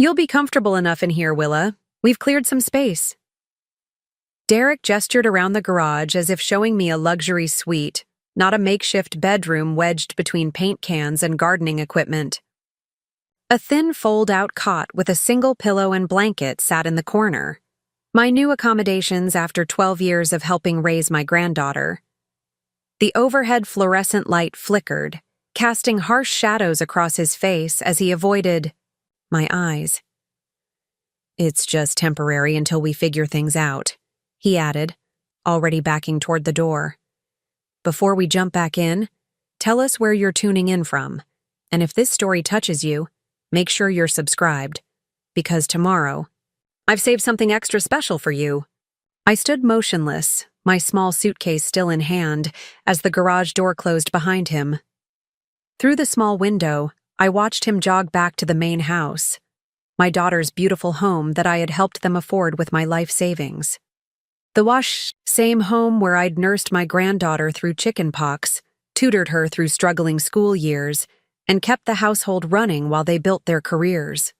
You'll be comfortable enough in here, Willa. We've cleared some space. Derek gestured around the garage as if showing me a luxury suite, not a makeshift bedroom wedged between paint cans and gardening equipment. A thin fold-out cot with a single pillow and blanket sat in the corner. My new accommodations after 12 years of helping raise my granddaughter. The overhead fluorescent light flickered, casting harsh shadows across his face as he avoided my eyes. "It's just temporary until we figure things out," he added, already backing toward the door. "Before we jump back in, tell us where you're tuning in from, and if this story touches you, make sure you're subscribed, because tomorrow, I've saved something extra special for you." I stood motionless, my small suitcase still in hand, as the garage door closed behind him. Through the small window, I watched him jog back to the main house, my daughter's beautiful home that I had helped them afford with my life savings. The same home where I'd nursed my granddaughter through chickenpox, tutored her through struggling school years, and kept the household running while they built their careers.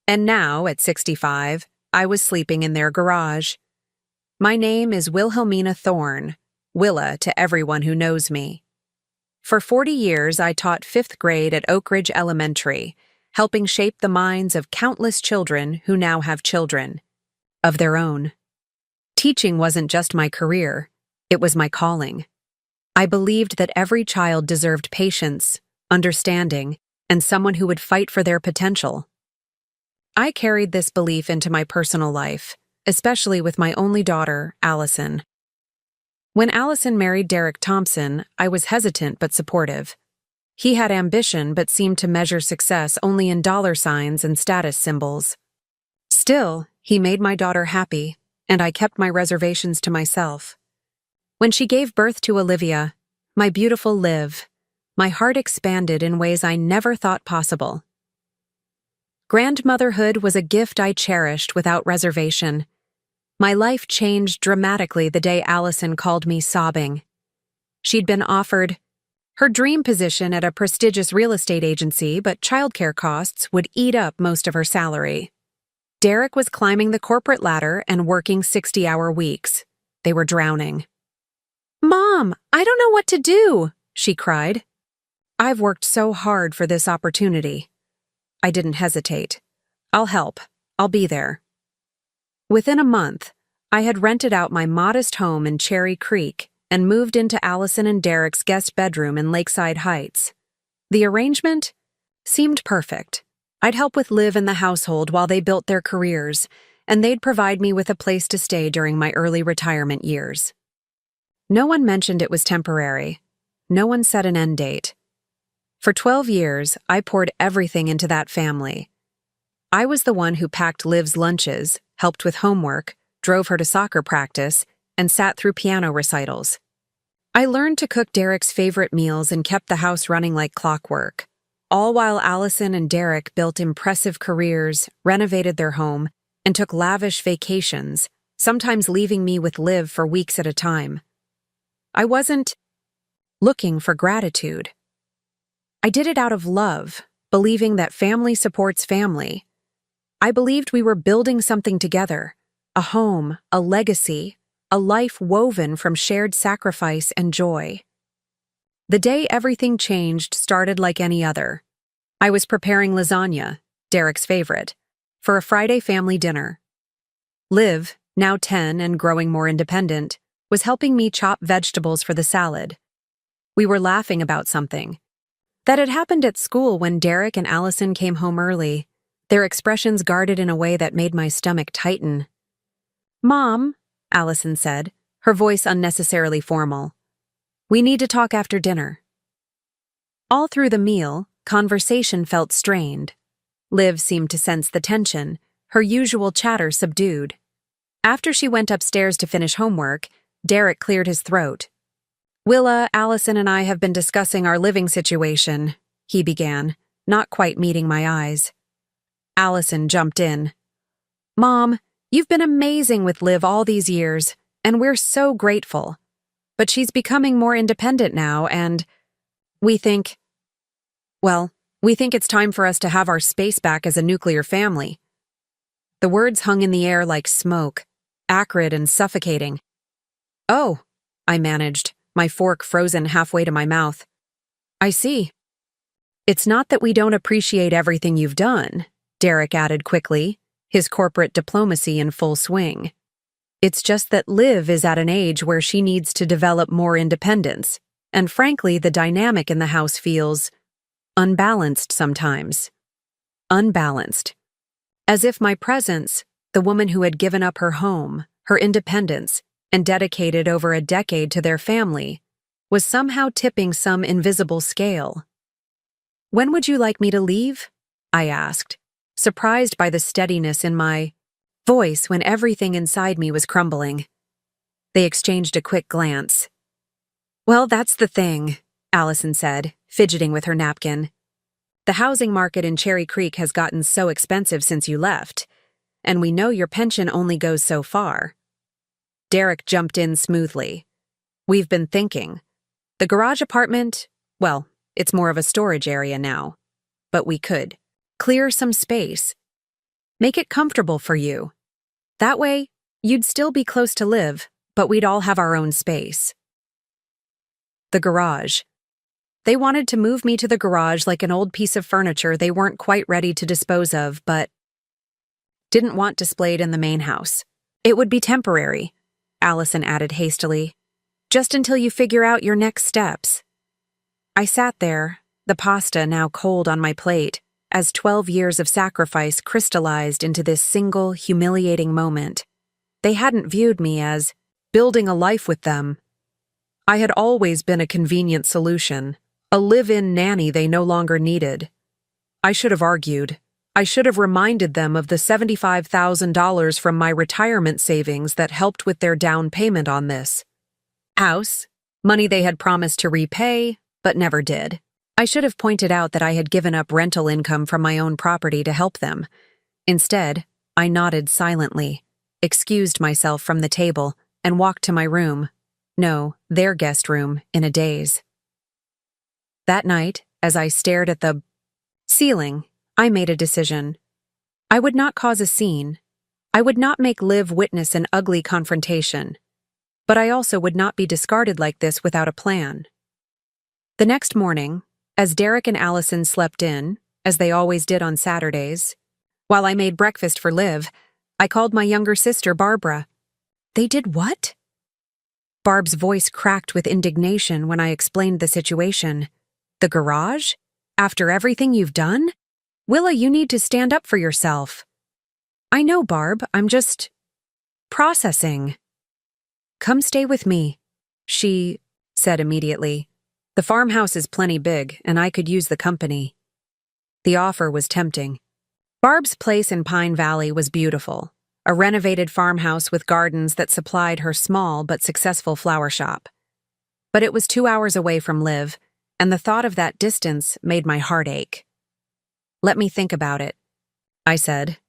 And now, at 65, I was sleeping in their garage. My name is Wilhelmina Thorne, Willa to everyone who knows me. For 40 years, I taught 5th grade at Oak Ridge Elementary, helping shape the minds of countless children who now have children of their own. Teaching wasn't just my career, it was my calling. I believed that every child deserved patience, understanding, and someone who would fight for their potential. I carried this belief into my personal life, especially with my only daughter, Allison. When Allison married Derek Thompson, I was hesitant but supportive. He had ambition but seemed to measure success only in dollar signs and status symbols. Still, he made my daughter happy, and I kept my reservations to myself. When she gave birth to Olivia, my beautiful Liv, my heart expanded in ways I never thought possible. Grandmotherhood was a gift I cherished without reservation. My life changed dramatically the day Allison called me sobbing. She'd been offered her dream position at a prestigious real estate agency, but childcare costs would eat up most of her salary. Derek was climbing the corporate ladder and working 60-hour weeks. They were drowning. "Mom, I don't know what to do," she cried. "I've worked so hard for this opportunity." I didn't hesitate. "I'll help. I'll be there." Within a month, I had rented out my modest home in Cherry Creek and moved into Allison and Derek's guest bedroom in Lakeside Heights. The arrangement seemed perfect. I'd help with Liv in the household while they built their careers, and they'd provide me with a place to stay during my early retirement years. No one mentioned it was temporary. No one set an end date. For 12 years, I poured everything into that family. I was the one who packed Liv's lunches, helped with homework, drove her to soccer practice, and sat through piano recitals. I learned to cook Derek's favorite meals and kept the house running like clockwork, all while Allison and Derek built impressive careers, renovated their home, and took lavish vacations, sometimes leaving me with Liv for weeks at a time. I wasn't looking for gratitude. I did it out of love, believing that family supports family. I believed we were building something together, a home, a legacy, a life woven from shared sacrifice and joy. The day everything changed started like any other. I was preparing lasagna, Derek's favorite, for a Friday family dinner. Liv, now 10 and growing more independent, was helping me chop vegetables for the salad. We were laughing about something that had happened at school when Derek and Allison came home early, their expressions guarded in a way that made my stomach tighten. "Mom," Allison said, her voice unnecessarily formal, "we need to talk after dinner." All through the meal, conversation felt strained. Liv seemed to sense the tension, her usual chatter subdued. After she went upstairs to finish homework, Derek cleared his throat. "Willa, Allison, and I have been discussing our living situation," he began, not quite meeting my eyes. Allison jumped in. "Mom, you've been amazing with Liv all these years, and we're so grateful. But she's becoming more independent now, and we think, well, We think it's time for us to have our space back as a nuclear family." The words hung in the air like smoke, acrid and suffocating. "Oh," I managed, my fork frozen halfway to my mouth. "I see." "It's not that we don't appreciate everything you've done," Derek added quickly, his corporate diplomacy in full swing. "It's just that Liv is at an age where she needs to develop more independence, and frankly, the dynamic in the house feels unbalanced sometimes." Unbalanced. As if my presence, the woman who had given up her home, her independence, and dedicated over a decade to their family, was somehow tipping some invisible scale. "When would you like me to leave?" I asked, surprised by the steadiness in my voice when everything inside me was crumbling. They exchanged a quick glance. "Well, that's the thing," Allison said, fidgeting with her napkin. "The housing market in Cherry Creek has gotten so expensive since you left, and we know your pension only goes so far." Derek jumped in smoothly. "We've been thinking. The garage apartment, well, it's more of a storage area now. But we could clear some space. Make it comfortable for you. That way, you'd still be close to Liv, but we'd all have our own space." The garage. They wanted to move me to the garage like an old piece of furniture they weren't quite ready to dispose of, but didn't want displayed in the main house. "It would be temporary," Allison added hastily. "Just until you figure out your next steps." I sat there, the pasta now cold on my plate, as 12 years of sacrifice crystallized into this single, humiliating moment. They hadn't viewed me as building a life with them. I had always been a convenient solution, a live-in nanny they no longer needed. I should have argued. I should have reminded them of the $75,000 from my retirement savings that helped with their down payment on this house, money they had promised to repay, but never did. I should have pointed out that I had given up rental income from my own property to help them. Instead, I nodded silently, excused myself from the table, and walked to my room. No, their guest room, in a daze. That night, as I stared at the ceiling, I made a decision. I would not cause a scene. I would not make Liv witness an ugly confrontation. But I also would not be discarded like this without a plan. The next morning, as Derek and Allison slept in, as they always did on Saturdays, while I made breakfast for Liv, I called my younger sister, Barbara. "They did what?" Barb's voice cracked with indignation when I explained the situation. "The garage? After everything you've done? Willa, you need to stand up for yourself." "I know, Barb, I'm just processing." "Come stay with me," she said immediately. "The farmhouse is plenty big, and I could use the company." The offer was tempting. Barb's place in Pine Valley was beautiful, a renovated farmhouse with gardens that supplied her small but successful flower shop. But it was 2 hours away from Liv, and the thought of that distance made my heart ache. "Let me think about it," I said.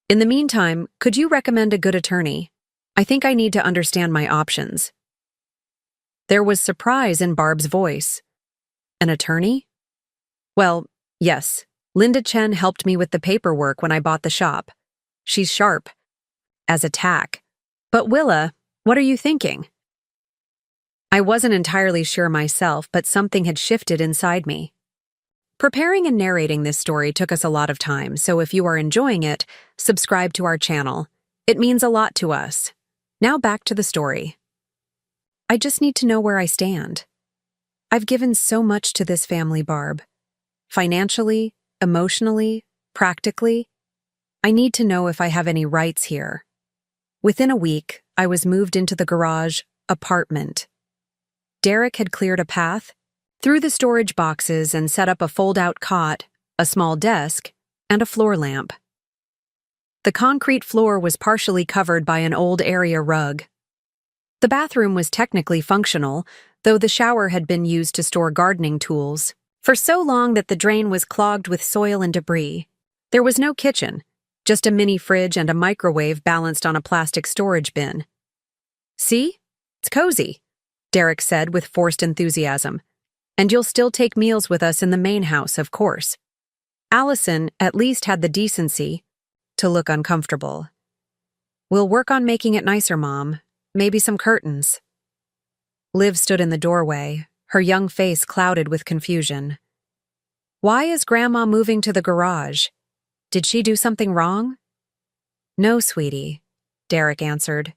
"In the meantime, could you recommend a good attorney? I think I need to understand my options." There was surprise in Barb's voice. "An attorney?" "Well, yes. Linda Chen helped me with the paperwork when I bought the shop. She's sharp as a tack. But Willa, what are you thinking?" I wasn't entirely sure myself, but something had shifted inside me. Preparing and narrating this story took us a lot of time, so if you are enjoying it, subscribe to our channel. It means a lot to us. Now back to the story. I just need to know where I stand. I've given so much to this family, Barb. Financially, emotionally, practically. I need to know if I have any rights here. Within a week, I was moved into the garage apartment. Derek had cleared a path through the storage boxes and set up a fold-out cot, a small desk, and a floor lamp. The concrete floor was partially covered by an old area rug. The bathroom was technically functional, though the shower had been used to store gardening tools for so long that the drain was clogged with soil and debris. There was no kitchen, just a mini fridge and a microwave balanced on a plastic storage bin. "See? It's cozy," Derek said with forced enthusiasm. "And you'll still take meals with us in the main house, of course." Allison at least had the decency to look uncomfortable. "We'll work on making it nicer, Mom. Maybe some curtains." Liv stood in the doorway, her young face clouded with confusion. "Why is Grandma moving to the garage? Did she do something wrong?" "No, sweetie," Derek answered.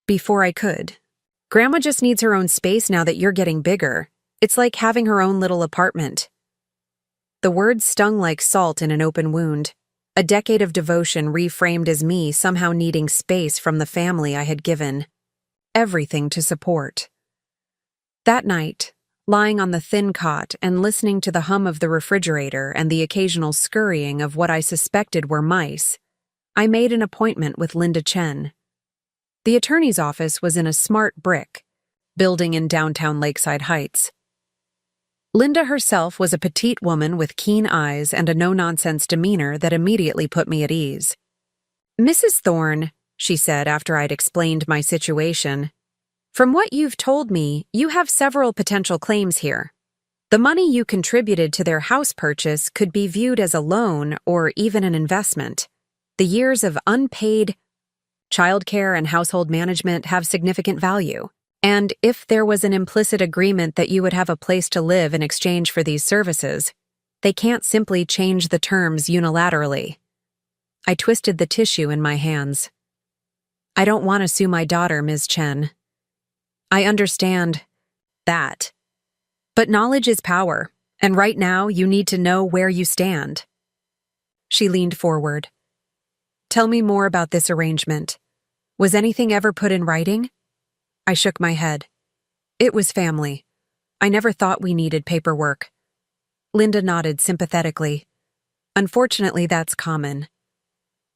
"Before I could. Grandma just needs her own space now that you're getting bigger. It's like having her own little apartment." The words stung like salt in an open wound. A decade of devotion reframed as me somehow needing space from the family I had given everything to support. That night, lying on the thin cot and listening to the hum of the refrigerator and the occasional scurrying of what I suspected were mice, I made an appointment with Linda Chen. The attorney's office was in a smart brick building in downtown Lakeside Heights. Linda herself was a petite woman with keen eyes and a no-nonsense demeanor that immediately put me at ease. "Mrs. Thorne," she said after I'd explained my situation, "from what you've told me, you have several potential claims here. The money you contributed to their house purchase could be viewed as a loan or even an investment. The years of unpaid childcare and household management have significant value. And if there was an implicit agreement that you would have a place to live in exchange for these services, they can't simply change the terms unilaterally." I twisted the tissue in my hands. "I don't want to sue my daughter, Ms. Chen. I understand that. But knowledge is power, and right now you need to know where you stand." She leaned forward. "Tell me more about this arrangement. Was anything ever put in writing?" I shook my head. "It was family. I never thought we needed paperwork." Linda nodded sympathetically. "Unfortunately, that's common.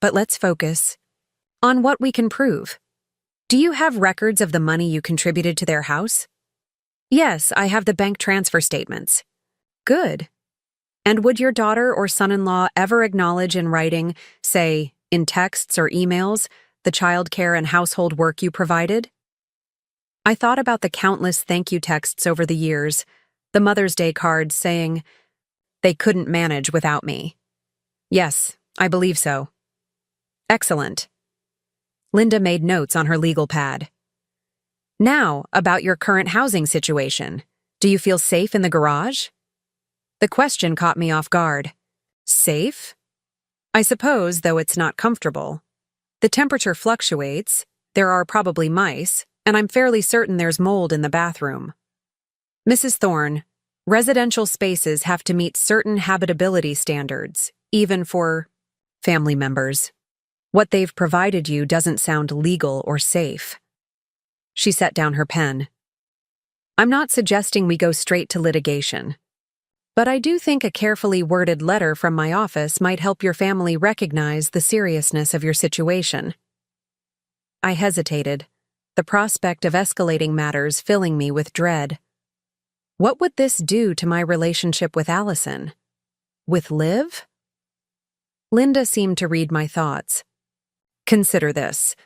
But let's focus on what we can prove. Do you have records of the money you contributed to their house?" "Yes, I have the bank transfer statements." "Good. And would your daughter or son-in-law ever acknowledge in writing, say, in texts or emails, the childcare and household work you provided?" I thought about the countless thank you texts over the years, the Mother's Day cards saying, "They couldn't manage without me." "Yes, I believe so." "Excellent." Linda made notes on her legal pad. "Now, about your current housing situation. Do you feel safe in the garage?" The question caught me off guard. Safe? I suppose, though it's not comfortable. The temperature fluctuates, there are probably mice, and I'm fairly certain there's mold in the bathroom. "Mrs. Thorne, residential spaces have to meet certain habitability standards, even for family members. What they've provided you doesn't sound legal or safe." She set down her pen. "I'm not suggesting we go straight to litigation, but I do think a carefully worded letter from my office might help your family recognize the seriousness of your situation." I hesitated, the prospect of escalating matters filling me with dread. What would this do to my relationship with Allison? With Liv? Linda seemed to read my thoughts. "Consider this.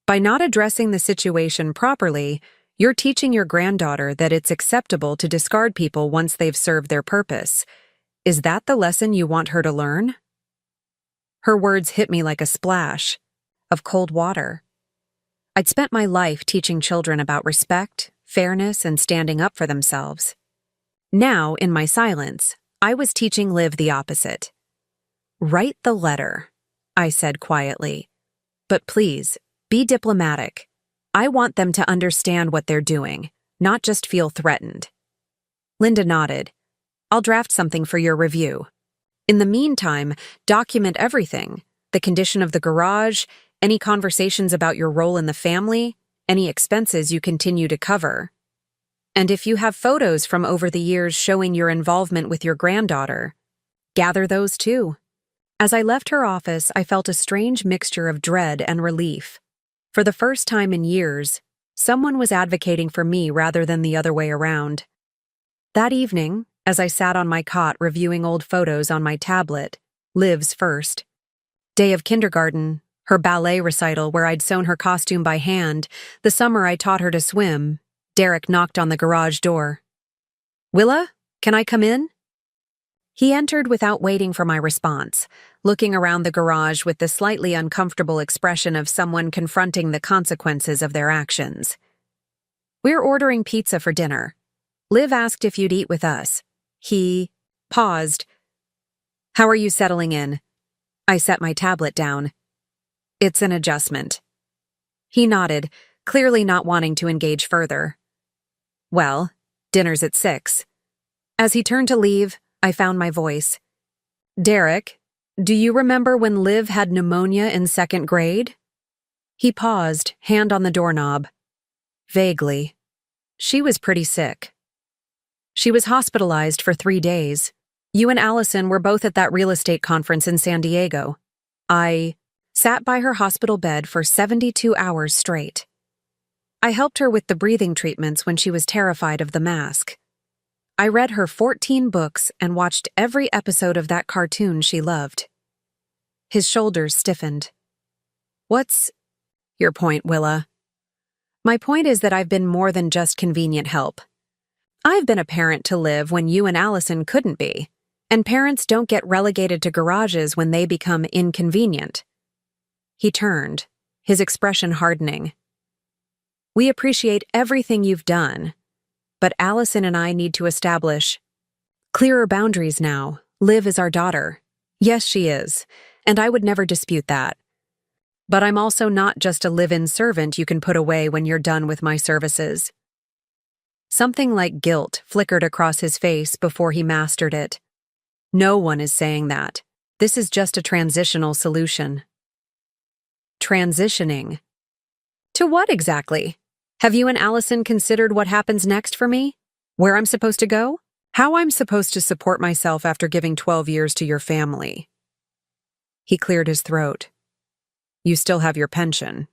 By not addressing the situation properly, you're teaching your granddaughter that it's acceptable to discard people once they've served their purpose. Is that the lesson you want her to learn?" Her words hit me like a splash of cold water. I'd spent my life teaching children about respect, fairness, and standing up for themselves. Now, in my silence, I was teaching Liv the opposite. "Write the letter," I said quietly. "But please, be diplomatic. I want them to understand what they're doing, not just feel threatened." Linda nodded. "I'll draft something for your review. In the meantime, document everything: the condition of the garage, any conversations about your role in the family, any expenses you continue to cover. And if you have photos from over the years showing your involvement with your granddaughter, gather those too." As I left her office, I felt a strange mixture of dread and relief. For the first time in years, someone was advocating for me rather than the other way around. That evening, as I sat on my cot reviewing old photos on my tablet, Liv's first day of kindergarten, her ballet recital where I'd sewn her costume by hand, the summer I taught her to swim, Derek knocked on the garage door. "Willa, can I come in?" He entered without waiting for my response, looking around the garage with the slightly uncomfortable expression of someone confronting the consequences of their actions. "We're ordering pizza for dinner. Liv asked if you'd eat with us." He paused. "How are you settling in?" I set my tablet down. "It's an adjustment." He nodded, clearly not wanting to engage further. "Well, dinner's at 6. As he turned to leave, I found my voice. "Derek, do you remember when Liv had pneumonia in 2nd grade?" He paused, hand on the doorknob. "Vaguely. She was pretty sick. She was hospitalized for 3 days. You and Allison were both at that real estate conference in San Diego. I sat by her hospital bed for 72 hours straight. I helped her with the breathing treatments when she was terrified of the mask. I read her 14 books and watched every episode of that cartoon she loved." His shoulders stiffened. "What's your point, Willa?" "My point is that I've been more than just convenient help. I've been a parent to Liv when you and Allison couldn't be, and parents don't get relegated to garages when they become inconvenient." He turned, his expression hardening. "We appreciate everything you've done, but Allison and I need to establish clearer boundaries now. Liv is our daughter. Yes, she is, and I would never dispute that. But I'm also not just a live-in servant you can put away when you're done with my services." Something like guilt flickered across his face before he mastered it. "No one is saying that. This is just a transitional solution." "Transitioning? To what exactly? Have you and Allison considered what happens next for me? Where I'm supposed to go? How I'm supposed to support myself after giving 12 years to your family?" He cleared his throat. "You still have your pension.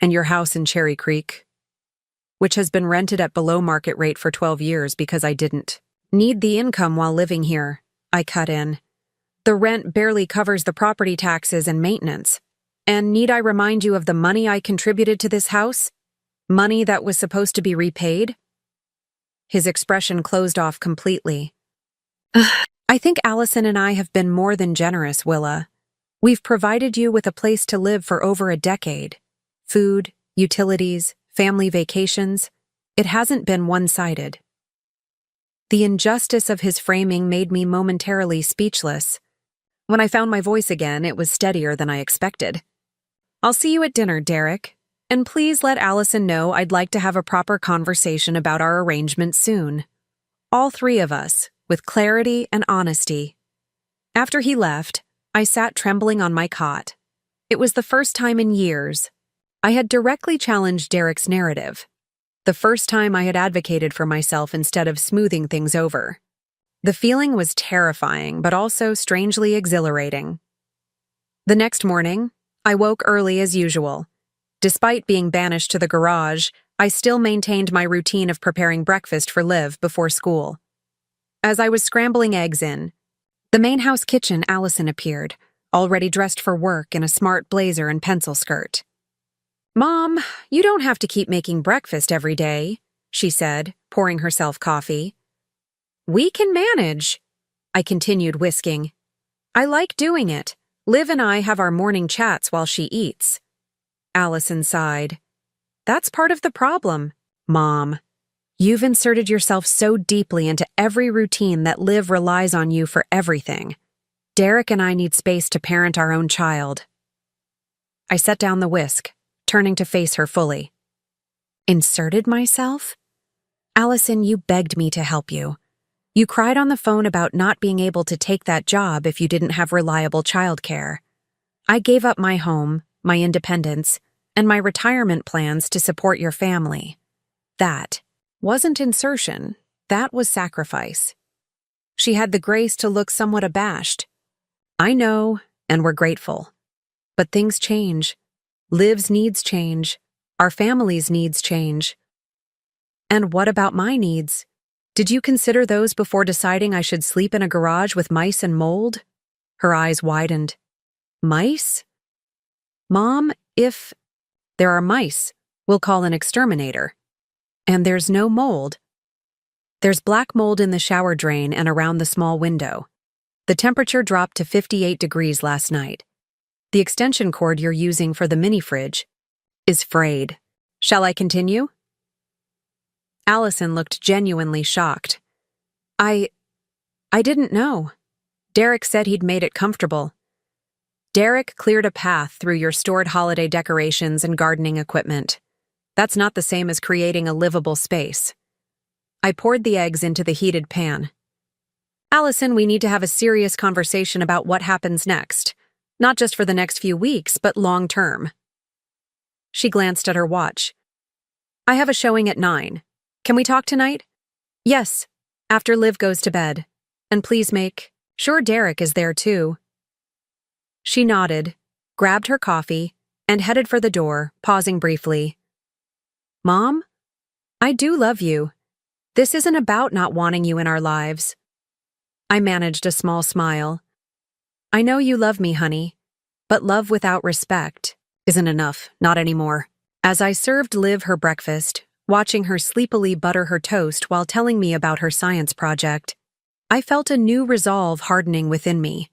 And your house in Cherry Creek, which has been rented at below market rate for 12 years because I didn't need the income while living here," I cut in. "The rent barely covers the property taxes and maintenance. And need I remind you of the money I contributed to this house? Money that was supposed to be repaid?" His expression closed off completely. "I think Allison and I have been more than generous, Willa. We've provided you with a place to live for over a decade. Food, utilities, family vacations. It hasn't been one-sided." The injustice of his framing made me momentarily speechless. When I found my voice again, it was steadier than I expected. "I'll see you at dinner, Derek. And please let Allison know I'd like to have a proper conversation about our arrangement soon. All 3 of us, with clarity and honesty." After he left, I sat trembling on my cot. It was the first time in years I had directly challenged Derek's narrative. The first time I had advocated for myself instead of smoothing things over. The feeling was terrifying, but also strangely exhilarating. The next morning, I woke early as usual. Despite being banished to the garage, I still maintained my routine of preparing breakfast for Liv before school. As I was scrambling eggs in the main house kitchen, Allison appeared, already dressed for work in a smart blazer and pencil skirt. "Mom, you don't have to keep making breakfast every day," she said, pouring herself coffee. "We can manage," I continued whisking. "I like doing it. Liv and I have our morning chats while she eats." Allison sighed. "That's part of the problem, Mom. You've inserted yourself so deeply into every routine that Liv relies on you for everything. Derek and I need space to parent our own child." I set down the whisk, turning to face her fully. "Inserted myself? Allison, you begged me to help you. You cried on the phone about not being able to take that job if you didn't have reliable childcare. I gave up my home, my independence, and my retirement plans to support your family. That wasn't insertion, that was sacrifice." She had the grace to look somewhat abashed. "I know, and we're grateful. But things change. Liv's needs change. Our family's needs change." "And what about my needs? Did you consider those before deciding I should sleep in a garage with mice and mold?" Her eyes widened. "Mice? Mom, if there are mice, we'll call an exterminator. And there's no mold." "There's black mold in the shower drain and around the small window. The temperature dropped to 58 degrees last night. The extension cord you're using for the mini fridge is frayed. Shall I continue? Allison looked genuinely shocked. I didn't know. Derek said he'd made it comfortable. Derek cleared a path through your stored holiday decorations and gardening equipment. That's not the same as creating a livable space. I poured the eggs into the heated pan. Allison, we need to have a serious conversation about what happens next. Not just for the next few weeks, but long term. She glanced at her watch. I have a showing at 9. Can we talk tonight? Yes, after Liv goes to bed. And please make sure Derek is there too. She nodded, grabbed her coffee, and headed for the door, pausing briefly. Mom? I do love you. This isn't about not wanting you in our lives. I managed a small smile. I know you love me, honey, but love without respect isn't enough, not anymore. As I served Liv her breakfast, watching her sleepily butter her toast while telling me about her science project, I felt a new resolve hardening within me.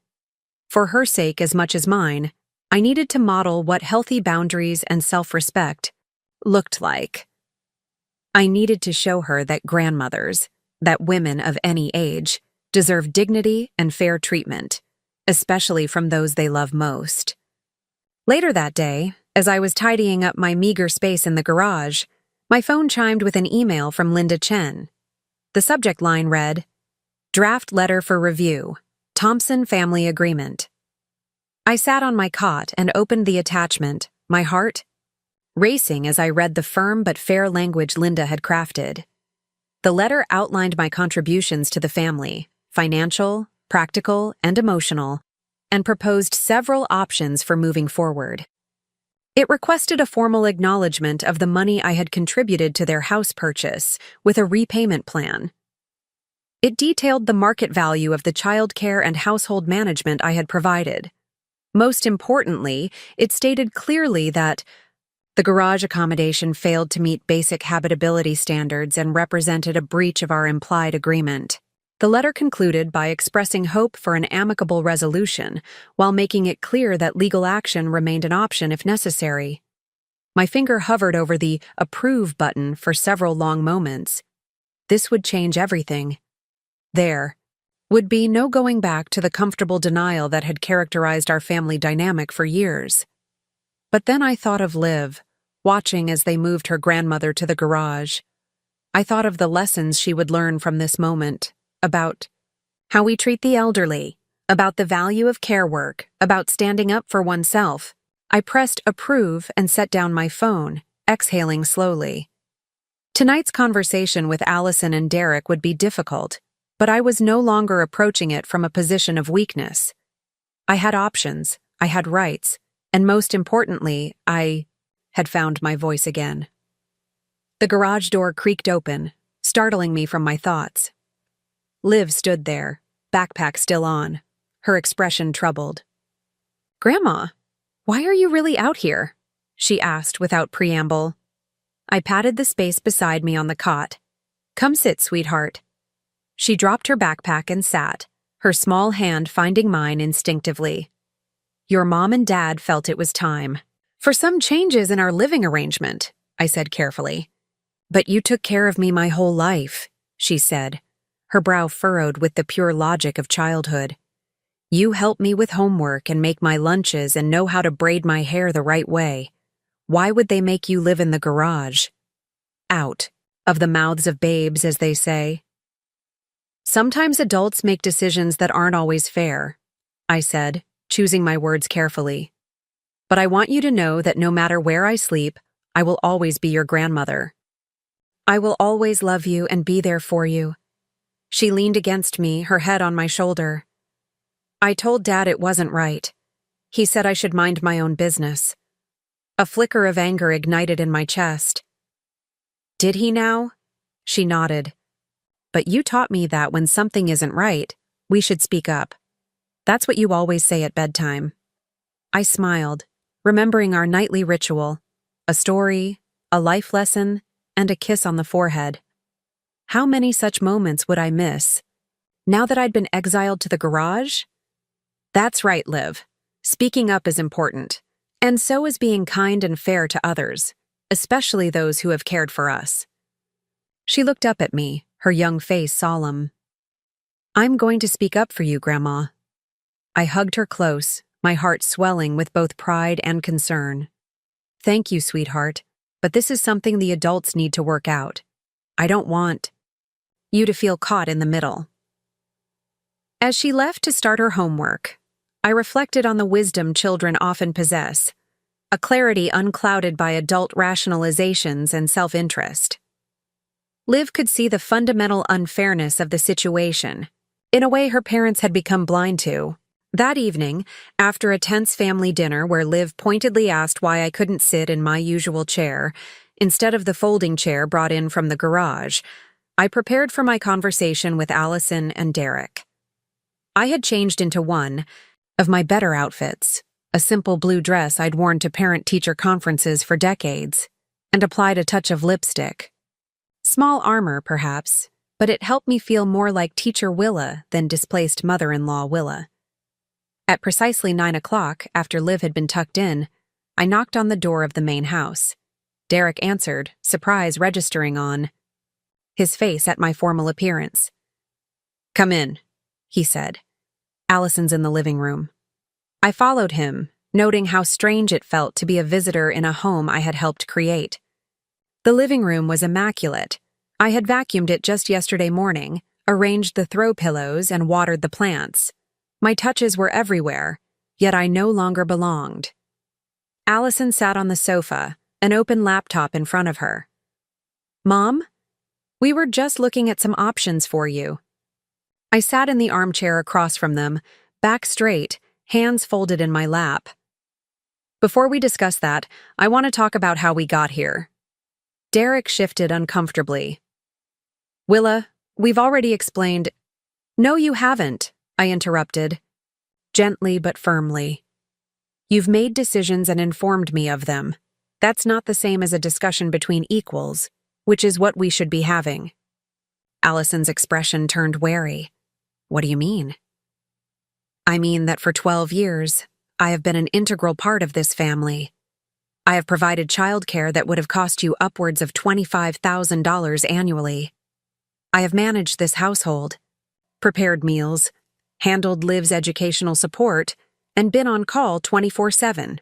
For her sake as much as mine, I needed to model what healthy boundaries and self-respect looked like. I needed to show her that grandmothers, that women of any age, deserve dignity and fair treatment, especially from those they love most. Later that day, as I was tidying up my meager space in the garage, my phone chimed with an email from Linda Chen. The subject line read, Draft Letter for Review, Thompson Family Agreement. I sat on my cot and opened the attachment, my heart racing as I read the firm but fair language Linda had crafted. The letter outlined my contributions to the family, financial, practical, and emotional, and proposed several options for moving forward. It requested a formal acknowledgement of the money I had contributed to their house purchase, with a repayment plan. It detailed the market value of the childcare and household management I had provided. Most importantly, it stated clearly that the garage accommodation failed to meet basic habitability standards and represented a breach of our implied agreement. The letter concluded by expressing hope for an amicable resolution, while making it clear that legal action remained an option if necessary. My finger hovered over the Approve button for several long moments. This would change everything. There would be no going back to the comfortable denial that had characterized our family dynamic for years. But then I thought of Liv, watching as they moved her grandmother to the garage. I thought of the lessons she would learn from this moment, about how we treat the elderly, about the value of care work, about standing up for oneself. I pressed Approve and set down my phone, exhaling slowly. Tonight's conversation with Allison and Derek would be difficult, but I was no longer approaching it from a position of weakness. I had options, I had rights, and most importantly, I had found my voice again. The garage door creaked open, startling me from my thoughts. Liv stood there, backpack still on, her expression troubled. "Grandma, why are you really out here?" she asked without preamble. I patted the space beside me on the cot. "Come sit, sweetheart." She dropped her backpack and sat, her small hand finding mine instinctively. "Your mom and dad felt it was time for some changes in our living arrangement," I said carefully. "But you took care of me my whole life," she said, her brow furrowed with the pure logic of childhood. "You help me with homework and make my lunches and know how to braid my hair the right way. Why would they make you live in the garage? Out of the mouths of babes, as they say." "Sometimes adults make decisions that aren't always fair," I said, choosing my words carefully. "But I want you to know that no matter where I sleep, I will always be your grandmother. I will always love you and be there for you." She leaned against me, her head on my shoulder. I told Dad it wasn't right. He said I should mind my own business. A flicker of anger ignited in my chest. "Did he now?" She nodded. "But you taught me that when something isn't right, we should speak up. That's what you always say at bedtime." I smiled, remembering our nightly ritual, a story, a life lesson, and a kiss on the forehead. How many such moments would I miss? Now that I'd been exiled to the garage? That's right, Liv. Speaking up is important. And so is being kind and fair to others, especially those who have cared for us. She looked up at me, her young face solemn. I'm going to speak up for you, Grandma. I hugged her close, my heart swelling with both pride and concern. Thank you, sweetheart, but this is something the adults need to work out. I don't want you to feel caught in the middle. As she left to start her homework, I reflected on the wisdom children often possess, a clarity unclouded by adult rationalizations and self-interest. Liv could see the fundamental unfairness of the situation, in a way her parents had become blind to. That evening, after a tense family dinner where Liv pointedly asked why I couldn't sit in my usual chair, instead of the folding chair brought in from the garage, I prepared for my conversation with Allison and Derek. I had changed into one of my better outfits, a simple blue dress I'd worn to parent-teacher conferences for decades, and applied a touch of lipstick. Small armor, perhaps, but it helped me feel more like Teacher Willa than displaced mother-in-law Willa. At precisely 9 o'clock, after Liv had been tucked in, I knocked on the door of the main house. Derek answered, surprise registering on his face at my formal appearance. Come in, he said. Allison's in the living room. I followed him, noting how strange it felt to be a visitor in a home I had helped create. The living room was immaculate. I had vacuumed it just yesterday morning, arranged the throw pillows, and watered the plants. My touches were everywhere, yet I no longer belonged. Allison sat on the sofa, an open laptop in front of her. Mom, we were just looking at some options for you. I sat in the armchair across from them, back straight, hands folded in my lap. Before we discuss that, I want to talk about how we got here. Derek shifted uncomfortably. Willa, we've already explained— No, you haven't, I interrupted, gently but firmly. You've made decisions and informed me of them. That's not the same as a discussion between equals, which is what we should be having. Allison's expression turned wary. What do you mean? I mean that for 12 years, I have been an integral part of this family. I have provided childcare that would have cost you upwards of $25,000 annually. I have managed this household, prepared meals, handled Liv's educational support, and been on call 24/7.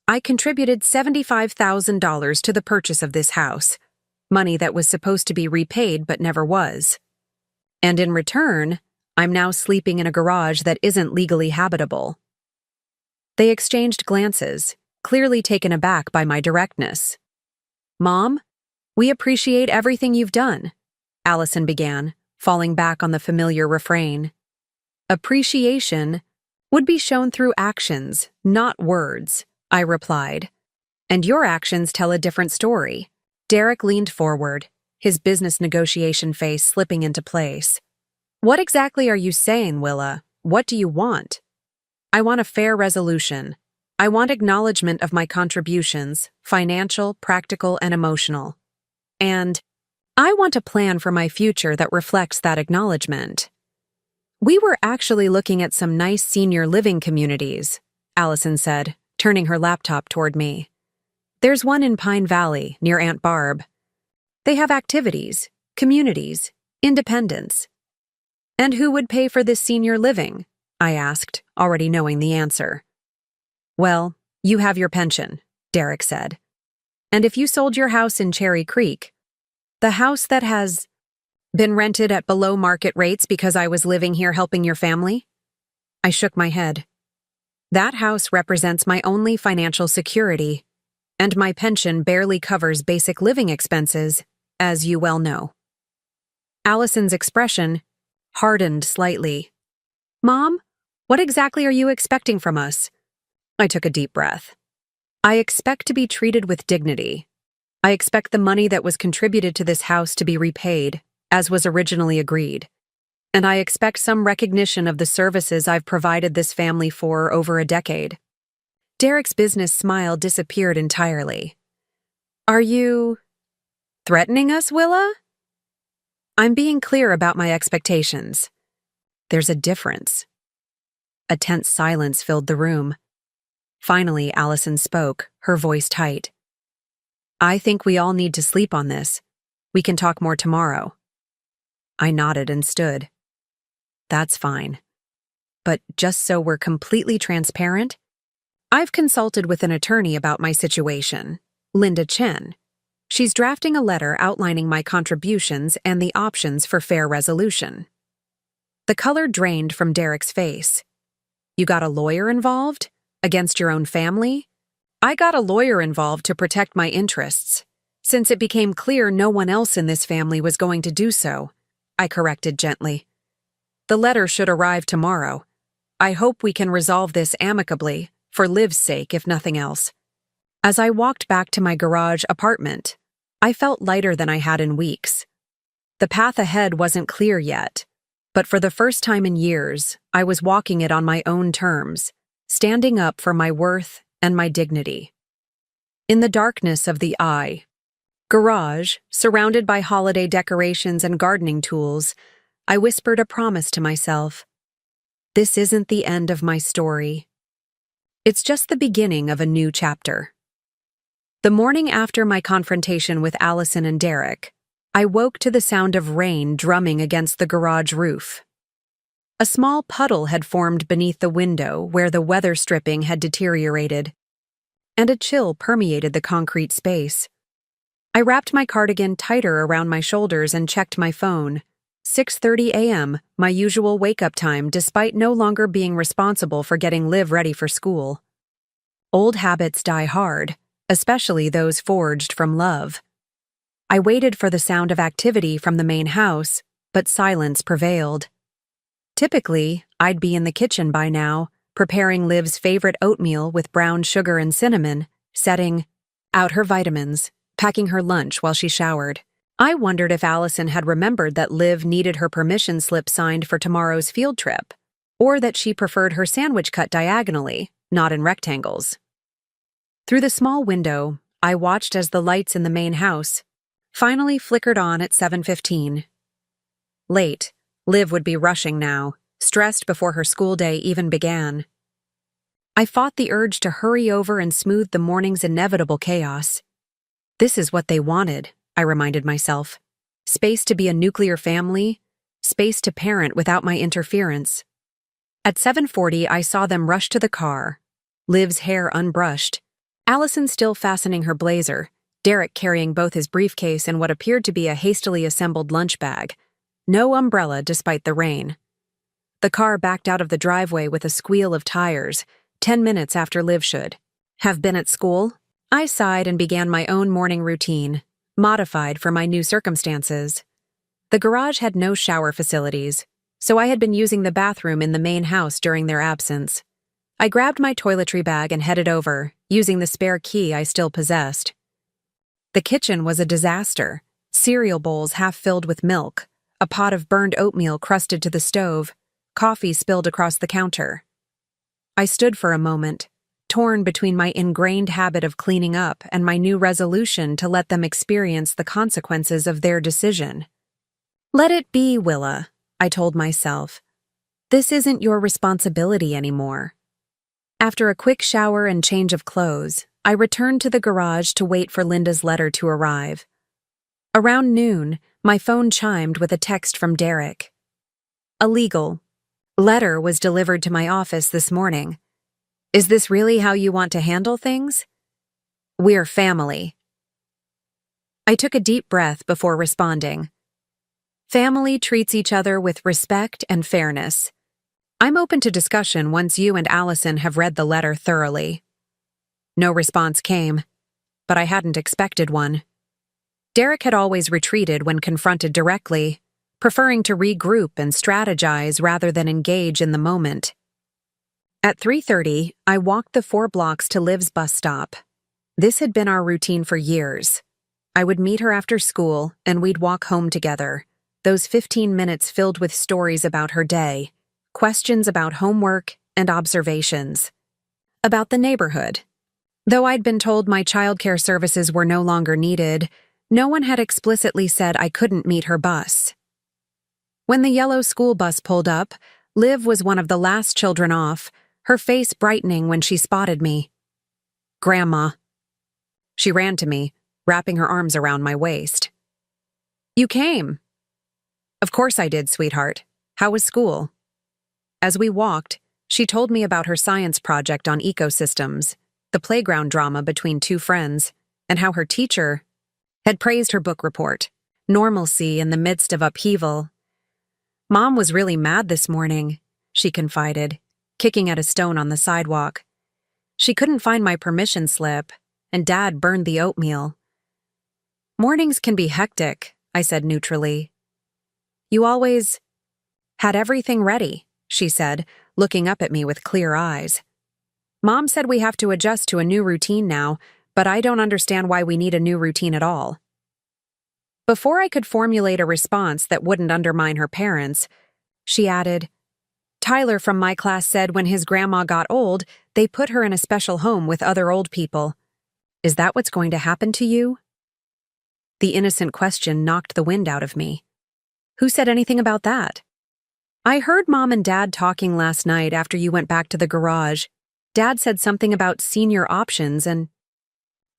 I contributed $75,000 to the purchase of this house, money that was supposed to be repaid but never was. And in return, I'm now sleeping in a garage that isn't legally habitable. They exchanged glances, clearly taken aback by my directness. Mom, we appreciate everything you've done, Allison began, falling back on the familiar refrain. Appreciation would be shown through actions, not words, I replied. And your actions tell a different story. Derek leaned forward, his business negotiation face slipping into place. What exactly are you saying, Willa? What do you want? I want a fair resolution. I want acknowledgement of my contributions, financial, practical, and emotional. And I want a plan for my future that reflects that acknowledgement. We were actually looking at some nice senior living communities, Allison said, turning her laptop toward me. There's one in Pine Valley, near Aunt Barb. They have activities, communities, independence. And who would pay for this senior living? I asked, already knowing the answer. Well, you have your pension, Derek said. And if you sold your house in Cherry Creek, the house that has been rented at below market rates because I was living here helping your family? I shook my head. That house represents my only financial security, and my pension barely covers basic living expenses, as you well know. Allison's expression hardened slightly. Mom, what exactly are you expecting from us? I took a deep breath. I expect to be treated with dignity. I expect the money that was contributed to this house to be repaid, as was originally agreed. And I expect some recognition of the services I've provided this family for over a decade. Derek's business smile disappeared entirely. Are you threatening us, Willa? I'm being clear about my expectations. There's a difference. A tense silence filled the room. Finally, Allison spoke, her voice tight. I think we all need to sleep on this. We can talk more tomorrow. I nodded and stood. That's fine. But just so we're completely transparent, I've consulted with an attorney about my situation, Linda Chen. She's drafting a letter outlining my contributions and the options for fair resolution. The color drained from Derek's face. You got a lawyer involved? Against your own family? I got a lawyer involved to protect my interests. Since it became clear no one else in this family was going to do so, I corrected gently. The letter should arrive tomorrow. I hope we can resolve this amicably, for Liv's sake if nothing else. As I walked back to my garage apartment, I felt lighter than I had in weeks. The path ahead wasn't clear yet, but for the first time in years, I was walking it on my own terms, standing up for my worth and my dignity. In the darkness of the garage, surrounded by holiday decorations and gardening tools, I whispered a promise to myself. This isn't the end of my story. It's just the beginning of a new chapter. The morning after my confrontation with Allison and Derek, I woke to the sound of rain drumming against the garage roof. A small puddle had formed beneath the window where the weather stripping had deteriorated, and a chill permeated the concrete space. I wrapped my cardigan tighter around my shoulders and checked my phone. 6:30 a.m., my usual wake-up time despite no longer being responsible for getting Liv ready for school. Old habits die hard, especially those forged from love. I waited for the sound of activity from the main house, but silence prevailed. Typically, I'd be in the kitchen by now, preparing Liv's favorite oatmeal with brown sugar and cinnamon, setting out her vitamins, packing her lunch while she showered. I wondered if Allison had remembered that Liv needed her permission slip signed for tomorrow's field trip, or that she preferred her sandwich cut diagonally, not in rectangles. Through the small window, I watched as the lights in the main house finally flickered on at 7:15. Late, Liv would be rushing now, stressed before her school day even began. I fought the urge to hurry over and smooth the morning's inevitable chaos. This is what they wanted, I reminded myself. Space to be a nuclear family, space to parent without my interference. At 7:40, I saw them rush to the car, Liv's hair unbrushed, Allison still fastening her blazer, Derek carrying both his briefcase and what appeared to be a hastily assembled lunch bag. No umbrella despite the rain. The car backed out of the driveway with a squeal of tires, 10 minutes after Liv should have been at school. I sighed and began my own morning routine, modified for my new circumstances. The garage had no shower facilities, so I had been using the bathroom in the main house during their absence. I grabbed my toiletry bag and headed over, using the spare key I still possessed. The kitchen was a disaster, cereal bowls half filled with milk, a pot of burned oatmeal crusted to the stove, coffee spilled across the counter. I stood for a moment, torn between my ingrained habit of cleaning up and my new resolution to let them experience the consequences of their decision. Let it be, Willa, I told myself. This isn't your responsibility anymore. After a quick shower and change of clothes, I returned to the garage to wait for Linda's letter to arrive. Around noon, my phone chimed with a text from Derek. A legal letter was delivered to my office this morning. Is this really how you want to handle things? We're family. I took a deep breath before responding. Family treats each other with respect and fairness. I'm open to discussion once you and Allison have read the letter thoroughly. No response came, but I hadn't expected one. Derek had always retreated when confronted directly, preferring to regroup and strategize rather than engage in the moment. At 3:30, I walked the 4 blocks to Liv's bus stop. This had been our routine for years. I would meet her after school, and we'd walk home together, those 15 minutes filled with stories about her day, questions about homework, and observations. About the neighborhood. Though I'd been told my childcare services were no longer needed, no one had explicitly said I couldn't meet her bus. When the yellow school bus pulled up, Liv was one of the last children off, her face brightening when she spotted me. "Grandma." She ran to me, wrapping her arms around my waist. "You came." "Of course I did, sweetheart. How was school?" As we walked, she told me about her science project on ecosystems, the playground drama between two friends, and how her teacher had praised her book report, Normalcy in the Midst of Upheaval. "Mom was really mad this morning," she confided, kicking at a stone on the sidewalk. "She couldn't find my permission slip, and Dad burned the oatmeal." "Mornings can be hectic," I said neutrally. "You always had everything ready," she said, looking up at me with clear eyes. "Mom said we have to adjust to a new routine now, but I don't understand why we need a new routine at all." Before I could formulate a response that wouldn't undermine her parents, she added, "Tyler from my class said when his grandma got old, they put her in a special home with other old people. Is that what's going to happen to you?" The innocent question knocked the wind out of me. "Who said anything about that?" "I heard Mom and Dad talking last night after you went back to the garage. Dad said something about senior options and—"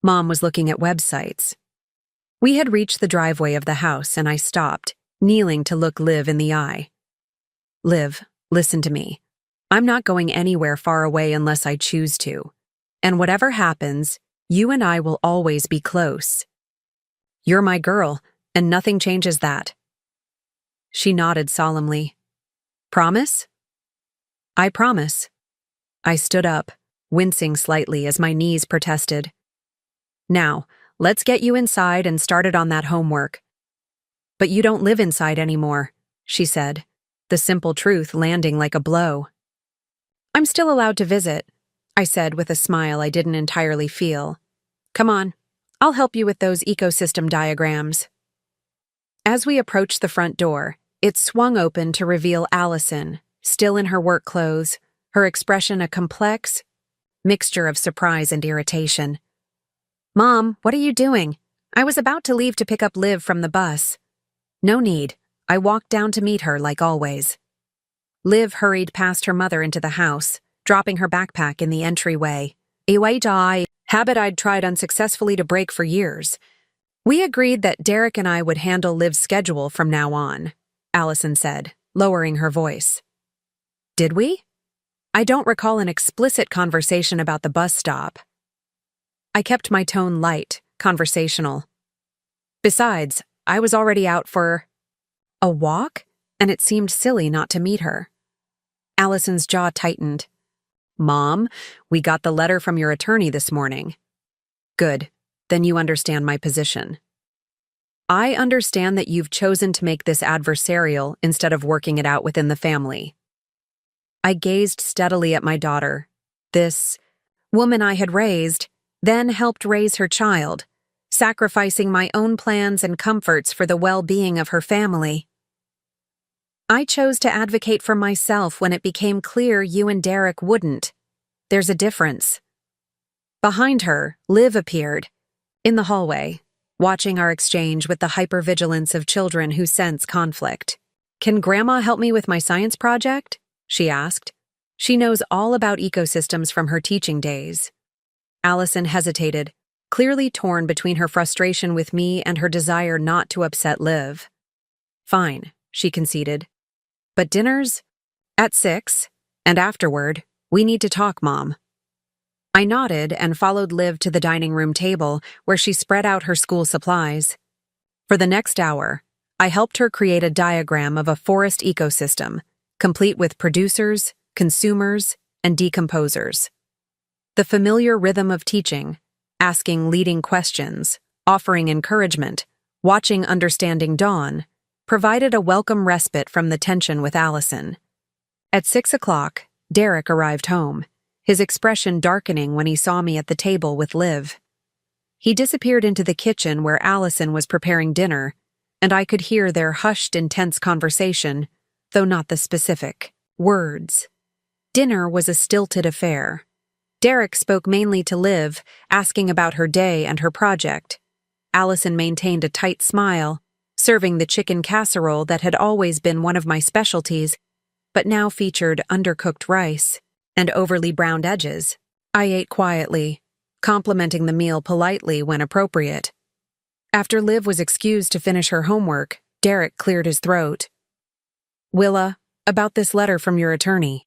Mom was looking at websites. We had reached the driveway of the house and I stopped, kneeling to look Liv in the eye. "Liv, listen to me. I'm not going anywhere far away unless I choose to. And whatever happens, you and I will always be close. You're my girl, and nothing changes that." She nodded solemnly. "Promise?" "I promise." I stood up, wincing slightly as my knees protested. "Now, let's get you inside and started on that homework." "But you don't live inside anymore," she said, the simple truth landing like a blow. "I'm still allowed to visit," I said with a smile I didn't entirely feel. "Come on, I'll help you with those ecosystem diagrams." As we approached the front door, it swung open to reveal Allison, still in her work clothes, her expression a complex mixture of surprise and irritation. "Mom, what are you doing? I was about to leave to pick up Liv from the bus." "No need." I walked down to meet her like always. Liv hurried past her mother into the house, dropping her backpack in the entryway. A habit I'd tried unsuccessfully to break for years. "We agreed that Derek and I would handle Liv's schedule from now on," Allison said, lowering her voice. "Did we? I don't recall an explicit conversation about the bus stop." I kept my tone light, conversational. Besides, I was already out for a walk, and it seemed silly not to meet her. Allison's jaw tightened. "Mom, we got the letter from your attorney this morning." "Good. Then you understand my position." "I understand that you've chosen to make this adversarial instead of working it out within the family." I gazed steadily at my daughter, this woman I had raised, then helped raise her child, sacrificing my own plans and comforts for the well-being of her family. "I chose to advocate for myself when it became clear you and Derek wouldn't. There's a difference." Behind her, Liv appeared, in the hallway, watching our exchange with the hypervigilance of children who sense conflict. "Can Grandma help me with my science project?" she asked. She knows all about ecosystems from her teaching days. Allison hesitated, clearly torn between her frustration with me and her desire not to upset Liv. "Fine," she conceded. "But dinner's at 6, and afterward, we need to talk, Mom." I nodded and followed Liv to the dining room table where she spread out her school supplies. For the next hour, I helped her create a diagram of a forest ecosystem, complete with producers, consumers, and decomposers. The familiar rhythm of teaching, asking leading questions, offering encouragement, watching understanding dawn, provided a welcome respite from the tension with Allison. At 6 o'clock, Derek arrived home, his expression darkening when he saw me at the table with Liv. He disappeared into the kitchen where Allison was preparing dinner, and I could hear their hushed, intense conversation, though not the specific words. Dinner was a stilted affair. Derek spoke mainly to Liv, asking about her day and her project. Allison maintained a tight smile, serving the chicken casserole that had always been one of my specialties. but now featured undercooked rice and overly browned edges. I ate quietly, complimenting the meal politely when appropriate. After Liv was excused to finish her homework, Derek cleared his throat. "Willa, about this letter from your attorney."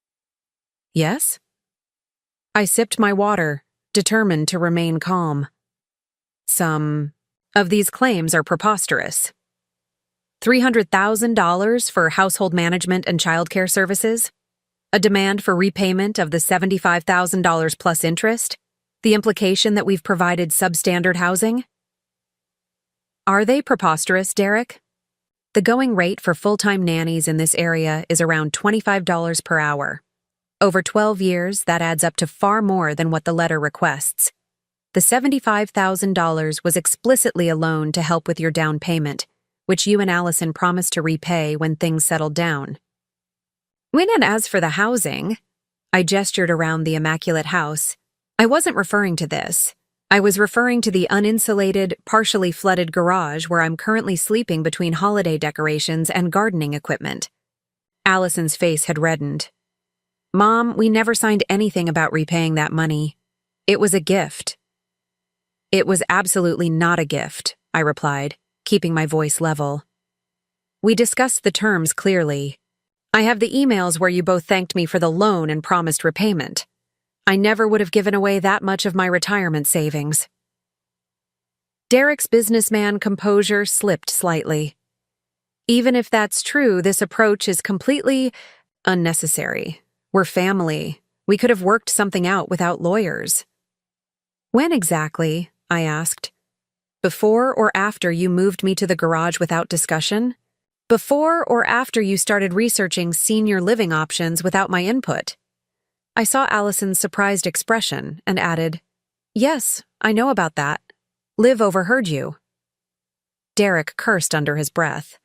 "Yes?" I sipped my water, determined to remain calm. "Some of these claims are preposterous. $300,000 for household management and childcare services, a demand for repayment of the $75,000 plus interest, the implication that we've provided substandard housing." "Are they preposterous, Derek? The going rate for full-time nannies in this area is around $25 per hour. Over 12 years, that adds up to far more than what the letter requests. The $75,000 was explicitly a loan to help with your down payment, which you and Allison promised to repay when things settled down. When and as for the housing," I gestured around the immaculate house, "I wasn't referring to this. I was referring to the uninsulated, partially flooded garage where I'm currently sleeping between holiday decorations and gardening equipment." Allison's face had reddened. "Mom, we never signed anything about repaying that money. It was a gift." "It was absolutely not a gift," I replied, keeping my voice level. "We discussed the terms clearly. I have the emails where you both thanked me for the loan and promised repayment. I never would have given away that much of my retirement savings." Derek's businessman composure slipped slightly. "Even if that's true, this approach is completely unnecessary. We're family. We could have worked something out without lawyers." "When exactly?" I asked. "Before or after you moved me to the garage without discussion? Before or after you started researching senior living options without my input?" I saw Allison's surprised expression and added, "Yes, I know about that. Liv overheard you." Derek cursed under his breath.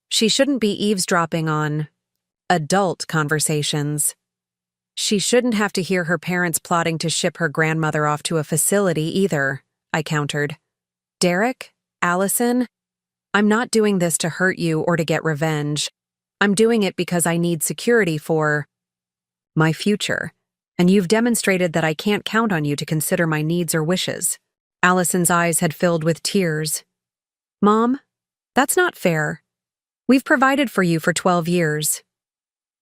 "She shouldn't be eavesdropping on adult conversations. She shouldn't have to hear her parents plotting to ship her grandmother off to a facility either," I countered. "Derek, Allison, I'm not doing this to hurt you or to get revenge. I'm doing it because I need security for my future, and you've demonstrated that I can't count on you to consider my needs or wishes." Allison's eyes had filled with tears. "Mom, that's not fair. We've provided for you for 12 years.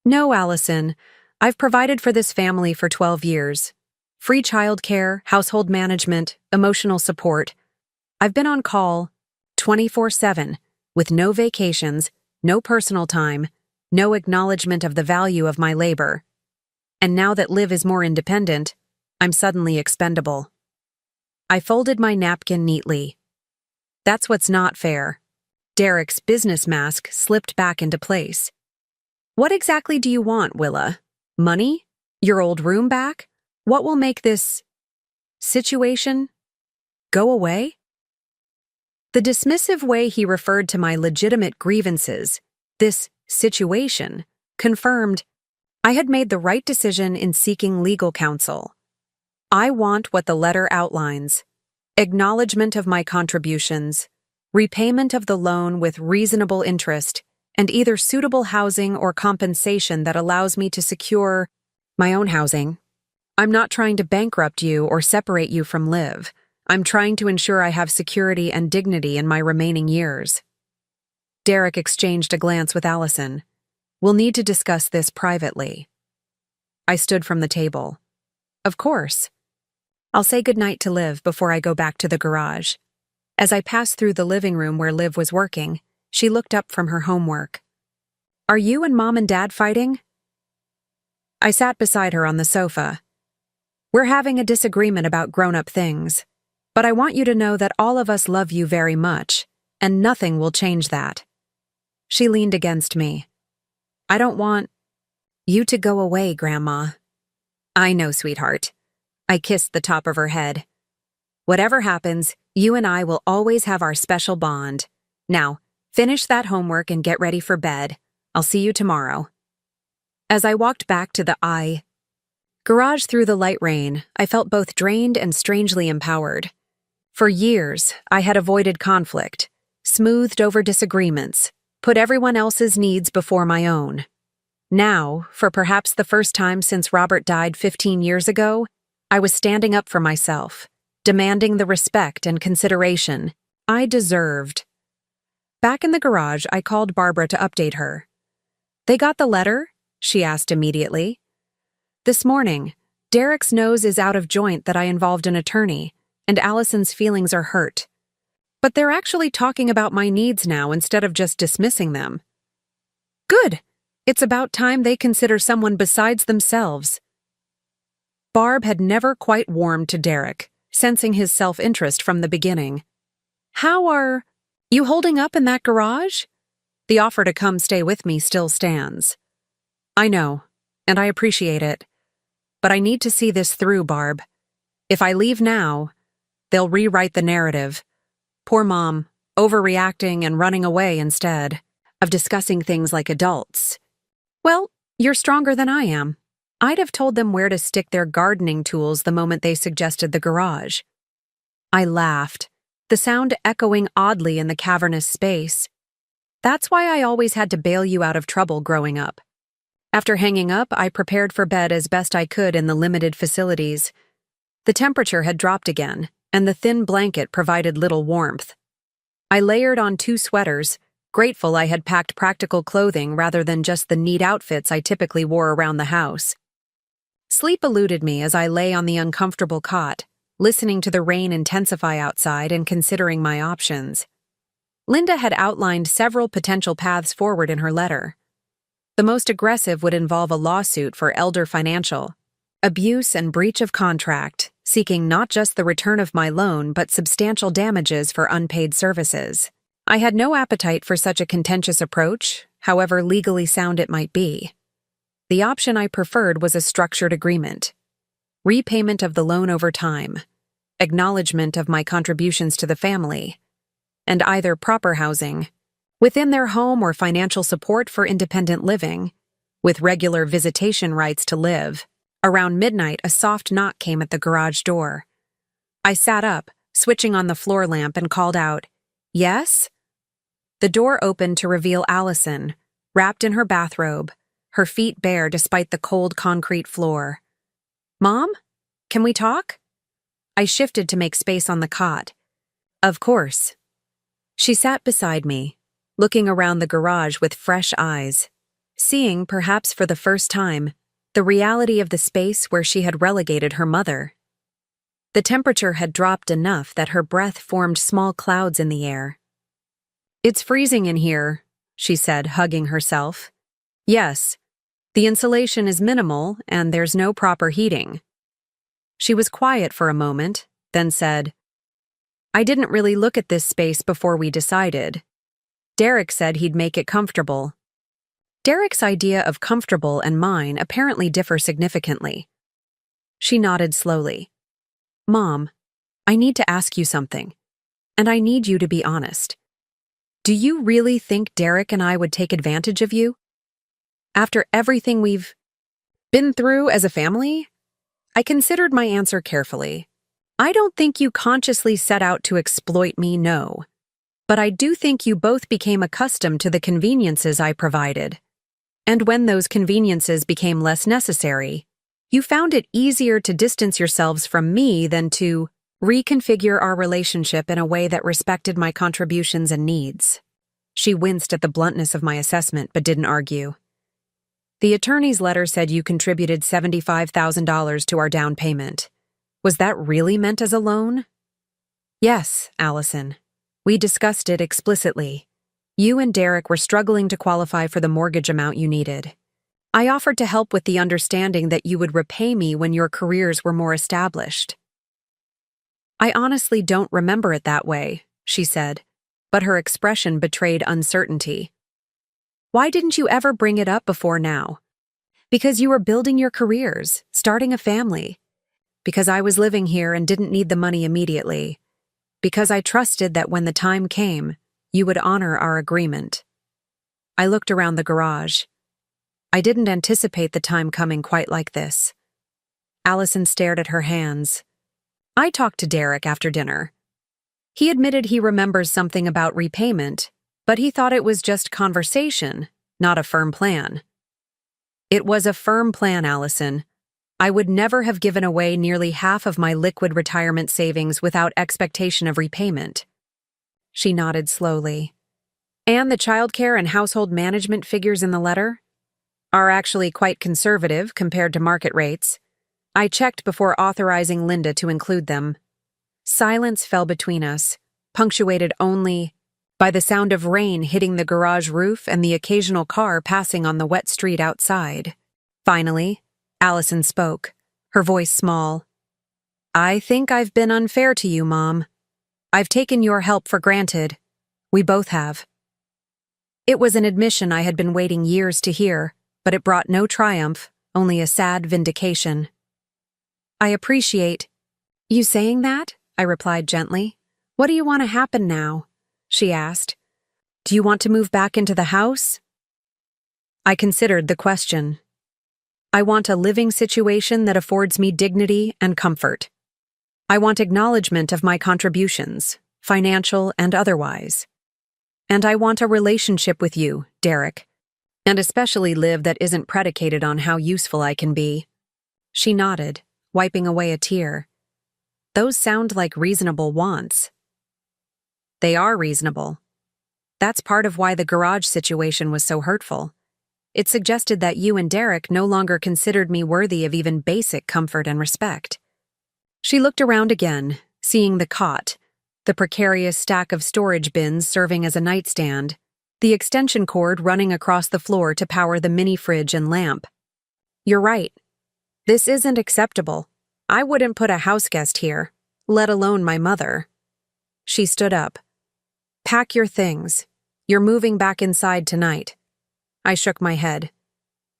"No, Allison, I've provided for this family for 12 years. Free childcare, household management, emotional support. I've been on call 24/7, with no vacations, no personal time, no acknowledgement of the value of my labor. And now that Liv is more independent, I'm suddenly expendable." I folded my napkin neatly. "That's what's not fair." Derek's business mask slipped back into place. "What exactly do you want, Willa? Money? Your old room back? What will make this situation go away?" The dismissive way he referred to my legitimate grievances, this situation, confirmed I had made the right decision in seeking legal counsel. I want what the letter outlines: acknowledgement of my contributions, repayment of the loan with reasonable interest, and either suitable housing or compensation that allows me to secure my own housing. I'm not trying to bankrupt you or separate you from Liv. I'm trying to ensure I have security and dignity in my remaining years." Derek exchanged a glance with Allison. "We'll need to discuss this privately." I stood from the table. "Of course. I'll say goodnight to Liv before I go back to the garage." As I passed through the living room where Liv was working, she looked up from her homework. "Are you and Mom and Dad fighting?" I sat beside her on the sofa. "We're having a disagreement about grown-up things, but I want you to know that all of us love you very much, and nothing will change that." She leaned against me. "I don't want you to go away, Grandma." "I know, sweetheart." I kissed the top of her head. "Whatever happens, you and I will always have our special bond. Now, finish that homework and get ready for bed. I'll see you tomorrow." As I walked back to the garage through the light rain, I felt both drained and strangely empowered. For years, I had avoided conflict, smoothed over disagreements, put everyone else's needs before my own. Now, for perhaps the first time since Robert died 15 years ago, I was standing up for myself, demanding the respect and consideration I deserved. Back in the garage, I called Barbara to update her. "They got the letter?" she asked immediately. "This morning, Derek's nose is out of joint that I involved an attorney, and Allison's feelings are hurt. But they're actually talking about my needs now instead of just dismissing them." "Good. It's about time they consider someone besides themselves." Barb had never quite warmed to Derek, sensing his self-interest from the beginning. "How are you holding up in that garage?" The offer to come stay with me still stands. "I know, and I appreciate it. But I need to see this through, Barb. If I leave now, they'll rewrite the narrative. Poor Mom, overreacting and running away instead of discussing things like adults. Well, you're stronger than I am. I'd have told them where to stick their gardening tools the moment they suggested the garage." I laughed, the sound echoing oddly in the cavernous space. "That's why I always had to bail you out of trouble growing up." After hanging up, I prepared for bed as best I could in the limited facilities. The temperature had dropped again, and the thin blanket provided little warmth. I layered on 2 sweaters, grateful I had packed practical clothing rather than just the neat outfits I typically wore around the house. Sleep eluded me as I lay on the uncomfortable cot, listening to the rain intensify outside and considering my options. Linda had outlined several potential paths forward in her letter. The most aggressive would involve a lawsuit for elder financial abuse and breach of contract, seeking not just the return of my loan but substantial damages for unpaid services. I had no appetite for such a contentious approach, however legally sound it might be. The option I preferred was a structured agreement. Repayment of the loan over time, acknowledgement of my contributions to the family, and either proper housing within their home or financial support for independent living, with regular visitation rights to live. Around midnight, a soft knock came at the garage door. I sat up, switching on the floor lamp, and called out, "Yes?" The door opened to reveal Allison, wrapped in her bathrobe, her feet bare despite the cold concrete floor. "Mom? Can we talk?" I shifted to make space on the cot. "Of course." She sat beside me, looking around the garage with fresh eyes, seeing, perhaps for the first time, the reality of the space where she had relegated her mother. The temperature had dropped enough that her breath formed small clouds in the air. "It's freezing in here," she said, hugging herself. "Yes, the insulation is minimal and there's no proper heating." She was quiet for a moment, then said, "I didn't really look at this space before we decided. Derek said he'd make it comfortable." Derek's idea of comfortable and mine apparently differ significantly. She nodded slowly. "Mom, I need to ask you something, and I need you to be honest. Do you really think Derek and I would take advantage of you? After everything we've been through as a family?" I considered my answer carefully. "I don't think you consciously set out to exploit me, no. But I do think you both became accustomed to the conveniences I provided. And when those conveniences became less necessary, you found it easier to distance yourselves from me than to reconfigure our relationship in a way that respected my contributions and needs." She winced at the bluntness of my assessment but didn't argue. "The attorney's letter said you contributed $75,000 to our down payment. Was that really meant as a loan?" "Yes, Allison. We discussed it explicitly. You and Derek were struggling to qualify for the mortgage amount you needed. I offered to help with the understanding that you would repay me when your careers were more established." "I honestly don't remember it that way," she said, but her expression betrayed uncertainty. "Why didn't you ever bring it up before now?" "Because you were building your careers, starting a family. Because I was living here and didn't need the money immediately. Because I trusted that when the time came, you would honor our agreement." I looked around the garage. I didn't anticipate the time coming quite like this. Allison stared at her hands. "I talked to Derek after dinner. He admitted he remembers something about repayment, but he thought it was just conversation, not a firm plan." It was a firm plan, Allison. I would never have given away nearly half of my liquid retirement savings without expectation of repayment. She nodded slowly. And the childcare and household management figures in the letter are actually quite conservative compared to market rates. I checked before authorizing Linda to include them. Silence fell between us, punctuated only by the sound of rain hitting the garage roof and the occasional car passing on the wet street outside. Finally, Allison spoke, her voice small. I think I've been unfair to you, Mom. I've taken your help for granted. We both have. It was an admission I had been waiting years to hear, but it brought no triumph, only a sad vindication. I appreciate you saying that, I replied gently. What do you want to happen now? She asked. Do you want to move back into the house? I considered the question. I want a living situation that affords me dignity and comfort. I want acknowledgement of my contributions, financial and otherwise. And I want a relationship with you, Derek, and especially live that isn't predicated on how useful I can be. She nodded, wiping away a tear. Those sound like reasonable wants. They are reasonable. That's part of why the garage situation was so hurtful. It suggested that you and Derek no longer considered me worthy of even basic comfort and respect. She looked around again, seeing the cot, the precarious stack of storage bins serving as a nightstand, the extension cord running across the floor to power the mini fridge and lamp. You're right. This isn't acceptable. I wouldn't put a houseguest here, let alone my mother. She stood up. Pack your things. You're moving back inside tonight. I shook my head.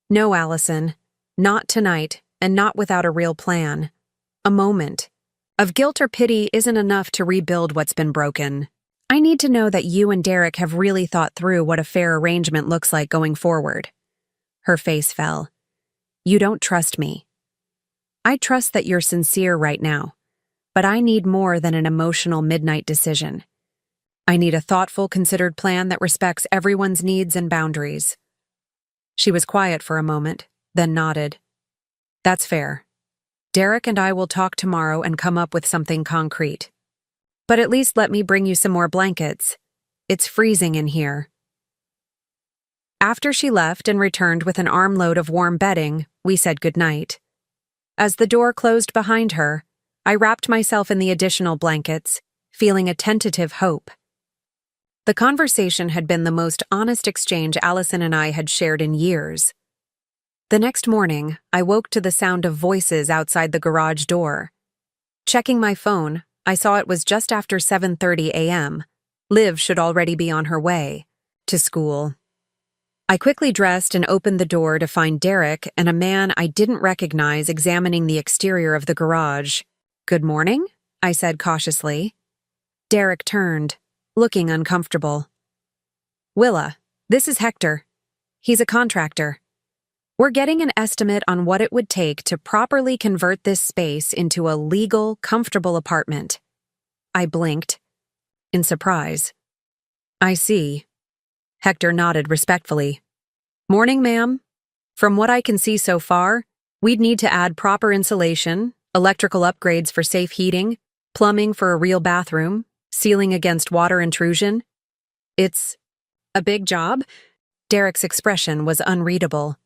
No, Allison. Not tonight, and not without a real plan. A moment of guilt or pity isn't enough to rebuild what's been broken. I need to know that you and Derek have really thought through what a fair arrangement looks like going forward. Her face fell. You don't trust me. I trust that you're sincere right now, but I need more than an emotional midnight decision. I need a thoughtful, considered plan that respects everyone's needs and boundaries. She was quiet for a moment, then nodded. That's fair. Derek and I will talk tomorrow and come up with something concrete. But at least let me bring you some more blankets. It's freezing in here. After she left and returned with an armload of warm bedding, we said goodnight. As the door closed behind her, I wrapped myself in the additional blankets, feeling a tentative hope. The conversation had been the most honest exchange Allison and I had shared in years. The next morning, I woke to the sound of voices outside the garage door. Checking my phone, I saw it was just after 7:30 a.m. Liv should already be on her way to school. I quickly dressed and opened the door to find Derek and a man I didn't recognize examining the exterior of the garage. Good morning, I said cautiously. Derek turned, looking uncomfortable. Willa, this is Hector. He's a contractor. We're getting an estimate on what it would take to properly convert this space into a legal, comfortable apartment. I blinked, in surprise. I see. Hector nodded respectfully. Morning, ma'am. From what I can see so far, we'd need to add proper insulation, electrical upgrades for safe heating, plumbing for a real bathroom, sealing against water intrusion. It's a big job. Derek's expression was unreadable.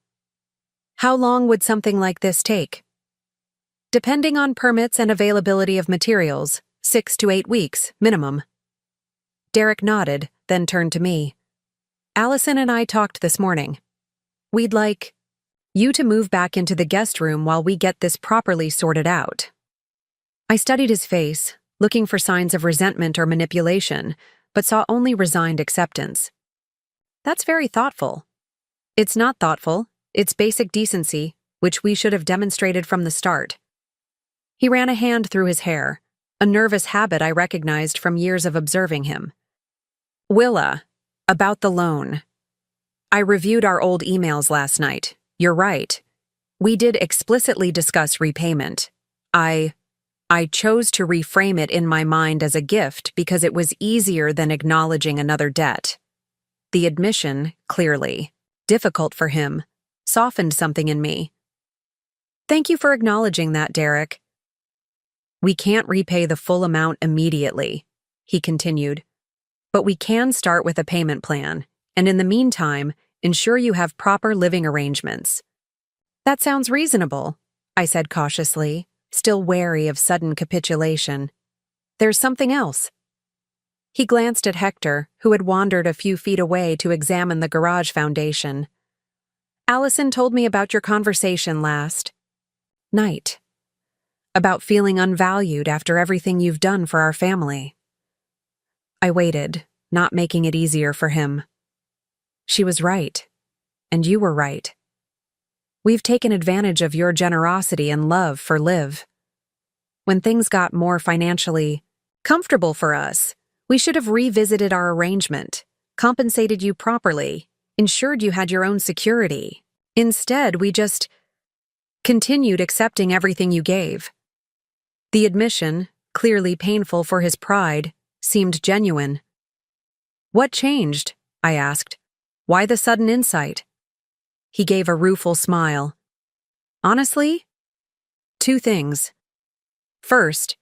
How long would something like this take? Depending on permits and availability of materials, 6 to 8 weeks, minimum. Derek nodded, then turned to me. Allison and I talked this morning. We'd like you to move back into the guest room while we get this properly sorted out. I studied his face, looking for signs of resentment or manipulation, but saw only resigned acceptance. That's very thoughtful. It's not thoughtful. It's basic decency, which we should have demonstrated from the start. He ran a hand through his hair, a nervous habit I recognized from years of observing him. Willa, about the loan. I reviewed our old emails last night. You're right. We did explicitly discuss repayment. I chose to reframe it in my mind as a gift because it was easier than acknowledging another debt. The admission, clearly, difficult for him, softened something in me. Thank you for acknowledging that, Derek. We can't repay the full amount immediately, he continued, but we can start with a payment plan, and in the meantime, ensure you have proper living arrangements. That sounds reasonable, I said cautiously, still wary of sudden capitulation. There's something else. He glanced at Hector, who had wandered a few feet away to examine the garage foundation. Allison told me about your conversation last night. About feeling unvalued after everything you've done for our family. I waited, not making it easier for him. She was right, and you were right. We've taken advantage of your generosity and love for Liv. When things got more financially comfortable for us, we should have revisited our arrangement, compensated you properly, ensured you had your own security. Instead, we just continued accepting everything you gave. The admission, clearly painful for his pride, seemed genuine. What changed? I asked. Why the sudden insight? He gave a rueful smile. Honestly, two things. First,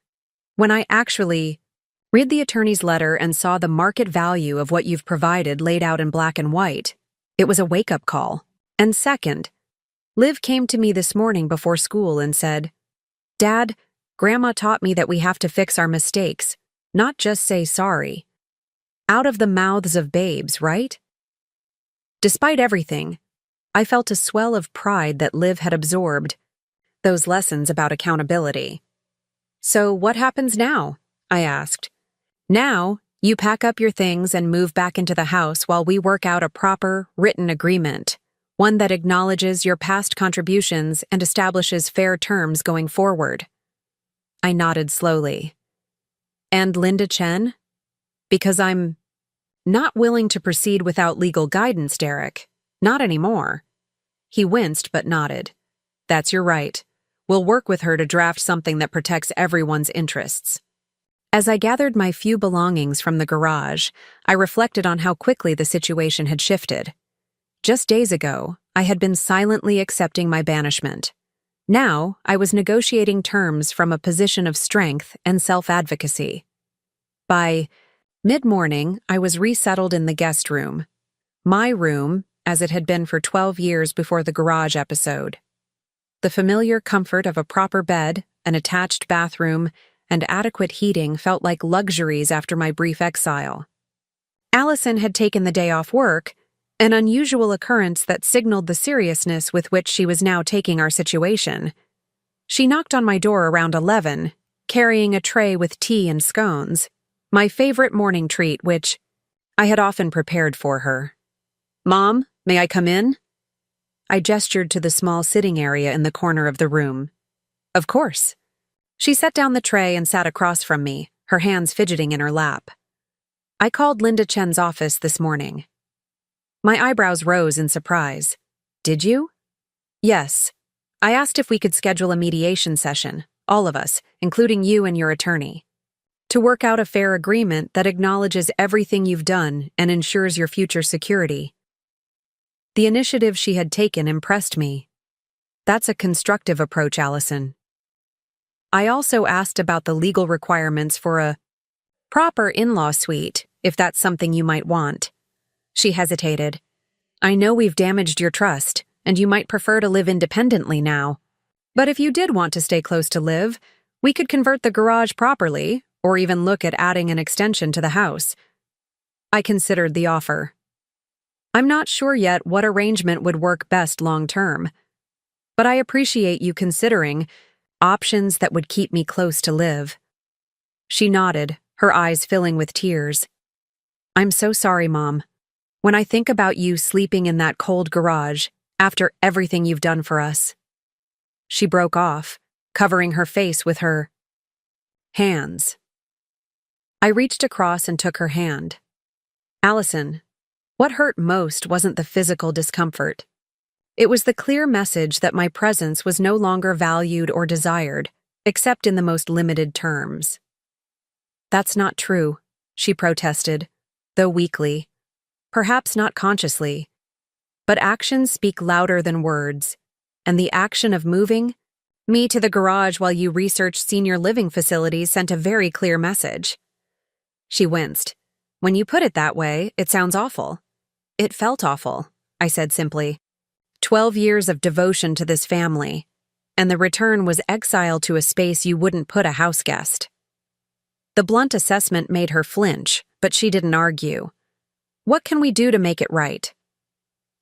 when I actually read the attorney's letter and saw the market value of what you've provided laid out in black and white, it was a wake-up call. And second, Liv came to me this morning before school and said, Dad, Grandma taught me that we have to fix our mistakes, not just say sorry. Out of the mouths of babes, right? Despite everything, I felt a swell of pride that Liv had absorbed those lessons about accountability. So what happens now? I asked. Now, you pack up your things and move back into the house while we work out a proper, written agreement, one that acknowledges your past contributions and establishes fair terms going forward. I nodded slowly. And Linda Chen? Because I'm not willing to proceed without legal guidance, Derek. Not anymore. He winced but nodded. That's your right. We'll work with her to draft something that protects everyone's interests. As I gathered my few belongings from the garage, I reflected on how quickly the situation had shifted. Just days ago, I had been silently accepting my banishment. Now, I was negotiating terms from a position of strength and self-advocacy. By mid-morning, I was resettled in the guest room. My room, as it had been for 12 years before the garage episode. The familiar comfort of a proper bed, an attached bathroom, and adequate heating felt like luxuries after my brief exile. Allison had taken the day off work, an unusual occurrence that signaled the seriousness with which she was now taking our situation. She knocked on my door around 11, carrying a tray with tea and scones, my favorite morning treat which I had often prepared for her. Mom, may I come in? I gestured to the small sitting area in the corner of the room. Of course. She set down the tray and sat across from me, her hands fidgeting in her lap. I called Linda Chen's office this morning. My eyebrows rose in surprise. Did you? Yes. I asked if we could schedule a mediation session, all of us, including you and your attorney, to work out a fair agreement that acknowledges everything you've done and ensures your future security. The initiative she had taken impressed me. That's a constructive approach, Allison. I also asked about the legal requirements for a proper in-law suite, if that's something you might want. She hesitated. I know we've damaged your trust, and you might prefer to live independently now. But if you did want to stay close to Liv, we could convert the garage properly, or even look at adding an extension to the house. I considered the offer. I'm not sure yet what arrangement would work best long-term, but I appreciate you considering options that would keep me close to Liv. She nodded, her eyes filling with tears. I'm so sorry, Mom. When I think about you sleeping in that cold garage after everything you've done for us. She broke off, covering her face with her hands. I reached across and took her hand. Allison, what hurt most wasn't the physical discomfort. It was the clear message that my presence was no longer valued or desired, except in the most limited terms. That's not true, she protested, though weakly. Perhaps not consciously. But actions speak louder than words, and the action of moving me to the garage while you researched senior living facilities sent a very clear message. She winced. When you put it that way, it sounds awful. It felt awful, I said simply. 12 years of devotion to this family, and the return was exile to a space you wouldn't put a house guest. The blunt assessment made her flinch, but she didn't argue. What can we do to make it right?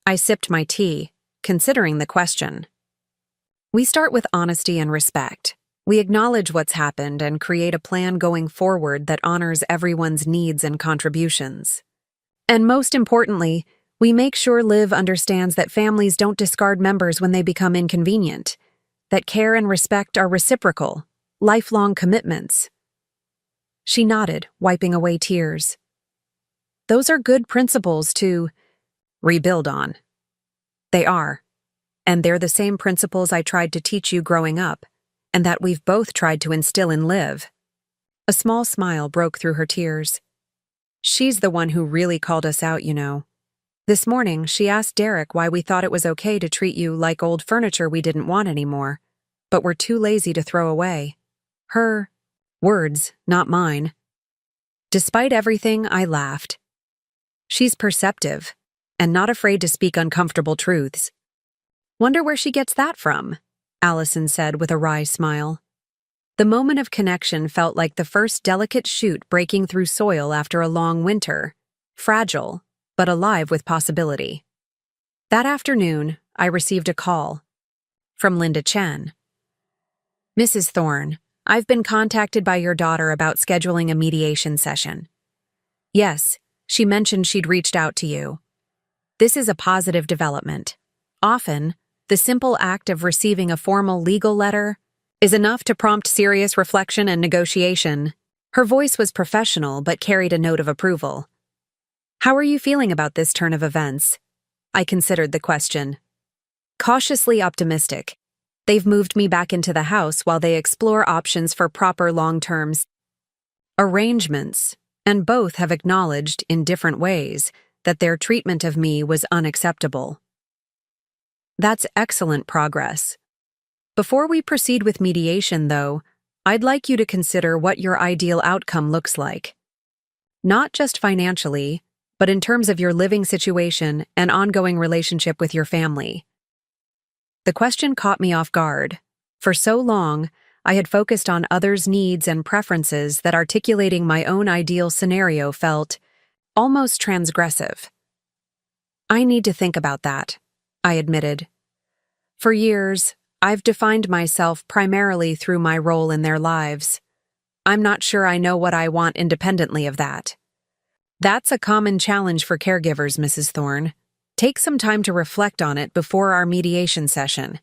I sipped my tea, considering the question. We start with honesty and respect. We acknowledge what's happened and create a plan going forward that honors everyone's needs and contributions. And most importantly, we make sure Liv understands that families don't discard members when they become inconvenient, that care and respect are reciprocal, lifelong commitments. She nodded, wiping away tears. Those are good principles to rebuild on. They are. And they're the same principles I tried to teach you growing up, and that we've both tried to instill in Liv. A small smile broke through her tears. She's the one who really called us out, you know. This morning, she asked Derek why we thought it was okay to treat you like old furniture we didn't want anymore, but were too lazy to throw away. Her words, not mine. Despite everything, I laughed. She's perceptive, and not afraid to speak uncomfortable truths. Wonder where she gets that from, Allison said with a wry smile. The moment of connection felt like the first delicate shoot breaking through soil after a long winter, fragile, but alive with possibility. That afternoon, I received a call from Linda Chen. Mrs. Thorne, I've been contacted by your daughter about scheduling a mediation session. Yes, she mentioned she'd reached out to you. This is a positive development. Often, the simple act of receiving a formal legal letter is enough to prompt serious reflection and negotiation. Her voice was professional but carried a note of approval. How are you feeling about this turn of events? I considered the question. Cautiously optimistic. They've moved me back into the house while they explore options for proper long-term arrangements, and both have acknowledged, in different ways, that their treatment of me was unacceptable. That's excellent progress. Before we proceed with mediation, though, I'd like you to consider what your ideal outcome looks like. Not just financially, but in terms of your living situation and ongoing relationship with your family. The question caught me off guard. For so long, I had focused on others' needs and preferences that articulating my own ideal scenario felt almost transgressive. I need to think about that, I admitted. For years, I've defined myself primarily through my role in their lives. I'm not sure I know what I want independently of that. That's a common challenge for caregivers, Mrs. Thorne. Take some time to reflect on it before our mediation session.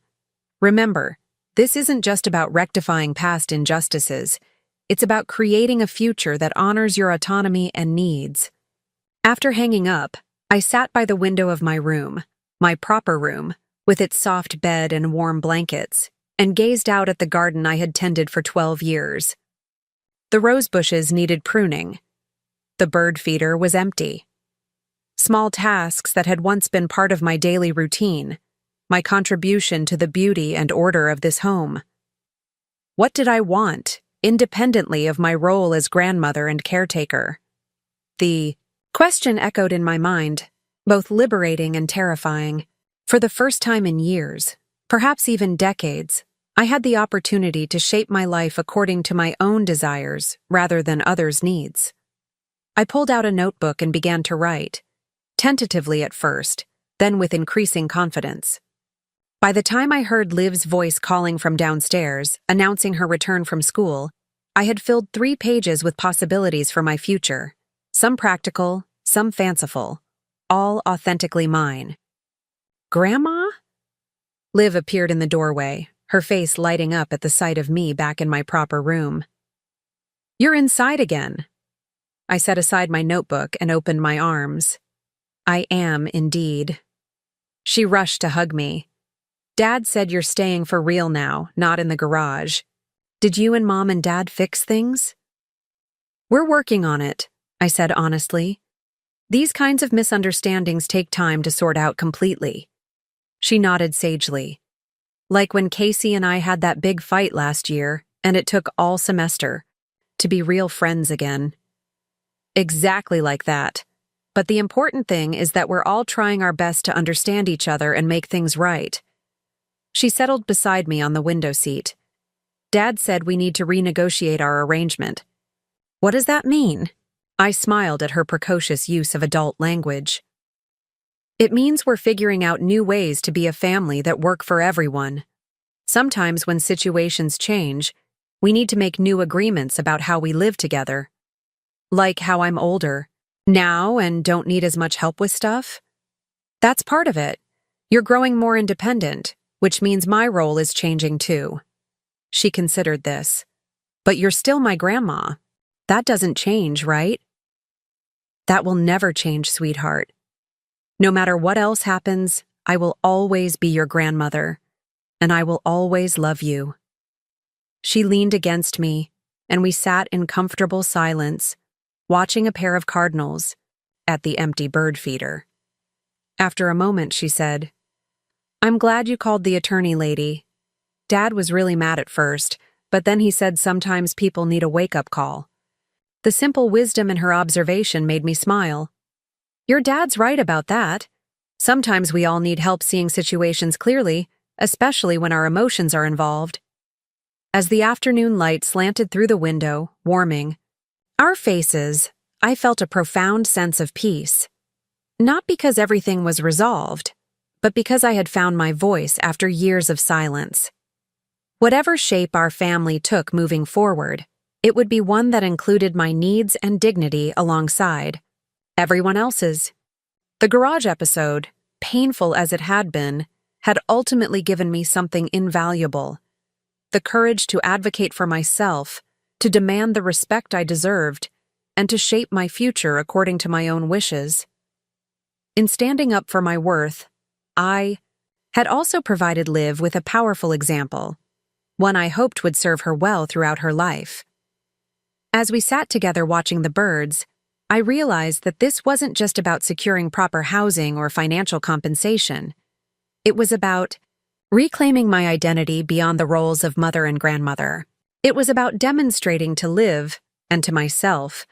Remember, this isn't just about rectifying past injustices. It's about creating a future that honors your autonomy and needs. After hanging up, I sat by the window of my room, my proper room, with its soft bed and warm blankets, and gazed out at the garden I had tended for 12 years. The rose bushes needed pruning. The bird feeder was empty. Small tasks that had once been part of my daily routine, my contribution to the beauty and order of this home. What did I want, independently of my role as grandmother and caretaker? The question echoed in my mind, both liberating and terrifying. For the first time in years, perhaps even decades, I had the opportunity to shape my life according to my own desires rather than others' needs. I pulled out a notebook and began to write, tentatively at first, then with increasing confidence. By the time I heard Liv's voice calling from downstairs, announcing her return from school, I had filled 3 pages with possibilities for my future, some practical, some fanciful, all authentically mine. Grandma? Liv appeared in the doorway, her face lighting up at the sight of me back in my proper room. You're inside again. I set aside my notebook and opened my arms. I am, indeed. She rushed to hug me. Dad said you're staying for real now, not in the garage. Did you and Mom and Dad fix things? We're working on it, I said honestly. These kinds of misunderstandings take time to sort out completely. She nodded sagely. Like when Casey and I had that big fight last year, and it took all semester to be real friends again. Exactly like that. But the important thing is that we're all trying our best to understand each other and make things right. She settled beside me on the window seat. Dad said we need to renegotiate our arrangement. What does that mean? I smiled at her precocious use of adult language. It means we're figuring out new ways to be a family that work for everyone. Sometimes when situations change, we need to make new agreements about how we live together. Like how I'm older now and don't need as much help with stuff. That's part of it. You're growing more independent, which means my role is changing too. She considered this. But you're still my grandma. That doesn't change, right? That will never change, sweetheart. No matter what else happens, I will always be your grandmother, and I will always love you. She leaned against me, and we sat in comfortable silence, watching a pair of cardinals at the empty bird feeder. After a moment, she said, "I'm glad you called the attorney lady. Dad was really mad at first, but then he said sometimes people need a wake-up call." The simple wisdom in her observation made me smile. Your dad's right about that. Sometimes we all need help seeing situations clearly, especially when our emotions are involved. As the afternoon light slanted through the window, warming our faces, I felt a profound sense of peace. Not because everything was resolved, but because I had found my voice after years of silence. Whatever shape our family took moving forward, it would be one that included my needs and dignity alongside everyone else's. The garage episode, painful as it had been, had ultimately given me something invaluable: the courage to advocate for myself, to demand the respect I deserved, and to shape my future according to my own wishes. In standing up for my worth, I had also provided Liv with a powerful example, one I hoped would serve her well throughout her life. As we sat together watching the birds, I realized that this wasn't just about securing proper housing or financial compensation. It was about reclaiming my identity beyond the roles of mother and grandmother. It was about demonstrating to Liv, and to myself,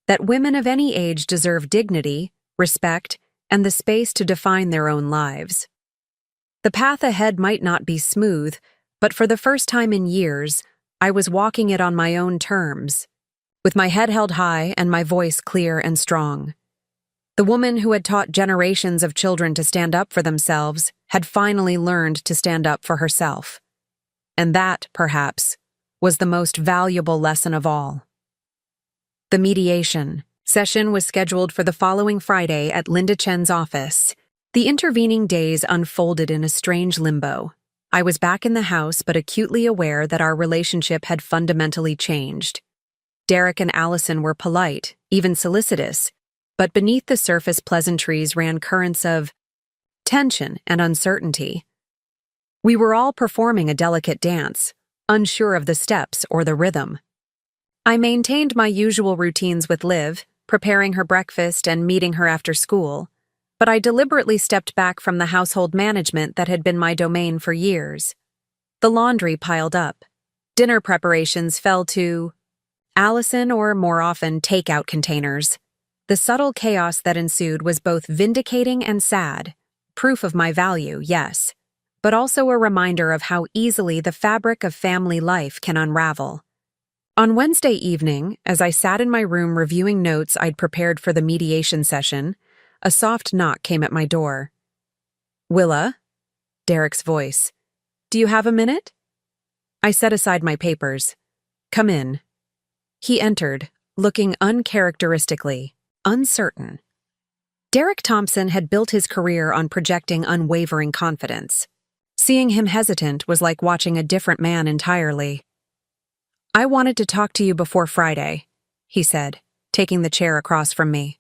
that women of any age deserve dignity, respect, and the space to define their own lives. The path ahead might not be smooth, but for the first time in years, I was walking it on my own terms, with my head held high and my voice clear and strong. The woman who had taught generations of children to stand up for themselves had finally learned to stand up for herself. And that, perhaps, was the most valuable lesson of all. The mediation session was scheduled for the following Friday at Linda Chen's office. The intervening days unfolded in a strange limbo. I was back in the house but acutely aware that our relationship had fundamentally changed. Derek and Allison were polite, even solicitous, but beneath the surface pleasantries ran currents of tension and uncertainty. We were all performing a delicate dance, unsure of the steps or the rhythm. I maintained my usual routines with Liv, preparing her breakfast and meeting her after school, but I deliberately stepped back from the household management that had been my domain for years. The laundry piled up. Dinner preparations fell to Allison, or more often, takeout containers. The subtle chaos that ensued was both vindicating and sad, proof of my value, yes, but also a reminder of how easily the fabric of family life can unravel. On Wednesday evening, as I sat in my room reviewing notes I'd prepared for the mediation session, a soft knock came at my door. "Willa?" Derek's voice. "Do you have a minute?" I set aside my papers. "Come in." He entered, looking uncharacteristically uncertain. Derek Thompson had built his career on projecting unwavering confidence. Seeing him hesitant was like watching a different man entirely. "I wanted to talk to you before Friday," he said, taking the chair across from me.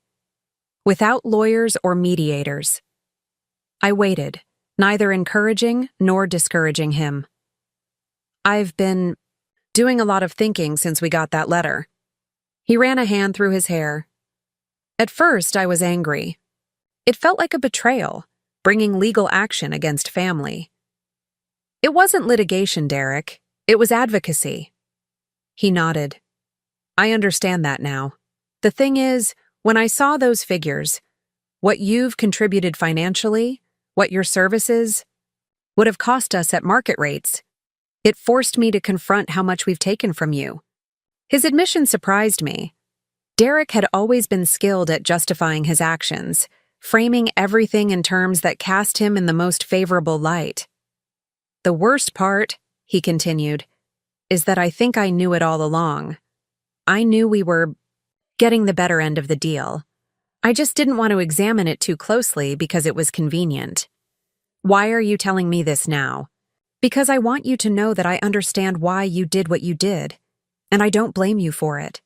Without lawyers or mediators. I waited, neither encouraging nor discouraging him. "I've been doing a lot of thinking since we got that letter." He ran a hand through his hair. At first, I was angry. It felt like a betrayal, bringing legal action against family. It wasn't litigation, Derek. It was advocacy. He nodded. I understand that now. The thing is, when I saw those figures, what you've contributed financially, what your services would have cost us at market rates, it forced me to confront how much we've taken from you. His admission surprised me. Derek had always been skilled at justifying his actions, framing everything in terms that cast him in the most favorable light. The worst part, he continued, is that I think I knew it all along. I knew we were getting the better end of the deal. I just didn't want to examine it too closely because it was convenient. Why are you telling me this now? Because I want you to know that I understand why you did what you did, and I don't blame you for it.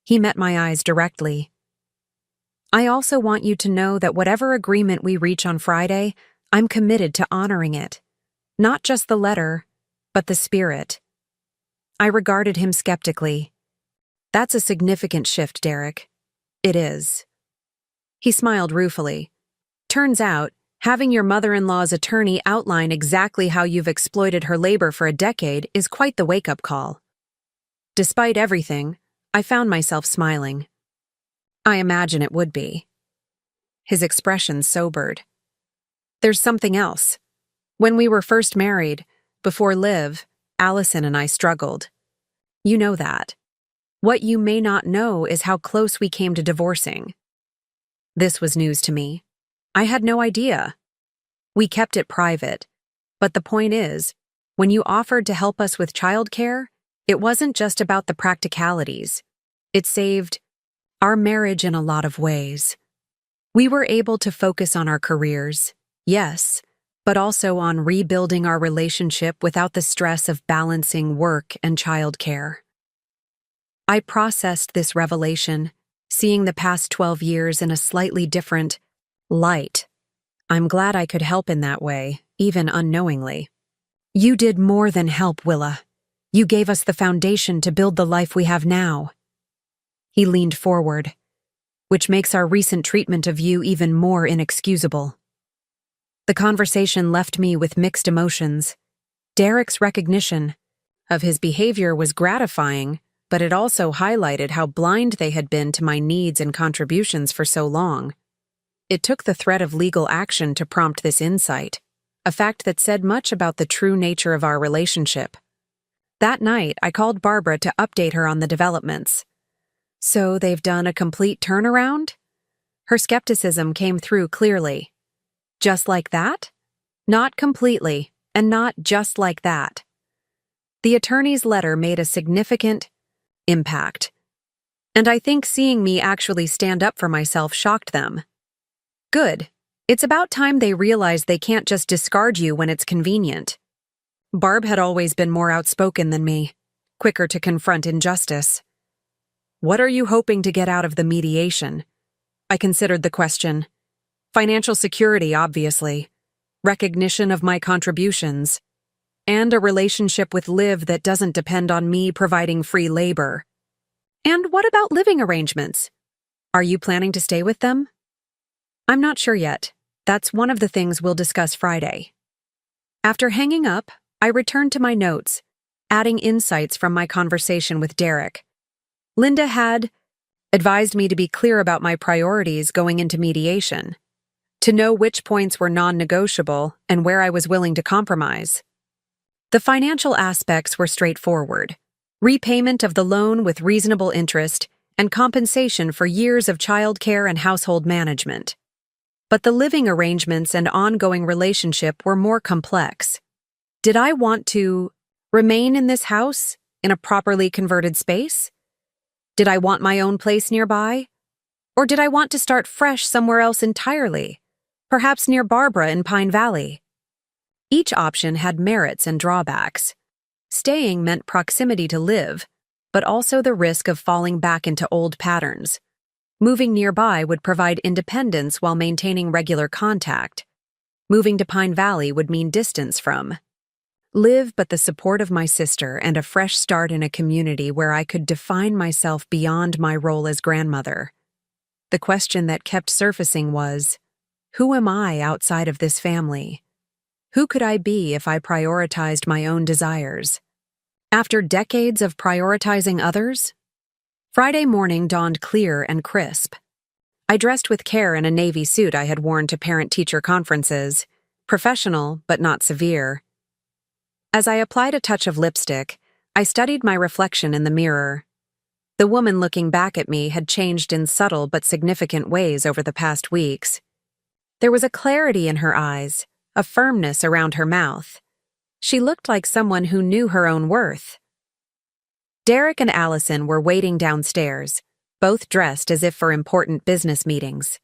He met my eyes directly. I also want you to know that whatever agreement we reach on Friday, I'm committed to honoring it. Not just the letter, but the spirit. I regarded him skeptically. That's a significant shift, Derek. It is. He smiled ruefully. Turns out, having your mother-in-law's attorney outline exactly how you've exploited her labor for a decade is quite the wake-up call. Despite everything, I found myself smiling. I imagine it would be. His expression sobered. There's something else. When we were first married, before Liv, Allison and I struggled. You know that. What you may not know is how close we came to divorcing. This was news to me. I had no idea. We kept it private. But the point is, when you offered to help us with childcare, it wasn't just about the practicalities. It saved our marriage in a lot of ways. We were able to focus on our careers, yes, but also on rebuilding our relationship without the stress of balancing work and childcare. I processed this revelation, seeing the past 12 years in a slightly different light. I'm glad I could help in that way, even unknowingly. You did more than help, Willa. You gave us the foundation to build the life we have now. He leaned forward, which makes our recent treatment of you even more inexcusable. The conversation left me with mixed emotions. Derek's recognition of his behavior was gratifying, but it also highlighted how blind they had been to my needs and contributions for so long. It took the threat of legal action to prompt this insight, a fact that said much about the true nature of our relationship. That night, I called Barbara to update her on the developments. So they've done a complete turnaround? Her skepticism came through clearly. Just like that? Not completely, and not just like that. The attorney's letter made a significant impact. And I think seeing me actually stand up for myself shocked them. Good. It's about time they realize they can't just discard you when it's convenient. Barb had always been more outspoken than me, quicker to confront injustice. What are you hoping to get out of the mediation? I considered the question. Financial security, obviously. Recognition of my contributions. And a relationship with Liv that doesn't depend on me providing free labor. And what about living arrangements? Are you planning to stay with them? I'm not sure yet. That's one of the things we'll discuss Friday. After hanging up, I returned to my notes, adding insights from my conversation with Derek. Linda had advised me to be clear about my priorities going into mediation, to know which points were non-negotiable and where I was willing to compromise. The financial aspects were straightforward: repayment of the loan with reasonable interest and compensation for years of childcare and household management. But the living arrangements and ongoing relationship were more complex. Did I want to remain in this house, in a properly converted space? Did I want my own place nearby? Or did I want to start fresh somewhere else entirely, perhaps near Barbara in Pine Valley? Each option had merits and drawbacks. Staying meant proximity to Liv, but also the risk of falling back into old patterns. Moving nearby would provide independence while maintaining regular contact. Moving to Pine Valley would mean distance from Liv, but the support of my sister and a fresh start in a community where I could define myself beyond my role as grandmother. The question that kept surfacing was, who am I outside of this family? Who could I be if I prioritized my own desires? After decades of prioritizing others? Friday morning dawned clear and crisp. I dressed with care in a navy suit I had worn to parent-teacher conferences, professional but not severe. As I applied a touch of lipstick, I studied my reflection in the mirror. The woman looking back at me had changed in subtle but significant ways over the past weeks. There was a clarity in her eyes, a firmness around her mouth. She looked like someone who knew her own worth. Derek and Allison were waiting downstairs, both dressed as if for important business meetings.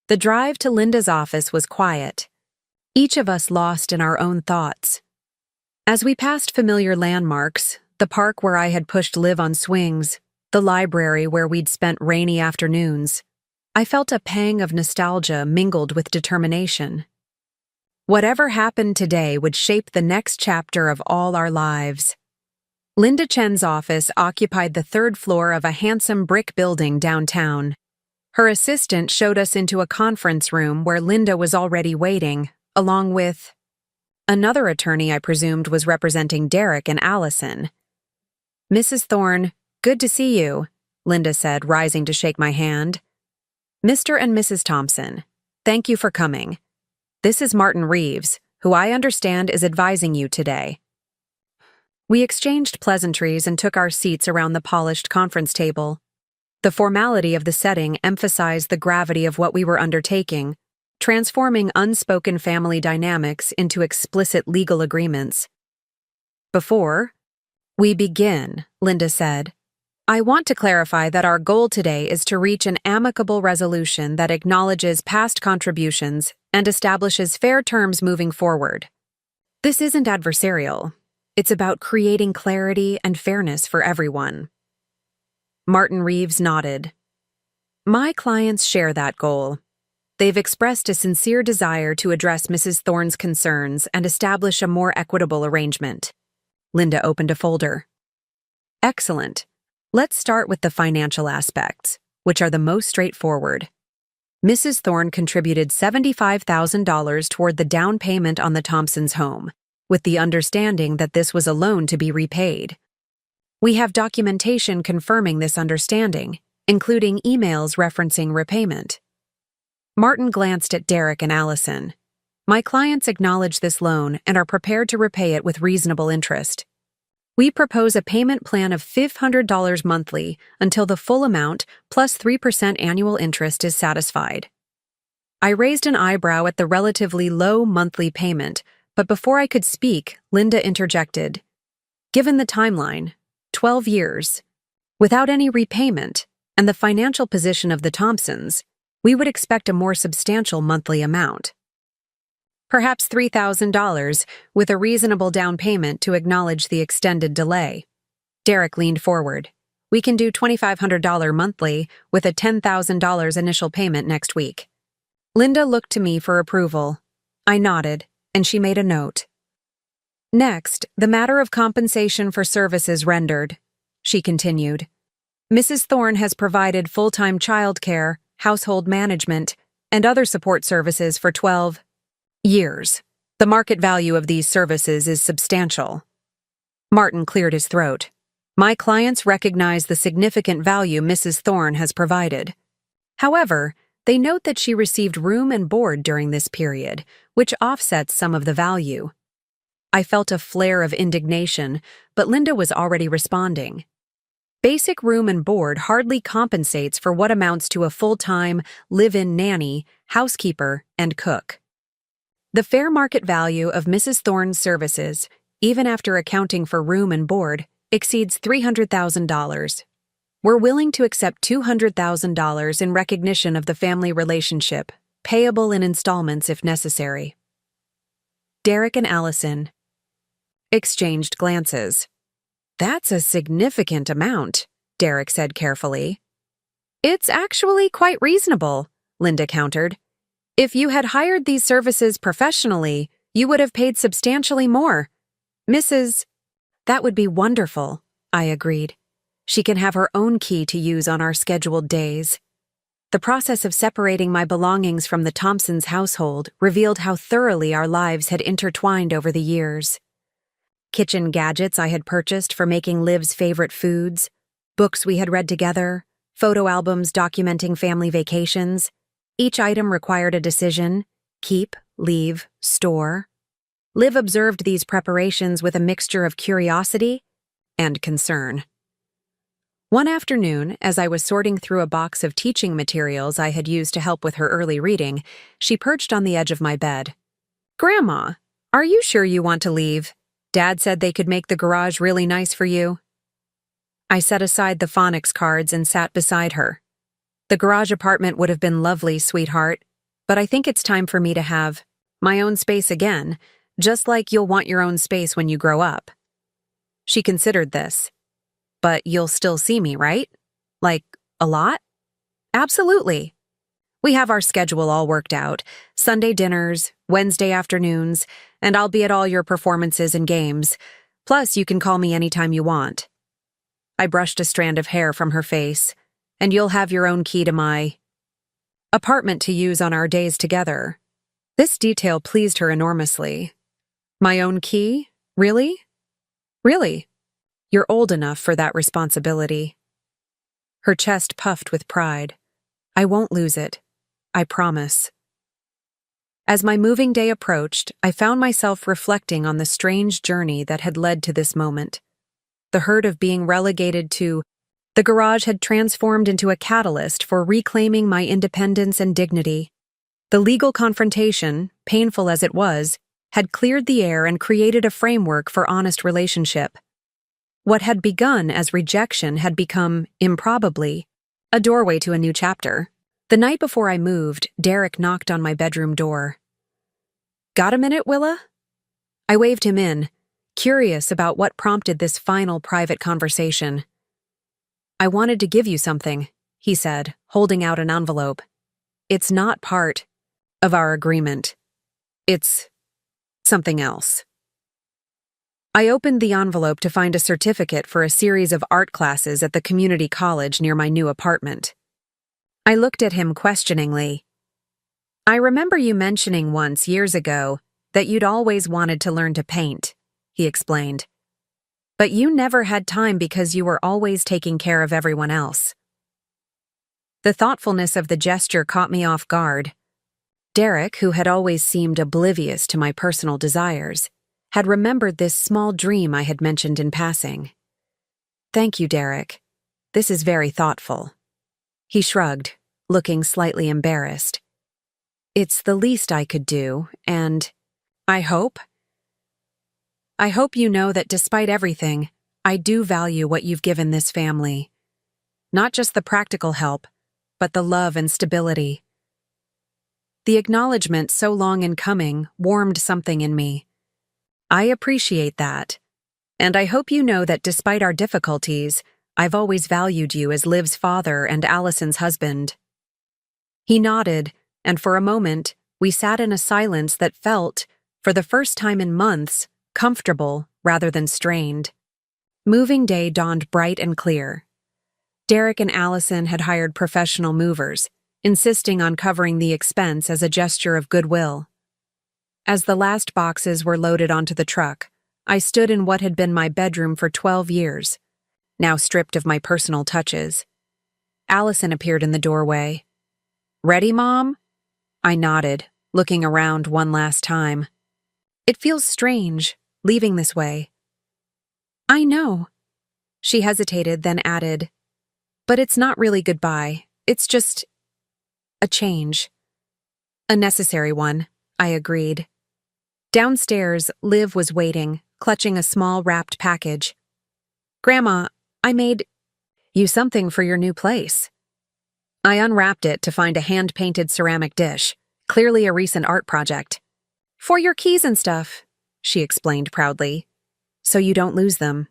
The drive to Linda's office was quiet, each of us lost in our own thoughts. As we passed familiar landmarks, the park where I had pushed Liv on swings, the library where we'd spent rainy afternoons, I felt a pang of nostalgia mingled with determination. Whatever happened today would shape the next chapter of all our lives. Linda Chen's office occupied the third floor of a handsome brick building downtown. Her assistant showed us into a conference room where Linda was already waiting, along with another attorney I presumed was representing Derek and Allison. "Mrs. Thorne, good to see you," Linda said, rising to shake my hand. "Mr. and Mrs. Thompson, thank you for coming. This is Martin Reeves, who I understand is advising you today." We exchanged pleasantries and took our seats around the polished conference table. The formality of the setting emphasized the gravity of what we were undertaking, transforming unspoken family dynamics into explicit legal agreements. "Before we begin," Linda said, "I want to clarify that our goal today is to reach an amicable resolution that acknowledges past contributions and establishes fair terms moving forward. This isn't adversarial. It's about creating clarity and fairness for everyone." Martin Reeves nodded. "My clients share that goal. They've expressed a sincere desire to address Mrs. Thorne's concerns and establish a more equitable arrangement." Linda opened a folder. "Excellent. Let's start with the financial aspects, which are the most straightforward. Mrs. Thorne contributed $75,000 toward the down payment on the Thompsons' home, with the understanding that this was a loan to be repaid. We have documentation confirming this understanding, including emails referencing repayment." Martin glanced at Derek and Allison. "My clients acknowledge this loan and are prepared to repay it with reasonable interest. We propose a payment plan of $500 monthly until the full amount plus 3% annual interest is satisfied." I raised an eyebrow at the relatively low monthly payment, but before I could speak, Linda interjected. "Given the timeline, 12 years, without any repayment, and the financial position of the Thompsons, we would expect a more substantial monthly amount. Perhaps $3,000, with a reasonable down payment to acknowledge the extended delay." Derek leaned forward. "We can do $2,500 monthly with a $10,000 initial payment next week." Linda looked to me for approval. I nodded, and she made a note. "Next, the matter of compensation for services rendered," she continued. "Mrs. Thorne has provided full-time childcare, household management, and other support services for 12 years. The market value of these services is substantial." Martin cleared his throat. "My clients recognize the significant value Mrs. Thorne has provided. However, they note that she received room and board during this period, which offsets some of the value." I felt a flare of indignation, but Linda was already responding. "Basic room and board hardly compensates for what amounts to a full-time, live-in nanny, housekeeper, and cook. The fair market value of Mrs. Thorne's services, even after accounting for room and board, exceeds $300,000. We're willing to accept $200,000 in recognition of the family relationship, payable in installments if necessary." Derek and Allison exchanged glances. "That's a significant amount," Derek said carefully. "It's actually quite reasonable," Linda countered. "If you had hired these services professionally, you would have paid substantially more. Mrs. That would be wonderful," I agreed. "She can have her own key to use on our scheduled days." The process of separating my belongings from the Thompsons' household revealed how thoroughly our lives had intertwined over the years. Kitchen gadgets I had purchased for making Liv's favorite foods, books we had read together, photo albums documenting family vacations. Each item required a decision: keep, leave, store. Liv observed these preparations with a mixture of curiosity and concern. One afternoon, as I was sorting through a box of teaching materials I had used to help with her early reading, she perched on the edge of my bed. "Grandma, are you sure you want to leave? Dad said they could make the garage really nice for you." I set aside the phonics cards and sat beside her. "The garage apartment would have been lovely, sweetheart, but I think it's time for me to have my own space again, just like you'll want your own space when you grow up." She considered this. "But you'll still see me, right? Like, a lot?" "Absolutely. We have our schedule all worked out. Sunday dinners, Wednesday afternoons, and I'll be at all your performances and games. Plus, you can call me anytime you want." I brushed a strand of hair from her face. "And you'll have your own key to my apartment to use on our days together." This detail pleased her enormously. "My own key? Really? Really? You're old enough for that responsibility." Her chest puffed with pride. "I won't lose it. I promise." As my moving day approached, I found myself reflecting on the strange journey that had led to this moment. The hurt of being relegated to the garage had transformed into a catalyst for reclaiming my independence and dignity. The legal confrontation, painful as it was, had cleared the air and created a framework for honest relationship. What had begun as rejection had become, improbably, a doorway to a new chapter. The night before I moved, Derek knocked on my bedroom door. "Got a minute, Willa?" I waved him in, curious about what prompted this final private conversation. "I wanted to give you something," he said, holding out an envelope. "It's not part of our agreement. It's something else." I opened the envelope to find a certificate for a series of art classes at the community college near my new apartment. I looked at him questioningly. "I remember you mentioning once, years ago, that you'd always wanted to learn to paint," he explained. "But you never had time because you were always taking care of everyone else." The thoughtfulness of the gesture caught me off guard. Derek, who had always seemed oblivious to my personal desires, had remembered this small dream I had mentioned in passing. "Thank you, Derek. This is very thoughtful." He shrugged, looking slightly embarrassed. "It's the least I could do, and I hope you know that despite everything, I do value what you've given this family. Not just the practical help, but the love and stability." The acknowledgement so long in coming warmed something in me. "I appreciate that, and I hope you know that despite our difficulties, I've always valued you as Liv's father and Allison's husband." He nodded, and for a moment, we sat in a silence that felt, for the first time in months, comfortable rather than strained. Moving day dawned bright and clear. Derek and Allison had hired professional movers, insisting on covering the expense as a gesture of goodwill. As the last boxes were loaded onto the truck, I stood in what had been my bedroom for 12 years, now stripped of my personal touches. Allison appeared in the doorway. "Ready, Mom?" I nodded, looking around one last time. "It feels strange, leaving this way." "I know." She hesitated, then added, "But it's not really goodbye. It's just a change." "A necessary one," I agreed. Downstairs, Liv was waiting, clutching a small wrapped package. "Grandma, I made you something for your new place." I unwrapped it to find a hand-painted ceramic dish, clearly a recent art project. "For your keys and stuff," she explained proudly. "So you don't lose them."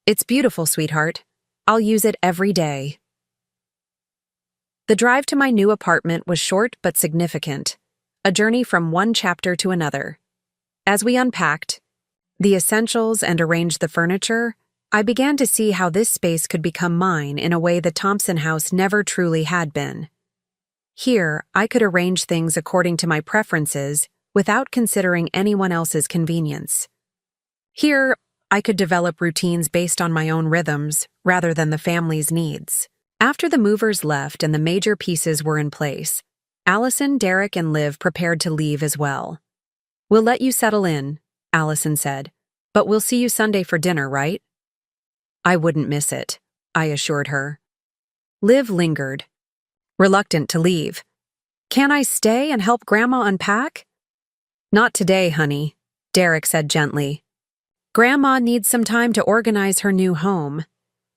"It's beautiful, sweetheart. I'll use it every day." The drive to my new apartment was short but significant, a journey from one chapter to another. As we unpacked the essentials and arranged the furniture, I began to see how this space could become mine in a way the Thompson house never truly had been. Here, I could arrange things according to my preferences without considering anyone else's convenience. Here, I could develop routines based on my own rhythms rather than the family's needs. After the movers left and the major pieces were in place, Allison, Derek, and Liv prepared to leave as well. "We'll let you settle in," Allison said, "but we'll see you Sunday for dinner, right?" "I wouldn't miss it," I assured her. Liv lingered, reluctant to leave. "Can I stay and help Grandma unpack?" "Not today, honey," Derek said gently. "Grandma needs some time to organize her new home.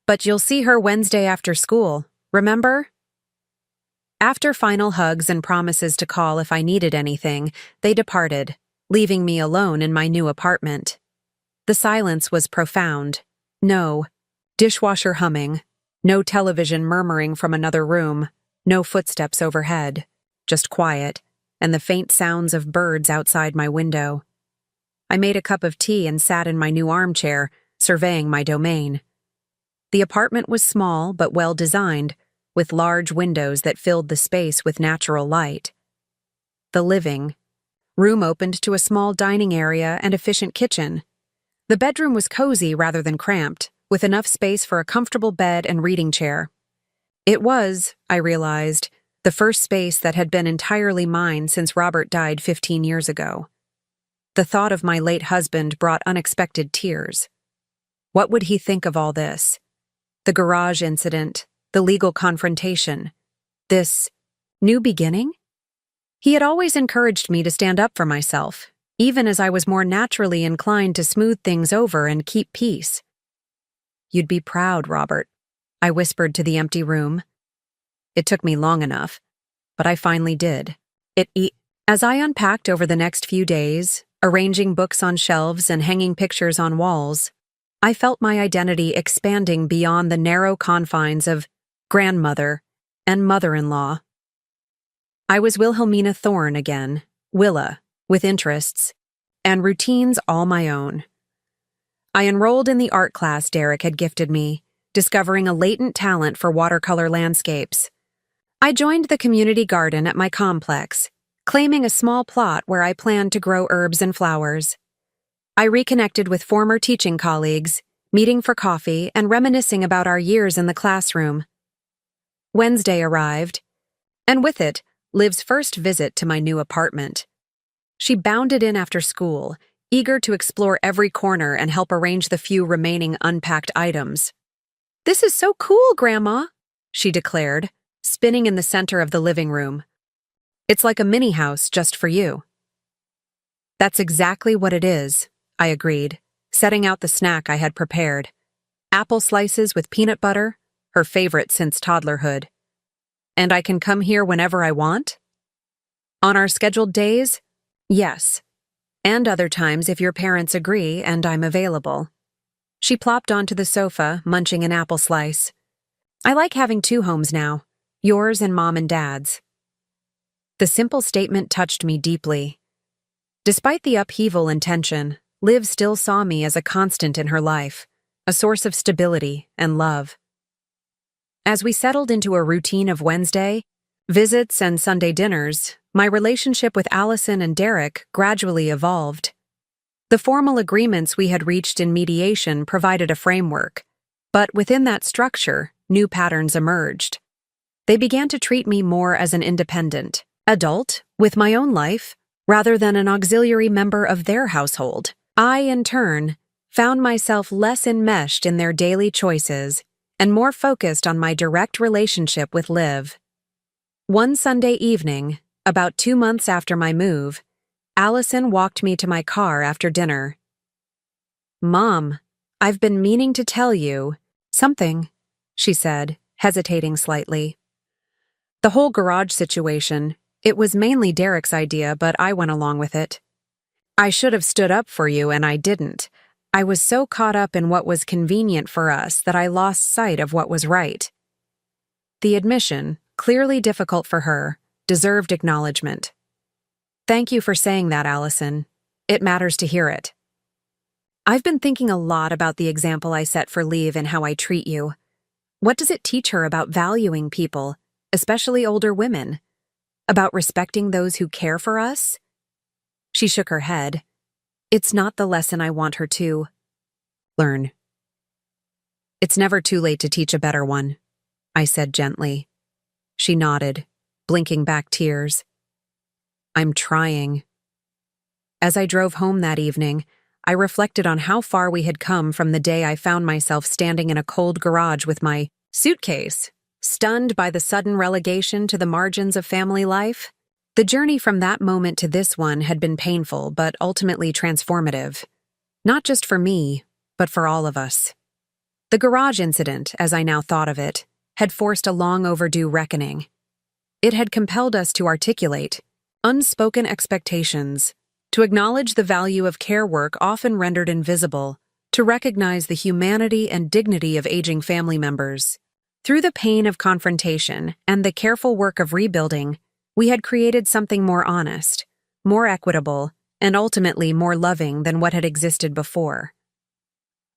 But you'll see her Wednesday after school, remember?" After final hugs and promises to call if I needed anything, they departed, leaving me alone in my new apartment. The silence was profound. No dishwasher humming, no television murmuring from another room, no footsteps overhead, just quiet, and the faint sounds of birds outside my window. I made a cup of tea and sat in my new armchair, surveying my domain. The apartment was small but well designed, with large windows that filled the space with natural light. The living room opened to a small dining area and efficient kitchen. The bedroom was cozy rather than cramped, with enough space for a comfortable bed and reading chair. It was, I realized, the first space that had been entirely mine since Robert died 15 years ago. The thought of my late husband brought unexpected tears. What would he think of all this? The garage incident, the legal confrontation, this new beginning? He had always encouraged me to stand up for myself, even as I was more naturally inclined to smooth things over and keep peace. "You'd be proud, Robert," I whispered to the empty room. It took me long enough, but I finally did. As I unpacked over the next few days, arranging books on shelves and hanging pictures on walls, I felt my identity expanding beyond the narrow confines of grandmother and mother-in-law. I was Wilhelmina Thorne again, Willa, with interests, and routines all my own. I enrolled in the art class Derek had gifted me, discovering a latent talent for watercolor landscapes. I joined the community garden at my complex, claiming a small plot where I planned to grow herbs and flowers. I reconnected with former teaching colleagues, meeting for coffee and reminiscing about our years in the classroom. Wednesday arrived, and with it, Liv's first visit to my new apartment. She bounded in after school, eager to explore every corner and help arrange the few remaining unpacked items. "This is so cool, Grandma," she declared, spinning in the center of the living room. "It's like a mini house just for you." "That's exactly what it is," I agreed, setting out the snack I had prepared. Apple slices with peanut butter, her favorite since toddlerhood. "And I can come here whenever I want?" "On our scheduled days? Yes. And other times if your parents agree and I'm available." She plopped onto the sofa, munching an apple slice. "I like having two homes now, yours and Mom and Dad's." The simple statement touched me deeply. Despite the upheaval and tension, Liv still saw me as a constant in her life, a source of stability and love. As we settled into a routine of Wednesday, visits and Sunday dinners, my relationship with Allison and Derek gradually evolved. The formal agreements we had reached in mediation provided a framework, but within that structure, new patterns emerged. They began to treat me more as an independent adult with my own life, rather than an auxiliary member of their household. I, in turn, found myself less enmeshed in their daily choices and more focused on my direct relationship with Liv. One Sunday evening, about 2 months after my move, Allison walked me to my car after dinner. "Mom, I've been meaning to tell you something," she said, hesitating slightly. The whole garage situation, it was mainly Derek's idea, but I went along with it. "I should have stood up for you, and I didn't. I was so caught up in what was convenient for us that I lost sight of what was right." The admission, clearly difficult for her, deserved acknowledgement. "Thank you for saying that, Allison. It matters to hear it." "I've been thinking a lot about the example I set for Liv and how I treat you. What does it teach her about valuing people, especially older women? About respecting those who care for us? She shook her head. It's not the lesson I want her to learn. It's never too late to teach a better one, I said gently. She nodded, blinking back tears. I'm trying. As I drove home that evening, I reflected on how far we had come from the day I found myself standing in a cold garage with my suitcase, stunned by the sudden relegation to the margins of family life. The journey from that moment to this one had been painful but ultimately transformative. Not just for me, but for all of us. The garage incident, as I now thought of it, had forced a long overdue reckoning. It had compelled us to articulate unspoken expectations, to acknowledge the value of care work often rendered invisible, to recognize the humanity and dignity of aging family members. Through the pain of confrontation and the careful work of rebuilding, we had created something more honest, more equitable, and ultimately more loving than what had existed before.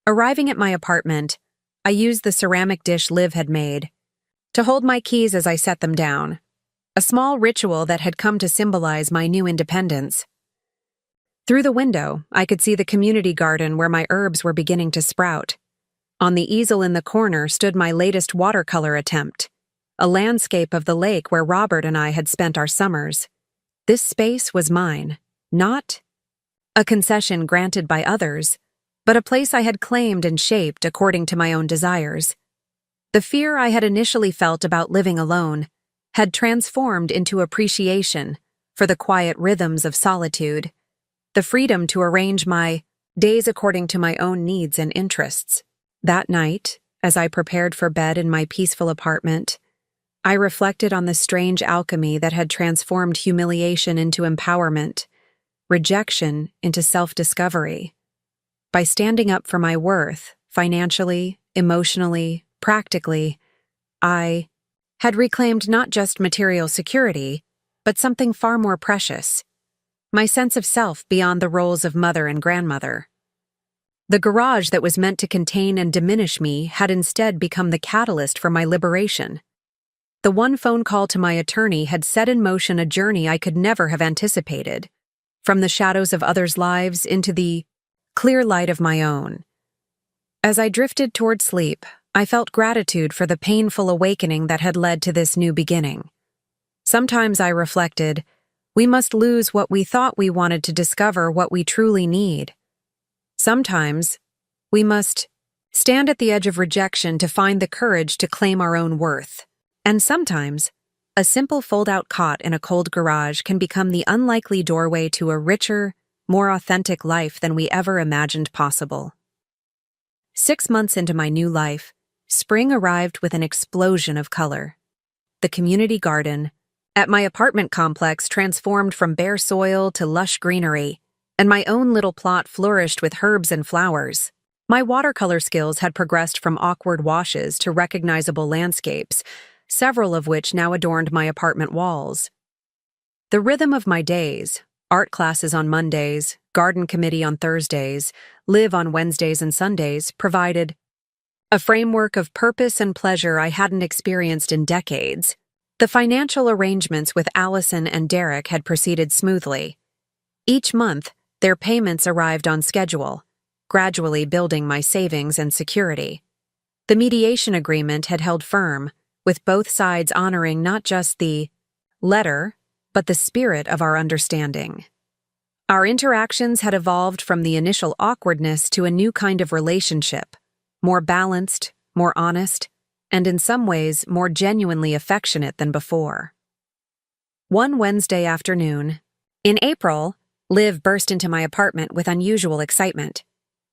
Arriving at my apartment, I used the ceramic dish Liv had made to hold my keys as I set them down, a small ritual that had come to symbolize my new independence. Through the window, I could see the community garden where my herbs were beginning to sprout. On the easel in the corner stood my latest watercolor attempt, a landscape of the lake where Robert and I had spent our summers. This space was mine, not a concession granted by others, but a place I had claimed and shaped according to my own desires. The fear I had initially felt about living alone had transformed into appreciation for the quiet rhythms of solitude, the freedom to arrange my days according to my own needs and interests. That night, as I prepared for bed in my peaceful apartment, I reflected on the strange alchemy that had transformed humiliation into empowerment, rejection into self-discovery. By standing up for my worth, financially, emotionally, practically, I had reclaimed not just material security, but something far more precious, my sense of self beyond the roles of mother and grandmother. The garage that was meant to contain and diminish me had instead become the catalyst for my liberation. The one phone call to my attorney had set in motion a journey I could never have anticipated, from the shadows of others' lives into the clear light of my own. As I drifted toward sleep, I felt gratitude for the painful awakening that had led to this new beginning. Sometimes I reflected, we must lose what we thought we wanted to discover what we truly need. Sometimes, we must stand at the edge of rejection to find the courage to claim our own worth. And sometimes, a simple fold-out cot in a cold garage can become the unlikely doorway to a richer, more authentic life than we ever imagined possible. 6 months into my new life, spring arrived with an explosion of color. The community garden at my apartment complex transformed from bare soil to lush greenery, and my own little plot flourished with herbs and flowers. My watercolor skills had progressed from awkward washes to recognizable landscapes, several of which now adorned my apartment walls. The rhythm of my days, art classes on Mondays, garden committee on Thursdays, Liv on Wednesdays and Sundays, provided a framework of purpose and pleasure I hadn't experienced in decades. The financial arrangements with Allison and Derek had proceeded smoothly. Each month, their payments arrived on schedule, gradually building my savings and security. The mediation agreement had held firm, with both sides honoring not just the letter, but the spirit of our understanding. Our interactions had evolved from the initial awkwardness to a new kind of relationship, more balanced, more honest, and in some ways more genuinely affectionate than before. One Wednesday afternoon, in April, Liv burst into my apartment with unusual excitement.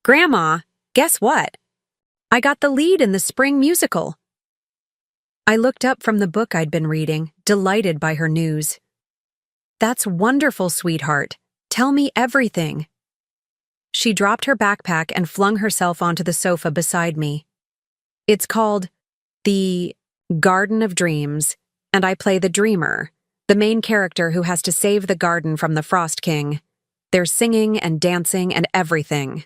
"Grandma, guess what? I got the lead in the spring musical." I looked up from the book I'd been reading, delighted by her news. "That's wonderful, sweetheart. Tell me everything." She dropped her backpack and flung herself onto the sofa beside me. "It's called The Garden of Dreams, and I play the dreamer, the main character who has to save the garden from the Frost King. There's singing and dancing and everything."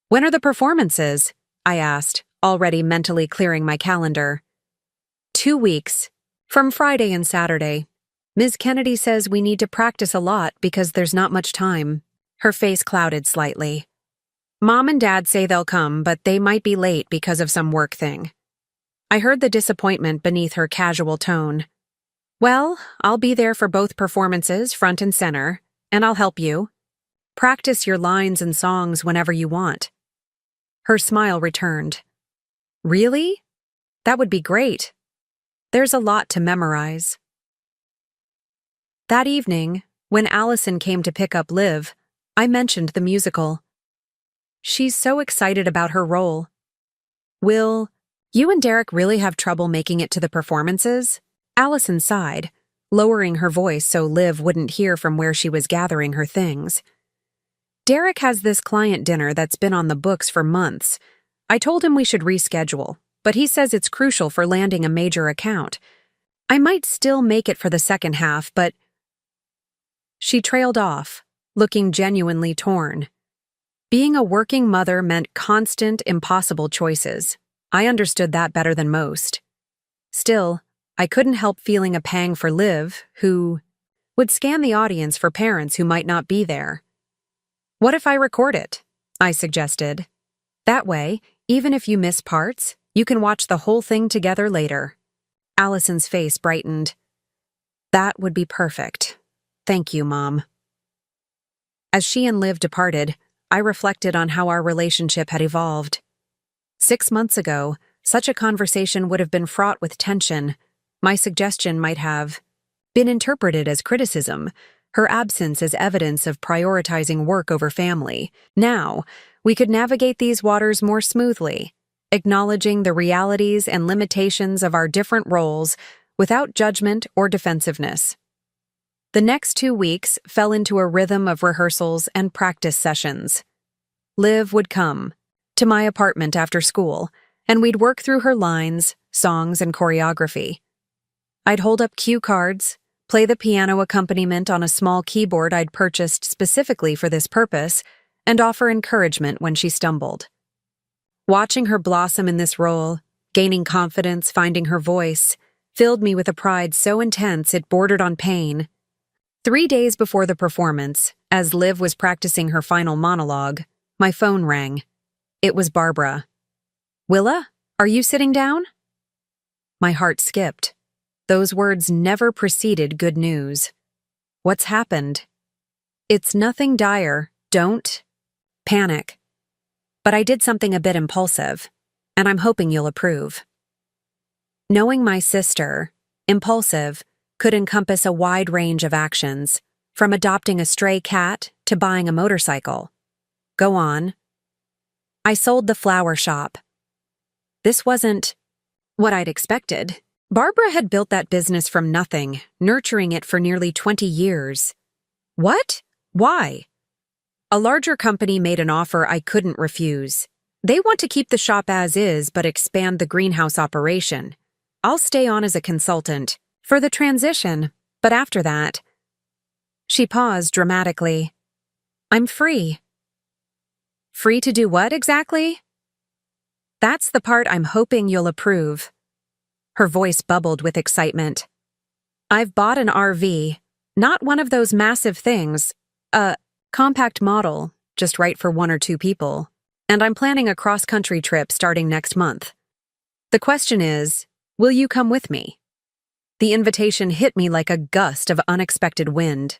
"When are the performances?" I asked, already mentally clearing my calendar. 2 weeks, from Friday and Saturday. Ms. Kennedy says we need to practice a lot because there's not much time. Her face clouded slightly. Mom and Dad say they'll come, but they might be late because of some work thing. I heard the disappointment beneath her casual tone. Well, I'll be there for both performances, front and center, and I'll help you. Practice your lines and songs whenever you want. Her smile returned. Really? That would be great. There's a lot to memorize. That evening, when Allison came to pick up Liv, I mentioned the musical. She's so excited about her role. Will you and Derek really have trouble making it to the performances? Allison sighed, lowering her voice so Liv wouldn't hear from where she was gathering her things. Derek has this client dinner that's been on the books for months. I told him we should reschedule, but he says it's crucial for landing a major account. I might still make it for the second half, but... She trailed off, looking genuinely torn. Being a working mother meant constant, impossible choices. I understood that better than most. Still, I couldn't help feeling a pang for Liv, who would scan the audience for parents who might not be there. What if I record it? I suggested. That way, even if you miss parts, you can watch the whole thing together later. Allison's face brightened. That would be perfect. Thank you, Mom. As she and Liv departed, I reflected on how our relationship had evolved. 6 months ago, such a conversation would have been fraught with tension. My suggestion might have been interpreted as criticism, her absence as evidence of prioritizing work over family. Now, we could navigate these waters more smoothly, acknowledging the realities and limitations of our different roles without judgment or defensiveness. The next 2 weeks fell into a rhythm of rehearsals and practice sessions. Liv would come to my apartment after school, and we'd work through her lines, songs, and choreography. I'd hold up cue cards, play the piano accompaniment on a small keyboard I'd purchased specifically for this purpose, and offer encouragement when she stumbled. Watching her blossom in this role, gaining confidence, finding her voice, filled me with a pride so intense it bordered on pain. 3 days before the performance, as Liv was practicing her final monologue, my phone rang. It was Barbara. Willa, are you sitting down? My heart skipped. Those words never preceded good news. What's happened? It's nothing dire. Don't panic. But I did something a bit impulsive, and I'm hoping you'll approve. Knowing my sister, impulsive could encompass a wide range of actions, from adopting a stray cat to buying a motorcycle. Go on. I sold the flower shop. This wasn't what I'd expected. Barbara had built that business from nothing, nurturing it for nearly 20 years. What? Why? A larger company made an offer I couldn't refuse. They want to keep the shop as is but expand the greenhouse operation. I'll stay on as a consultant for the transition, but after that... She paused dramatically. I'm free. Free to do what exactly? That's the part I'm hoping you'll approve. Her voice bubbled with excitement. I've bought an RV, not one of those massive things, a compact model, just right for 1 or 2 people, and I'm planning a cross-country trip starting next month. The question is, will you come with me? The invitation hit me like a gust of unexpected wind.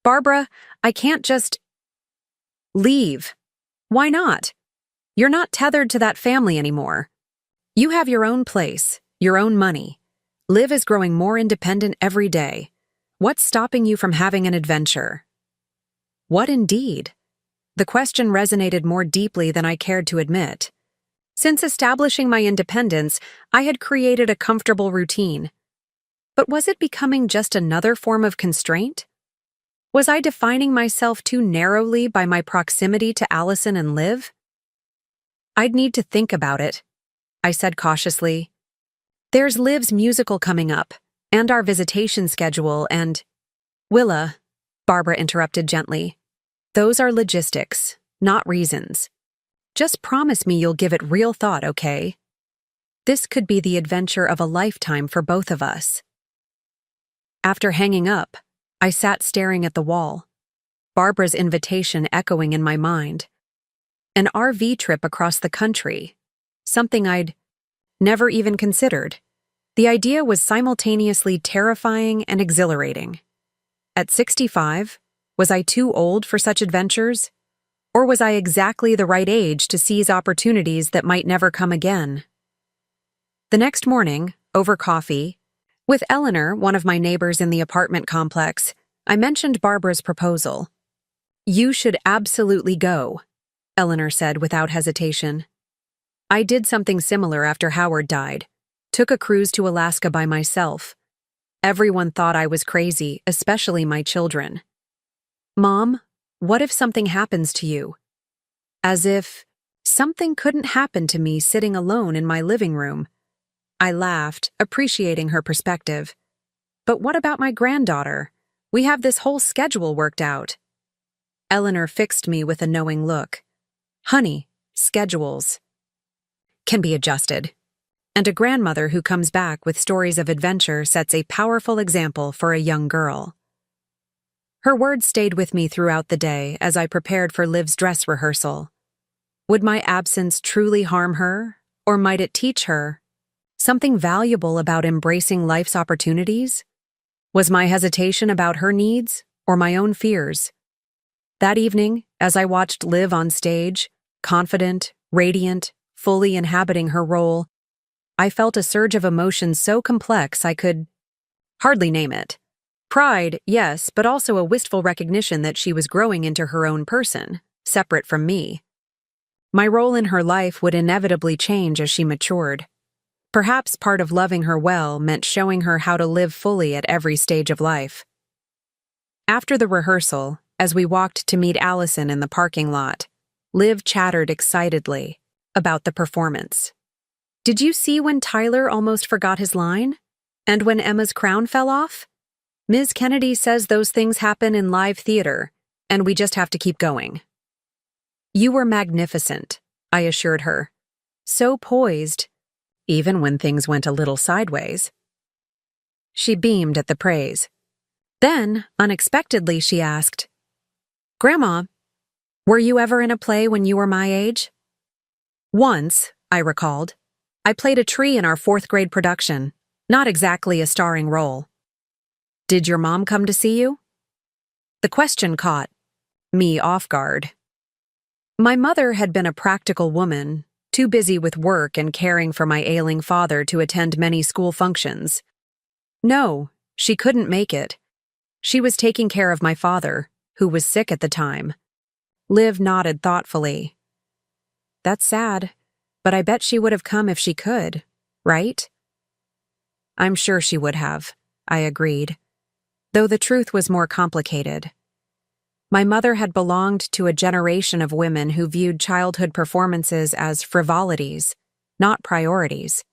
Barbara, I can't just leave. Why not? You're not tethered to that family anymore. You have your own place, your own money. Liv is growing more independent every day. What's stopping you from having an adventure? What indeed? The question resonated more deeply than I cared to admit. Since establishing my independence, I had created a comfortable routine. But was it becoming just another form of constraint? Was I defining myself too narrowly by my proximity to Allison and Liv? I'd need to think about it, I said cautiously. There's Liv's musical coming up, and our visitation schedule, and... Willa, Barbara interrupted gently. Those are logistics, not reasons. Just promise me you'll give it real thought, okay? This could be the adventure of a lifetime for both of us. After hanging up, I sat staring at the wall, Barbara's invitation echoing in my mind. An RV trip across the country, something I'd never even considered. The idea was simultaneously terrifying and exhilarating. At 65, was I too old for such adventures? Or was I exactly the right age to seize opportunities that might never come again? The next morning, over coffee, with Eleanor, one of my neighbors in the apartment complex, I mentioned Barbara's proposal. "You should absolutely go," Eleanor said without hesitation. I did something similar after Howard died. Took a cruise to Alaska by myself. Everyone thought I was crazy, especially my children. "Mom, what if something happens to you?" As if something couldn't happen to me sitting alone in my living room. I laughed, appreciating her perspective. "But what about my granddaughter? We have this whole schedule worked out." Eleanor fixed me with a knowing look. "Honey, schedules can be adjusted. And a grandmother who comes back with stories of adventure sets a powerful example for a young girl." Her words stayed with me throughout the day as I prepared for Liv's dress rehearsal. Would my absence truly harm her, or might it teach her something valuable about embracing life's opportunities? Was my hesitation about her needs, or my own fears? That evening, as I watched Liv on stage, confident, radiant, fully inhabiting her role, I felt a surge of emotion so complex I could hardly name it. Pride, yes, but also a wistful recognition that she was growing into her own person, separate from me. My role in her life would inevitably change as she matured. Perhaps part of loving her well meant showing her how to live fully at every stage of life. After the rehearsal, as we walked to meet Allison in the parking lot, Liv chattered excitedly about the performance. "Did you see when Tyler almost forgot his line? And when Emma's crown fell off? Ms. Kennedy says those things happen in live theater, and we just have to keep going." "You were magnificent," I assured her. "So poised, even when things went a little sideways." She beamed at the praise. Then, unexpectedly, she asked, "Grandma, were you ever in a play when you were my age?" "Once," I recalled. "I played a tree in our 4th grade production, not exactly a starring role." "Did your mom come to see you?" The question caught me off guard. My mother had been a practical woman, too busy with work and caring for my ailing father to attend many school functions. No, she couldn't make it. She was taking care of my father, who was sick at the time. Liv nodded thoughtfully. "That's sad, but I bet she would have come if she could, right?" "I'm sure she would have," I agreed, though the truth was more complicated. My mother had belonged to a generation of women who viewed childhood performances as frivolities, not priorities.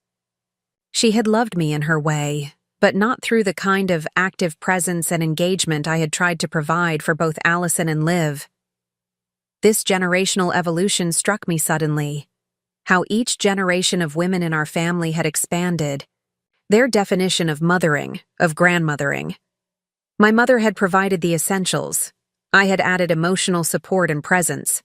She had loved me in her way, but not through the kind of active presence and engagement I had tried to provide for both Allison and Liv. This generational evolution struck me suddenly. How each generation of women in our family had expanded their definition of mothering, of grandmothering. My mother had provided the essentials. I had added emotional support and presence.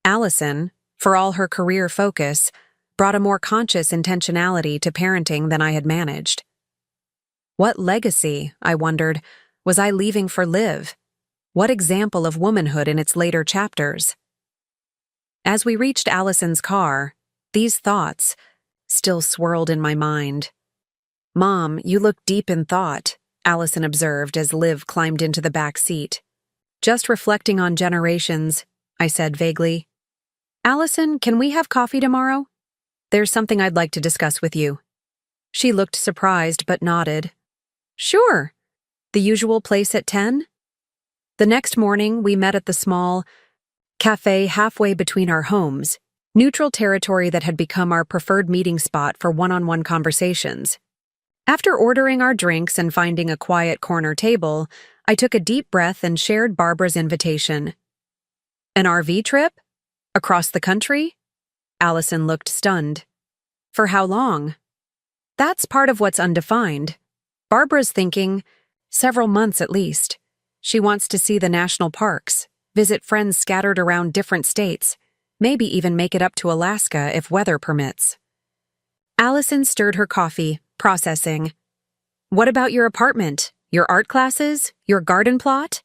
Allison, for all her career focus, brought a more conscious intentionality to parenting than I had managed. What legacy, I wondered, was I leaving for Liv? What example of womanhood in its later chapters? As we reached Allison's car, these thoughts still swirled in my mind. "Mom, you look deep in thought," Allison observed as Liv climbed into the back seat. "Just reflecting on generations," I said vaguely. "Allison, can we have coffee tomorrow? There's something I'd like to discuss with you." She looked surprised but nodded. "Sure. The usual place at 10? The next morning, we met at the small cafe halfway between our homes, neutral territory that had become our preferred meeting spot for one-on-one conversations. After ordering our drinks and finding a quiet corner table, I took a deep breath and shared Barbara's invitation. "An RV trip? Across the country?" Allison looked stunned. "For how long?" "That's part of what's undefined. Barbara's thinking Several months at least. She wants to see the national parks, visit friends scattered around different states, maybe even make it up to Alaska if weather permits. Allison stirred her coffee, processing. What about your apartment, your art classes, your garden plot?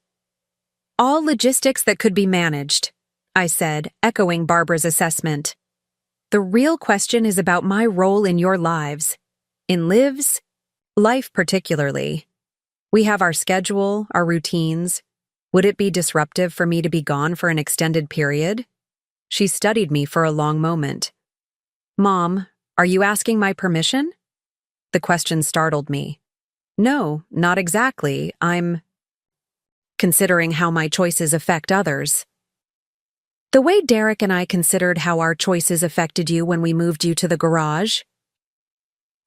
All logistics that could be managed, I said, echoing Barbara's assessment. The real question is about my role in your lives. In Liv's life particularly. We have our schedule, our routines. Would it be disruptive for me to be gone for an extended period? She studied me for a long moment. Mom, are you asking my permission? The question startled me. No, not exactly. I'm considering how my choices affect others. The way Derek and I considered how our choices affected you when we moved you to the garage.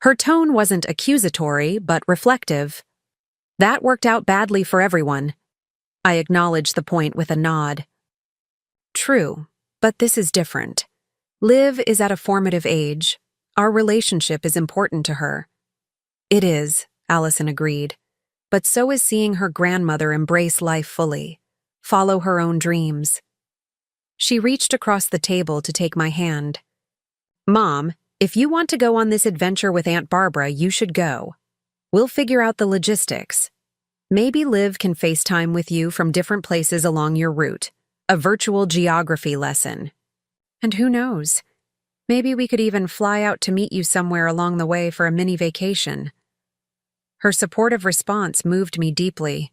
Her tone wasn't accusatory, but reflective. That worked out badly for everyone. I acknowledged the point with a nod. True, but this is different. Liv is at a formative age. Our relationship is important to her. It is, Allison agreed. But so is seeing her grandmother embrace life fully, follow her own dreams. She reached across the table to take my hand. Mom, if you want to go on this adventure with Aunt Barbara, you should go. We'll figure out the logistics. Maybe Liv can FaceTime with you from different places along your route, a virtual geography lesson. And who knows? Maybe we could even fly out to meet you somewhere along the way for a mini vacation. Her supportive response moved me deeply.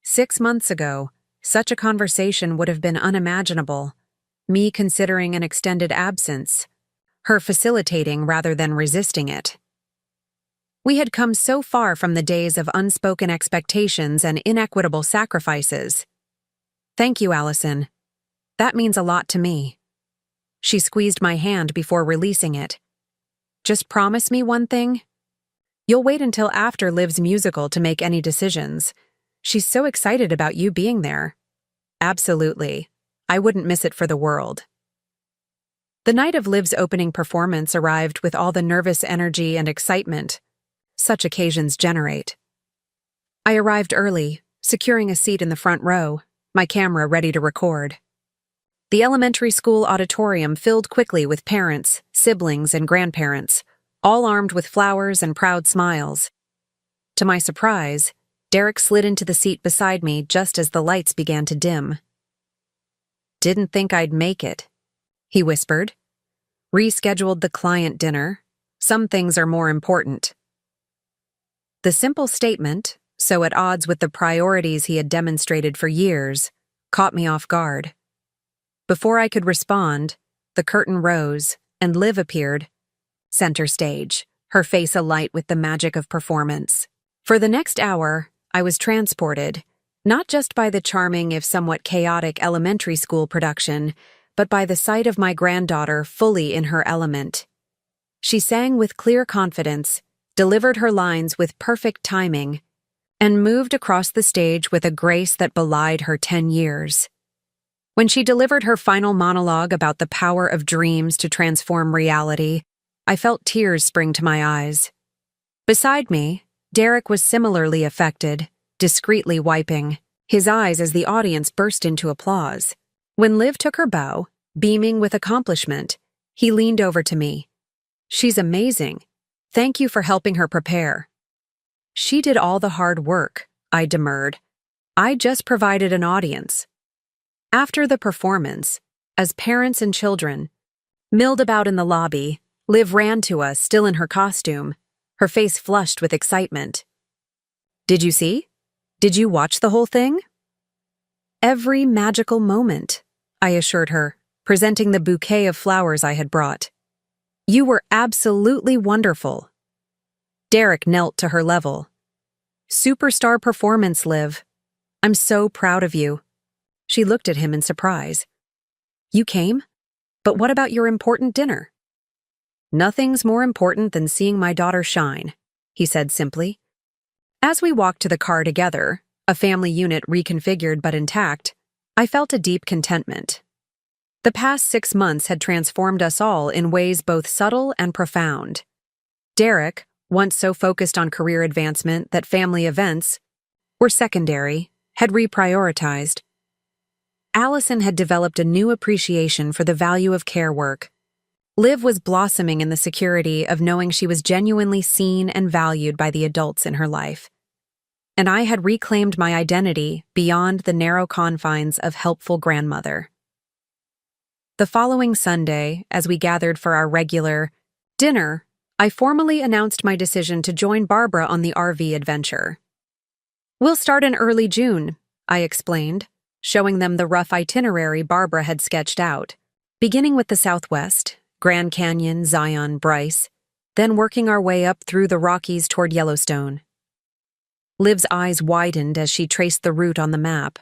6 months ago, such a conversation would have been unimaginable. Me considering an extended absence. Her facilitating rather than resisting it. We had come so far from the days of unspoken expectations and inequitable sacrifices. Thank you, Allison. That means a lot to me. She squeezed my hand before releasing it. Just promise me one thing. You'll wait until after Liv's musical to make any decisions. She's so excited about you being there. Absolutely. I wouldn't miss it for the world. The night of Liv's opening performance arrived with all the nervous energy and excitement such occasions generate. I arrived early, securing a seat in the front row, my camera ready to record. The elementary school auditorium filled quickly with parents, siblings, and grandparents, all armed with flowers and proud smiles. To my surprise, Derek slid into the seat beside me just as the lights began to dim. Didn't think I'd make it, he whispered. Rescheduled the client dinner. Some things are more important. The simple statement, so at odds with the priorities he had demonstrated for years, caught me off guard. Before I could respond, the curtain rose and Liv appeared, center stage, her face alight with the magic of performance. For the next hour, I was transported, not just by the charming if somewhat chaotic elementary school production, but by the sight of my granddaughter fully in her element. She sang with clear confidence, delivered her lines with perfect timing, and moved across the stage with a grace that belied her 10 years. When she delivered her final monologue about the power of dreams to transform reality, I felt tears spring to my eyes. Beside me, Derek was similarly affected, discreetly wiping his eyes as the audience burst into applause. When Liv took her bow, beaming with accomplishment, he leaned over to me. She's amazing. Thank you for helping her prepare. She did all the hard work, I demurred. I just provided an audience. After the performance, as parents and children milled about in the lobby, Liv ran to us, still in her costume, her face flushed with excitement. Did you see? Did you watch the whole thing? Every magical moment, I assured her, presenting the bouquet of flowers I had brought. You were absolutely wonderful. Derek knelt to her level. Superstar performance, Liv. I'm so proud of you. She looked at him in surprise. You came? But what about your important dinner? Nothing's more important than seeing my daughter shine, he said simply. As we walked to the car together, a family unit reconfigured but intact, I felt a deep contentment. The past 6 months had transformed us all in ways both subtle and profound. Derek, once so focused on career advancement that family events were secondary, had reprioritized. Allison had developed a new appreciation for the value of care work. Liv was blossoming in the security of knowing she was genuinely seen and valued by the adults in her life. And I had reclaimed my identity beyond the narrow confines of helpful grandmother. The following Sunday, as we gathered for our regular dinner, I formally announced my decision to join Barbara on the RV adventure. "We'll start in early June," I explained, showing them the rough itinerary Barbara had sketched out, beginning with the Southwest, Grand Canyon, Zion, Bryce, then working our way up through the Rockies toward Yellowstone. Liv's eyes widened as she traced the route on the map.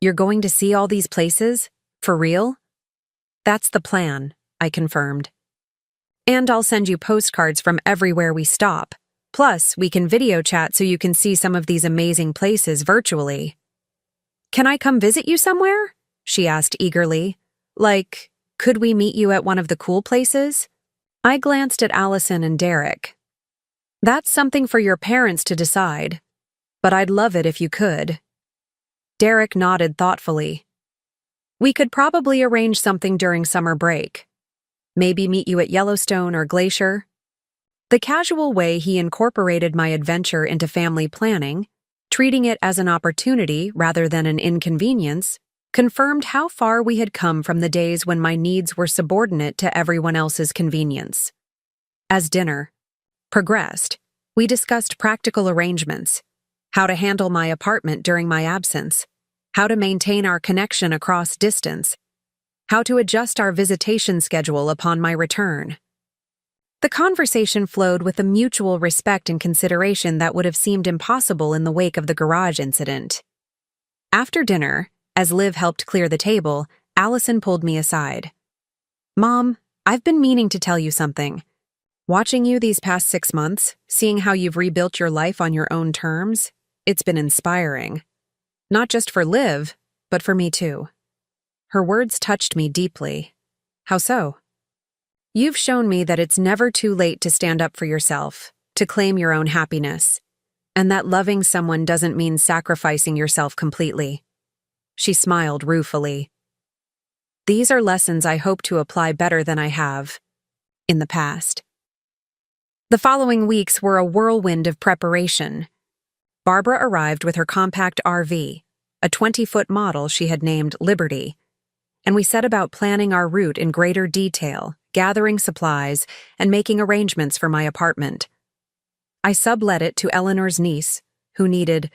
"You're going to see all these places? For real?" "That's the plan," I confirmed. "And I'll send you postcards from everywhere we stop. Plus, we can video chat so you can see some of these amazing places virtually." "Can I come visit you somewhere?" she asked eagerly. "Like, could we meet you at one of the cool places?" I glanced at Allison and Derek. "That's something for your parents to decide, but I'd love it if you could." Derek nodded thoughtfully. "We could probably arrange something during summer break. Maybe meet you at Yellowstone or Glacier." The casual way he incorporated my adventure into family planning, treating it as an opportunity rather than an inconvenience, confirmed how far we had come from the days when my needs were subordinate to everyone else's convenience. As dinner progressed, we discussed practical arrangements, how to handle my apartment during my absence, how to maintain our connection across distance, how to adjust our visitation schedule upon my return. The conversation flowed with a mutual respect and consideration that would have seemed impossible in the wake of the garage incident. After dinner, as Liv helped clear the table, Allison pulled me aside. "Mom, I've been meaning to tell you something. Watching you these past 6 months, seeing how you've rebuilt your life on your own terms, it's been inspiring. Not just for Liv, but for me too." Her words touched me deeply. "How so?" "You've shown me that it's never too late to stand up for yourself, to claim your own happiness, and that loving someone doesn't mean sacrificing yourself completely." She smiled ruefully. "These are lessons I hope to apply better than I have in the past." The following weeks were a whirlwind of preparation. Barbara arrived with her compact RV, a 20-foot model she had named Liberty, and we set about planning our route in greater detail, gathering supplies, and making arrangements for my apartment. I sublet it to Eleanor's niece, who needed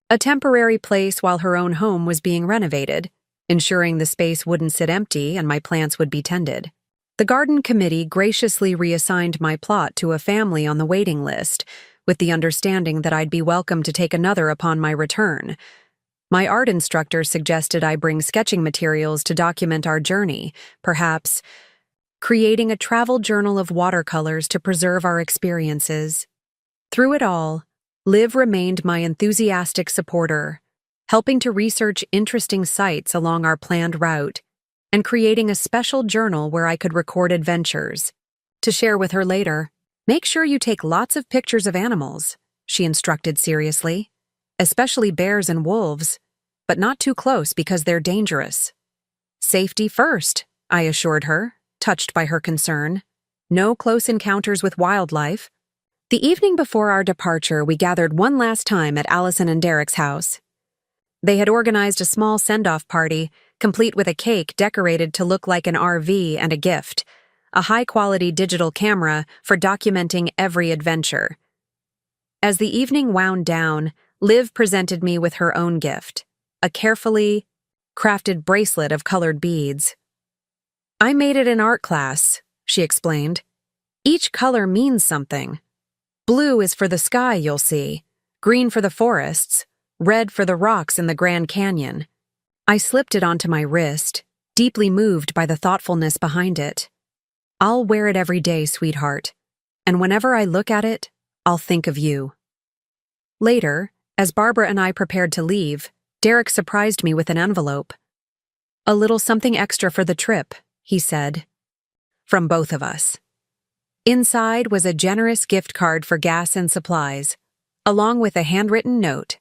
a temporary place while her own home was being renovated, ensuring the space wouldn't sit empty and my plants would be tended. The garden committee graciously reassigned my plot to a family on the waiting list, with the understanding that I'd be welcome to take another upon my return. My art instructor suggested I bring sketching materials to document our journey, perhaps creating a travel journal of watercolors to preserve our experiences. Through it all, Liv remained my enthusiastic supporter, helping to research interesting sites along our planned route, and creating a special journal where I could record adventures to share with her later. "Make sure you take lots of pictures of animals," she instructed seriously, "especially bears and wolves, but not too close because they're dangerous." "Safety first," I assured her, touched by her concern. "No close encounters with wildlife." The evening before our departure, we gathered one last time at Allison and Derek's house. They had organized a small send-off party, complete with a cake decorated to look like an RV and a gift, a high-quality digital camera for documenting every adventure. As the evening wound down, Liv presented me with her own gift, a carefully crafted bracelet of colored beads. "I made it in art class," she explained. "Each color means something. Blue is for the sky, you'll see, green for the forests, red for the rocks in the Grand Canyon." I slipped it onto my wrist, deeply moved by the thoughtfulness behind it. "I'll wear it every day, sweetheart, and whenever I look at it, I'll think of you." Later, as Barbara and I prepared to leave, Derek surprised me with an envelope. "A little something extra for the trip," he said. "From both of us." Inside was a generous gift card for gas and supplies, along with a handwritten note,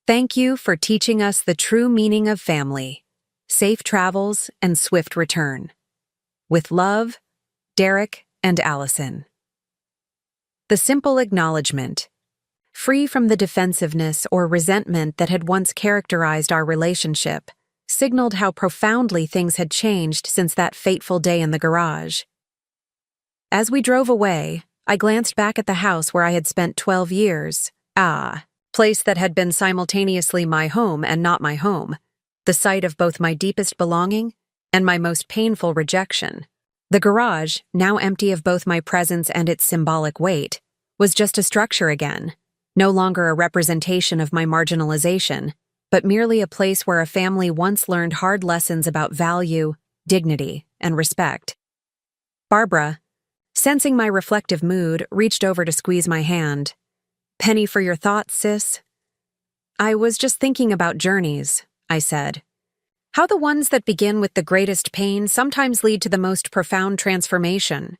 Thank you for teaching us the true meaning of family. Safe travels and swift return. With love, Derek and Allison. The simple acknowledgement, free from the defensiveness or resentment that had once characterized our relationship, signaled how profoundly things had changed since that fateful day in the garage. As we drove away, I glanced back at the house where I had spent 12 years. Place that had been simultaneously my home and not my home, the site of both my deepest belonging and my most painful rejection. The garage, now empty of both my presence and its symbolic weight, was just a structure again, no longer a representation of my marginalization, but merely a place where a family once learned hard lessons about value, dignity, and respect. Barbara, sensing my reflective mood, reached over to squeeze my hand. "Penny for your thoughts, sis." "I was just thinking about journeys," I said. "How the ones that begin with the greatest pain sometimes lead to the most profound transformation."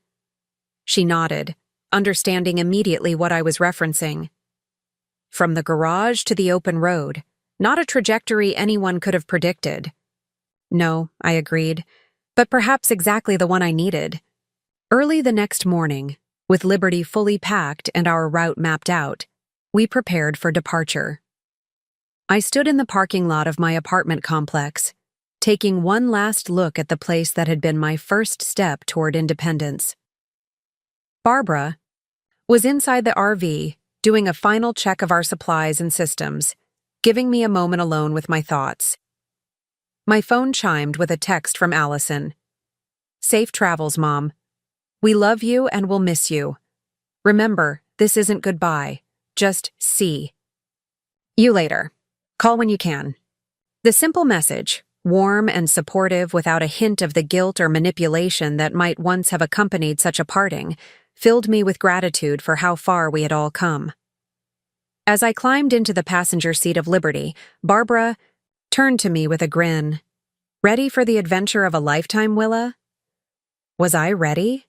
She nodded, understanding immediately what I was referencing. From the garage to the open road, not a trajectory anyone could have predicted. "No," I agreed, "but perhaps exactly the one I needed." Early the next morning, with Liberty fully packed and our route mapped out, we prepared for departure. I stood in the parking lot of my apartment complex, taking one last look at the place that had been my first step toward independence. Barbara was inside the RV, doing a final check of our supplies and systems, giving me a moment alone with my thoughts. My phone chimed with a text from Allison. "Safe travels, Mom. We love you and will miss you. Remember, this isn't goodbye, just see you later. Call when you can." The simple message, warm and supportive without a hint of the guilt or manipulation that might once have accompanied such a parting, filled me with gratitude for how far we had all come. As I climbed into the passenger seat of Liberty, Barbara turned to me with a grin. "Ready for the adventure of a lifetime, Willa?" Was I ready?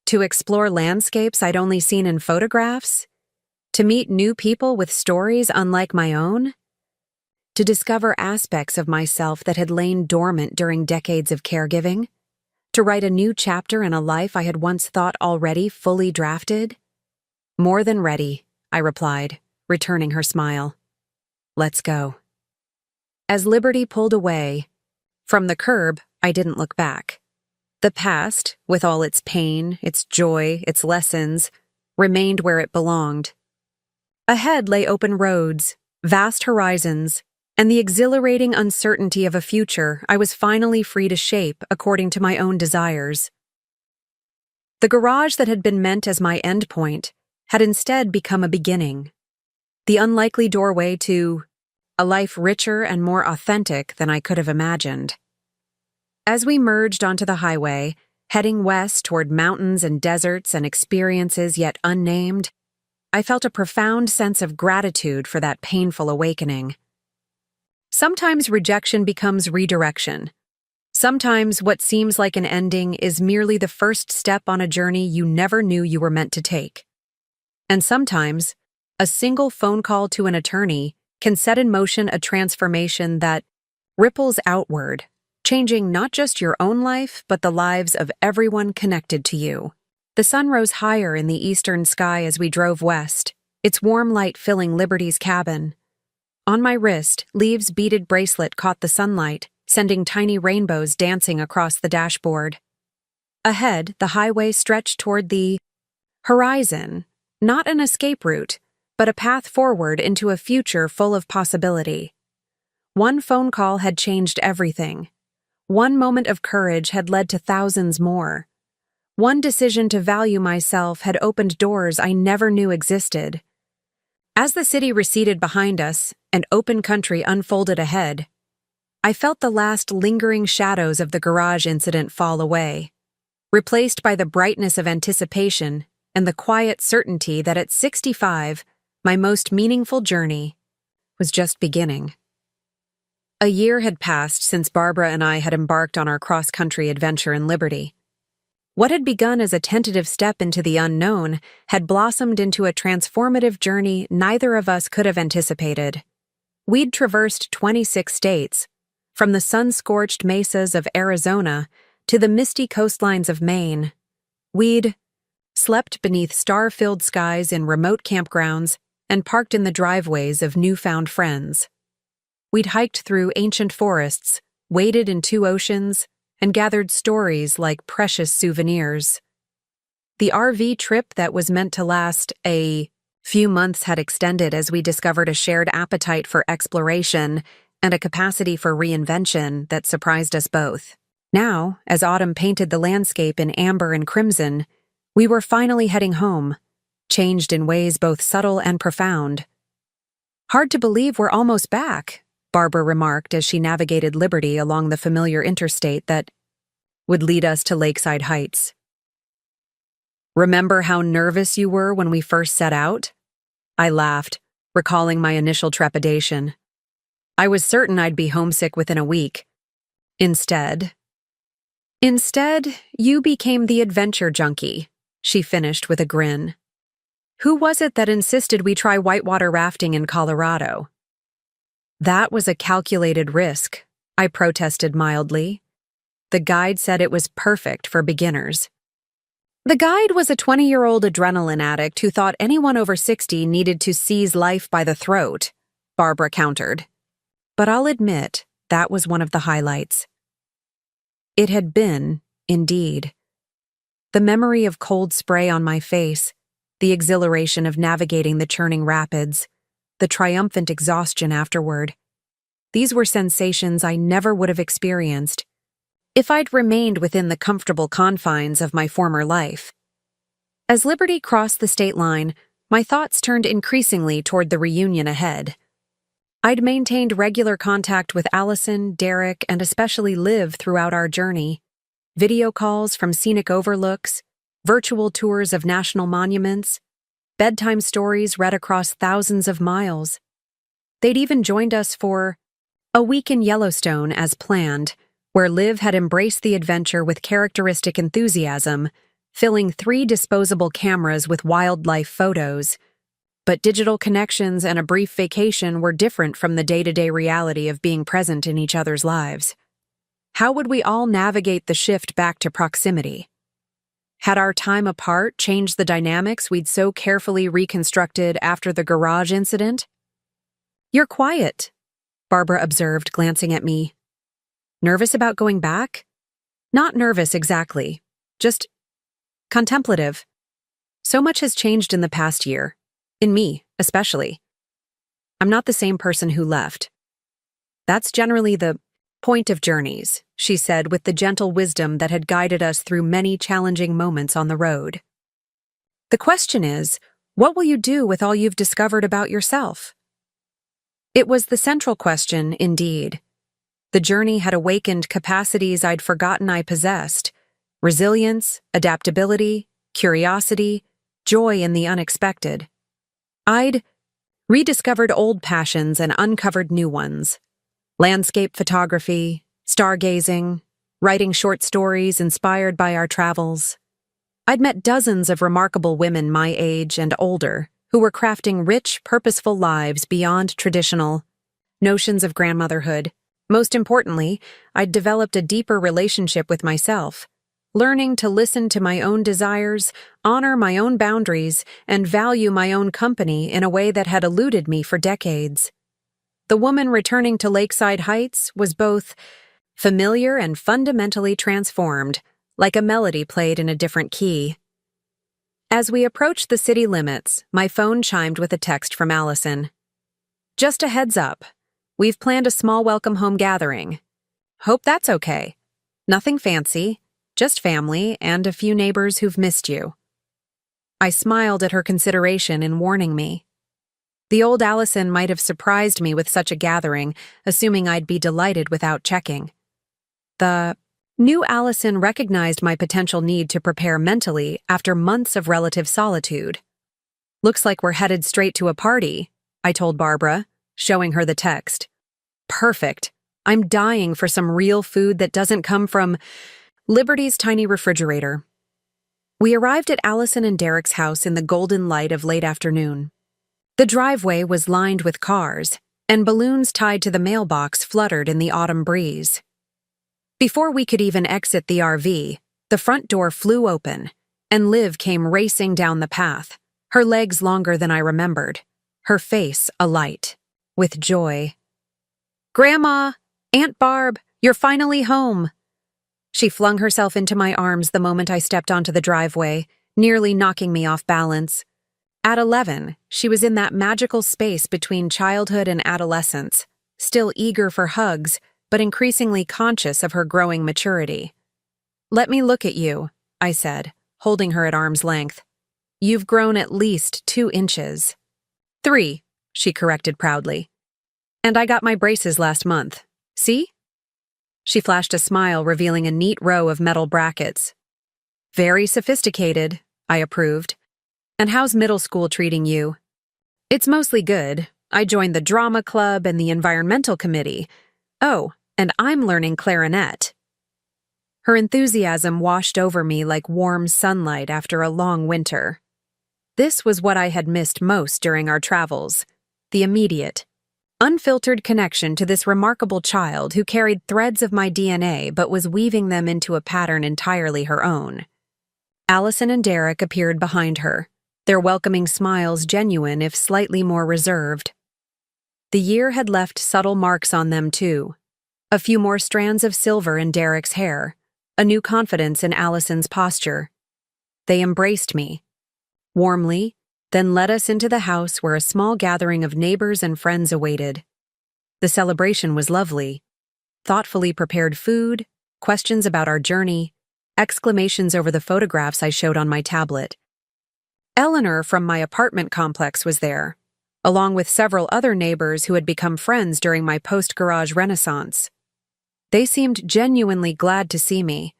To explore landscapes I'd only seen in photographs? To meet new people with stories unlike my own? To discover aspects of myself that had lain dormant during decades of caregiving? To write a new chapter in a life I had once thought already fully drafted? "More than ready," I replied, returning her smile. "Let's go." As Liberty pulled away from the curb, I didn't look back. The past, with all its pain, its joy, its lessons, remained where it belonged. Ahead lay open roads, vast horizons, and the exhilarating uncertainty of a future I was finally free to shape according to my own desires. The garage that had been meant as my endpoint had instead become a beginning, the unlikely doorway to a life richer and more authentic than I could have imagined. As we merged onto the highway, heading west toward mountains and deserts and experiences yet unnamed, I felt a profound sense of gratitude for that painful awakening. Sometimes rejection becomes redirection. Sometimes what seems like an ending is merely the first step on a journey you never knew you were meant to take. And sometimes, a single phone call to an attorney can set in motion a transformation that ripples outward, changing not just your own life, but the lives of everyone connected to you. The sun rose higher in the eastern sky as we drove west, its warm light filling Liberty's cabin. On my wrist, Leaves' beaded bracelet caught the sunlight, sending tiny rainbows dancing across the dashboard. Ahead, the highway stretched toward the horizon, not an escape route, but a path forward into a future full of possibility. One phone call had changed everything. One moment of courage had led to thousands more. One decision to value myself had opened doors I never knew existed. As the city receded behind us and open country unfolded ahead, I felt the last lingering shadows of the garage incident fall away, replaced by the brightness of anticipation and the quiet certainty that at 65, my most meaningful journey was just beginning. A year had passed since Barbara and I had embarked on our cross-country adventure in Liberty. What had begun as a tentative step into the unknown had blossomed into a transformative journey neither of us could have anticipated. We'd traversed 26 states, from the sun-scorched mesas of Arizona to the misty coastlines of Maine. We'd slept beneath star-filled skies in remote campgrounds and parked in the driveways of newfound friends. We'd hiked through ancient forests, waded in two oceans, and gathered stories like precious souvenirs. The RV trip that was meant to last a few months had extended as we discovered a shared appetite for exploration and a capacity for reinvention that surprised us both. Now, as autumn painted the landscape in amber and crimson, we were finally heading home, changed in ways both subtle and profound. "Hard to believe we're almost back," Barbara remarked as she navigated Liberty along the familiar interstate that would lead us to Lakeside Heights. "Remember how nervous you were when we first set out?" I laughed, recalling my initial trepidation. I was certain I'd be homesick within a week. Instead, you became the adventure junkie," she finished with a grin. "Who was it that insisted we try whitewater rafting in Colorado?" "That was a calculated risk," I protested mildly. "The guide said it was perfect for beginners." "The guide was a 20-year-old adrenaline addict who thought anyone over 60 needed to seize life by the throat," Barbara countered. But I'll admit, that was one of the highlights. It had been, indeed. The memory of cold spray on my face, the exhilaration of navigating the churning rapids, the triumphant exhaustion afterward. These were sensations I never would have experienced if I'd remained within the comfortable confines of my former life. As Liberty crossed the state line, my thoughts turned increasingly toward the reunion ahead. I'd maintained regular contact with Allison, Derek, and especially Liv throughout our journey. Video calls from scenic overlooks, virtual tours of national monuments, bedtime stories read across thousands of miles. They'd even joined us for a week in Yellowstone as planned, where Liv had embraced the adventure with characteristic enthusiasm, filling 3 disposable cameras with wildlife photos. But digital connections and a brief vacation were different from the day-to-day reality of being present in each other's lives. How would we all navigate the shift back to proximity? Had our time apart changed the dynamics we'd so carefully reconstructed after the garage incident? "You're quiet," Barbara observed, glancing at me. "Nervous about going back?" "Not nervous exactly, just contemplative. So much has changed in the past year. In me, especially. I'm not the same person who left. That's generally the point of journeys," she said with the gentle wisdom that had guided us through many challenging moments on the road. "The question is, what will you do with all you've discovered about yourself?" It was the central question, indeed. The journey had awakened capacities I'd forgotten I possessed: resilience, adaptability, curiosity, joy in the unexpected. I'd rediscovered old passions and uncovered new ones. Landscape photography, stargazing, writing short stories inspired by our travels. I'd met dozens of remarkable women my age and older who were crafting rich, purposeful lives beyond traditional notions of grandmotherhood. Most importantly, I'd developed a deeper relationship with myself, learning to listen to my own desires, honor my own boundaries, and value my own company in a way that had eluded me for decades. The woman returning to Lakeside Heights was both familiar and fundamentally transformed, like a melody played in a different key. As we approached the city limits, my phone chimed with a text from Allison. "Just a heads up. We've planned a small welcome home gathering. Hope that's okay. Nothing fancy. Just family and a few neighbors who've missed you." I smiled at her consideration in warning me. The old Allison might have surprised me with such a gathering, assuming I'd be delighted without checking. The new Allison recognized my potential need to prepare mentally after months of relative solitude. "Looks like we're headed straight to a party," I told Barbara, showing her the text. "Perfect. I'm dying for some real food that doesn't come from Liberty's tiny refrigerator." We arrived at Allison and Derek's house in the golden light of late afternoon. The driveway was lined with cars, and balloons tied to the mailbox fluttered in the autumn breeze. Before we could even exit the RV, the front door flew open, and Liv came racing down the path, her legs longer than I remembered, her face alight with joy. "Grandma! Aunt Barb! You're finally home!" She flung herself into my arms the moment I stepped onto the driveway, nearly knocking me off balance. At 11, she was in that magical space between childhood and adolescence, still eager for hugs, but increasingly conscious of her growing maturity. "Let me look at you," I said, holding her at arm's length. "You've grown at least 2 inches. 3, she corrected proudly. "And I got my braces last month. See?" She flashed a smile, revealing a neat row of metal brackets. "Very sophisticated," I approved. "And how's middle school treating you?" "It's mostly good. I joined the drama club and the environmental committee. Oh, and I'm learning clarinet." Her enthusiasm washed over me like warm sunlight after a long winter. This was what I had missed most during our travels, the immediate, unfiltered connection to this remarkable child who carried threads of my DNA but was weaving them into a pattern entirely her own. Allison and Derek appeared behind her, their welcoming smiles genuine if slightly more reserved. The year had left subtle marks on them too. A few more strands of silver in Derek's hair, a new confidence in Allison's posture. They embraced me, warmly, then led us into the house where a small gathering of neighbors and friends awaited. The celebration was lovely. Thoughtfully prepared food, questions about our journey, exclamations over the photographs I showed on my tablet. Eleanor from my apartment complex was there, along with several other neighbors who had become friends during my post-garage renaissance. They seemed genuinely glad to see me,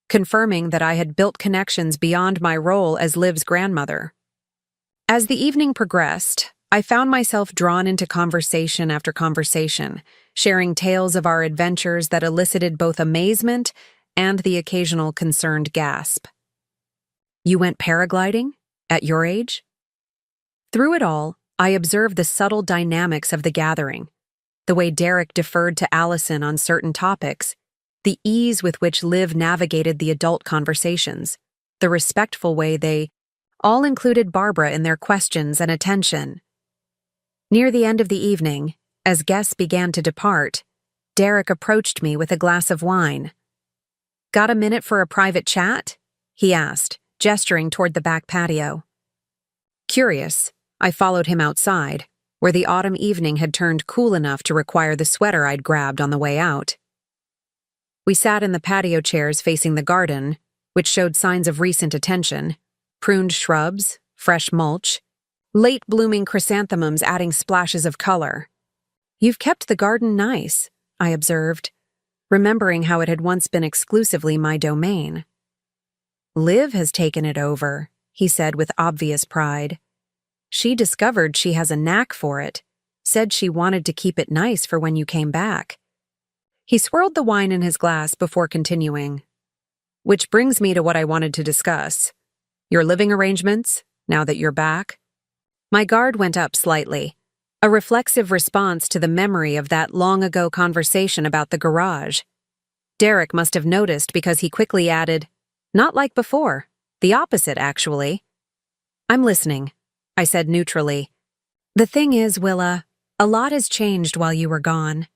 confirming that I had built connections beyond my role as Liv's grandmother. As the evening progressed, I found myself drawn into conversation after conversation, sharing tales of our adventures that elicited both amazement and the occasional concerned gasp. "You went paragliding? At your age?" Through it all, I observed the subtle dynamics of the gathering, the way Derek deferred to Allison on certain topics, the ease with which Liv navigated the adult conversations, the respectful way they all included Barbara in their questions and attention. Near the end of the evening, as guests began to depart, Derek approached me with a glass of wine. "Got a minute for a private chat?" he asked, gesturing toward the back patio. Curious, I followed him outside, where the autumn evening had turned cool enough to require the sweater I'd grabbed on the way out. We sat in the patio chairs facing the garden, which showed signs of recent attention: pruned shrubs, fresh mulch, late-blooming chrysanthemums adding splashes of color. "You've kept the garden nice," I observed, remembering how it had once been exclusively my domain. "Liv has taken it over," he said with obvious pride. "She discovered she has a knack for it, said she wanted to keep it nice for when you came back." He swirled the wine in his glass before continuing. "Which brings me to what I wanted to discuss. Your living arrangements, now that you're back." My guard went up slightly, a reflexive response to the memory of that long-ago conversation about the garage. Derek must have noticed because he quickly added, "Not like before. The opposite, actually." "I'm listening," I said neutrally. "The thing is, Willa, a lot has changed while you were gone.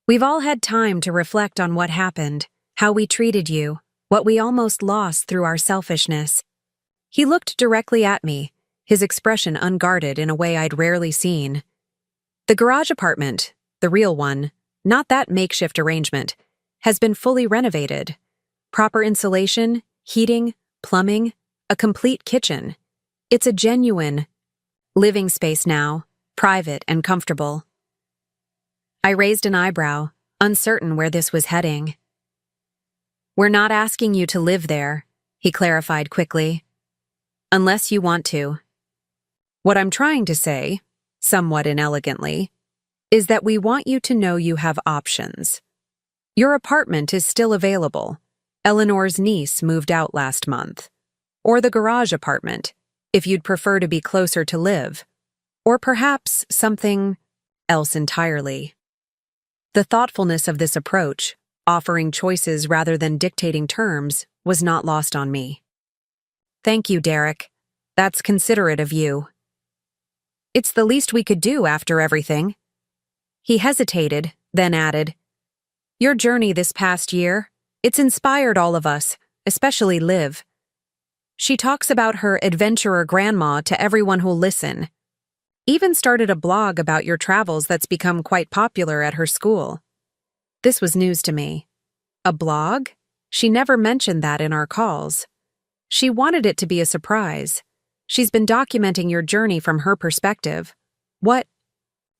We've all had time to reflect on what happened, how we treated you, what we almost lost through our selfishness." He looked directly at me, his expression unguarded in a way I'd rarely seen. "The garage apartment, the real one, not that makeshift arrangement, has been fully renovated. Proper insulation, heating, plumbing, a complete kitchen. It's a genuine living space now, private and comfortable." I raised an eyebrow, uncertain where this was heading. "We're not asking you to live there," he clarified quickly. "Unless you want to. What I'm trying to say, somewhat inelegantly, is that we want you to know you have options. Your apartment is still available. Eleanor's niece moved out last month. Or the garage apartment, if you'd prefer to be closer to Liv. Or perhaps something else entirely. The thoughtfulness of this approach, offering choices rather than dictating terms, was not lost on me. Thank you, Derek. That's considerate of you. It's the least we could do after everything. He hesitated, then added, Your journey this past year, it's inspired all of us, especially Liv. She talks about her adventurer grandma to everyone who'll listen. Even started a blog about your travels that's become quite popular at her school. This was news to me. A blog? She never mentioned that in our calls. She wanted it to be a surprise. She's been documenting your journey from her perspective. What?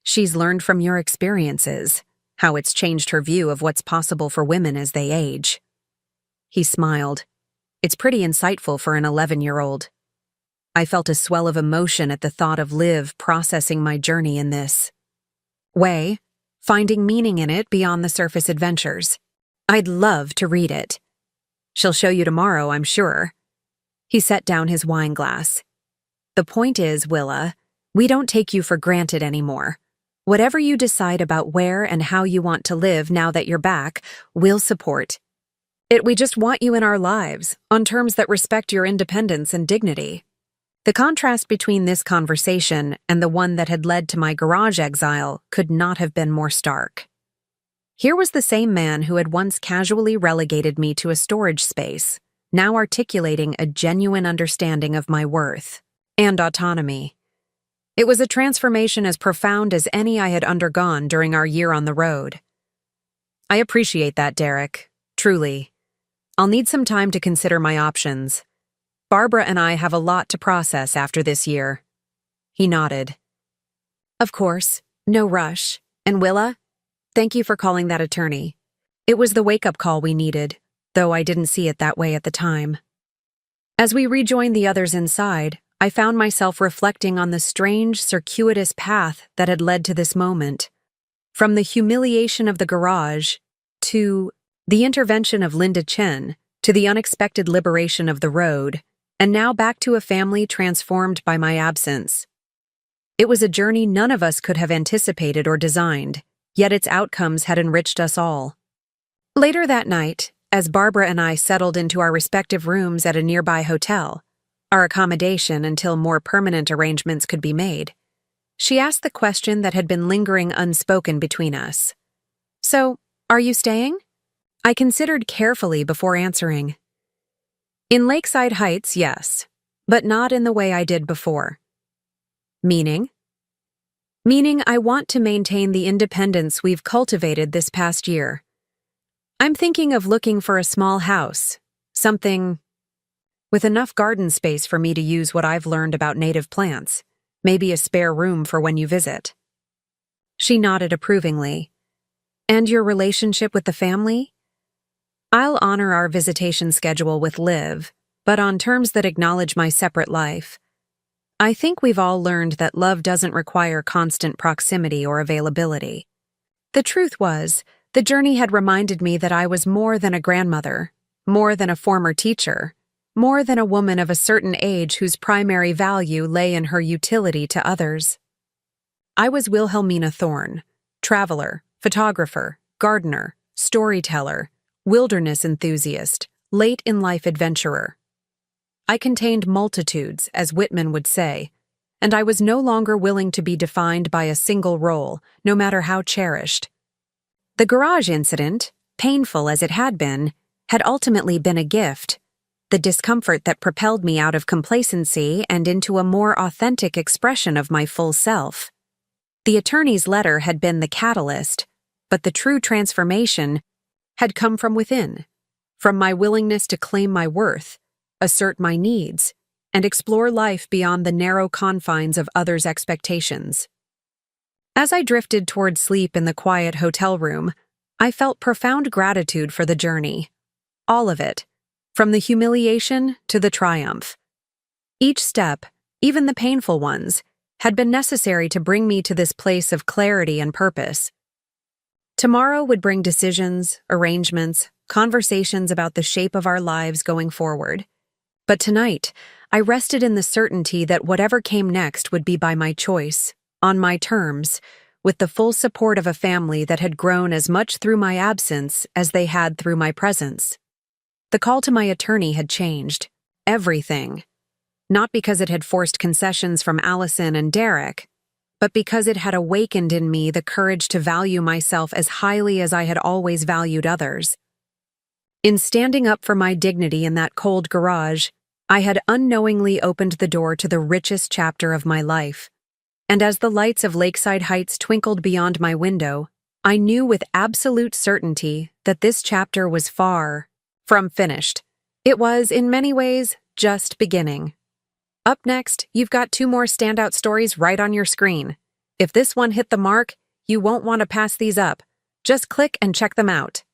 She's learned from your experiences, how it's changed her view of what's possible for women as they age. He smiled. It's pretty insightful for an 11-year-old. I felt a swell of emotion at the thought of Liv processing my journey in this way, finding meaning in it beyond the surface adventures. I'd love to read it. She'll show you tomorrow, I'm sure. He set down his wine glass. The point is, Willa, we don't take you for granted anymore. Whatever you decide about where and how you want to live now that you're back, we'll support. We just want you in our lives, on terms that respect your independence and dignity. The contrast between this conversation and the one that had led to my garage exile could not have been more stark. Here was the same man who had once casually relegated me to a storage space, now articulating a genuine understanding of my worth and autonomy. It was a transformation as profound as any I had undergone during our year on the road. I appreciate that, Derek, truly. I'll need some time to consider my options. Barbara and I have a lot to process after this year. He nodded. Of course, no rush. And Willa, thank you for calling that attorney. It was the wake-up call we needed, though I didn't see it that way at the time. As we rejoined the others inside, I found myself reflecting on the strange, circuitous path that had led to this moment. From the humiliation of the garage, to the intervention of Linda Chen, to the unexpected liberation of the road, and now back to a family transformed by my absence. It was a journey none of us could have anticipated or designed, yet its outcomes had enriched us all. Later that night, as Barbara and I settled into our respective rooms at a nearby hotel, our accommodation until more permanent arrangements could be made, she asked the question that had been lingering unspoken between us. So, are you staying? I considered carefully before answering. In Lakeside Heights, yes, but not in the way I did before. Meaning? Meaning I want to maintain the independence we've cultivated this past year. I'm thinking of looking for a small house, something with enough garden space for me to use what I've learned about native plants, maybe a spare room for when you visit. She nodded approvingly. And your relationship with the family? I'll honor our visitation schedule with Liv, but on terms that acknowledge my separate life. I think we've all learned that love doesn't require constant proximity or availability. The truth was, the journey had reminded me that I was more than a grandmother, more than a former teacher, more than a woman of a certain age whose primary value lay in her utility to others. I was Wilhelmina Thorne, traveler, photographer, gardener, storyteller, wilderness enthusiast, late-in-life adventurer. I contained multitudes, as Whitman would say, and I was no longer willing to be defined by a single role, no matter how cherished. The garage incident, painful as it had ultimately been a gift, the discomfort that propelled me out of complacency and into a more authentic expression of my full self. The attorney's letter had been the catalyst, but the true transformation had come from within, from my willingness to claim my worth, assert my needs, and explore life beyond the narrow confines of others' expectations. As I drifted toward sleep in the quiet hotel room, I felt profound gratitude for the journey. All of it, from the humiliation to the triumph. Each step, even the painful ones, had been necessary to bring me to this place of clarity and purpose. Tomorrow would bring decisions, arrangements, conversations about the shape of our lives going forward. But tonight, I rested in the certainty that whatever came next would be by my choice, on my terms, with the full support of a family that had grown as much through my absence as they had through my presence. The call to my attorney had changed everything, not because it had forced concessions from Allison and Derek, but because it had awakened in me the courage to value myself as highly as I had always valued others. In standing up for my dignity in that cold garage, I had unknowingly opened the door to the richest chapter of my life. And as the lights of Lakeside Heights twinkled beyond my window, I knew with absolute certainty that this chapter was far from finished. It was, in many ways, just beginning. Up next, you've got 2 more standout stories right on your screen. If this one hit the mark, you won't want to pass these up. Just click and check them out.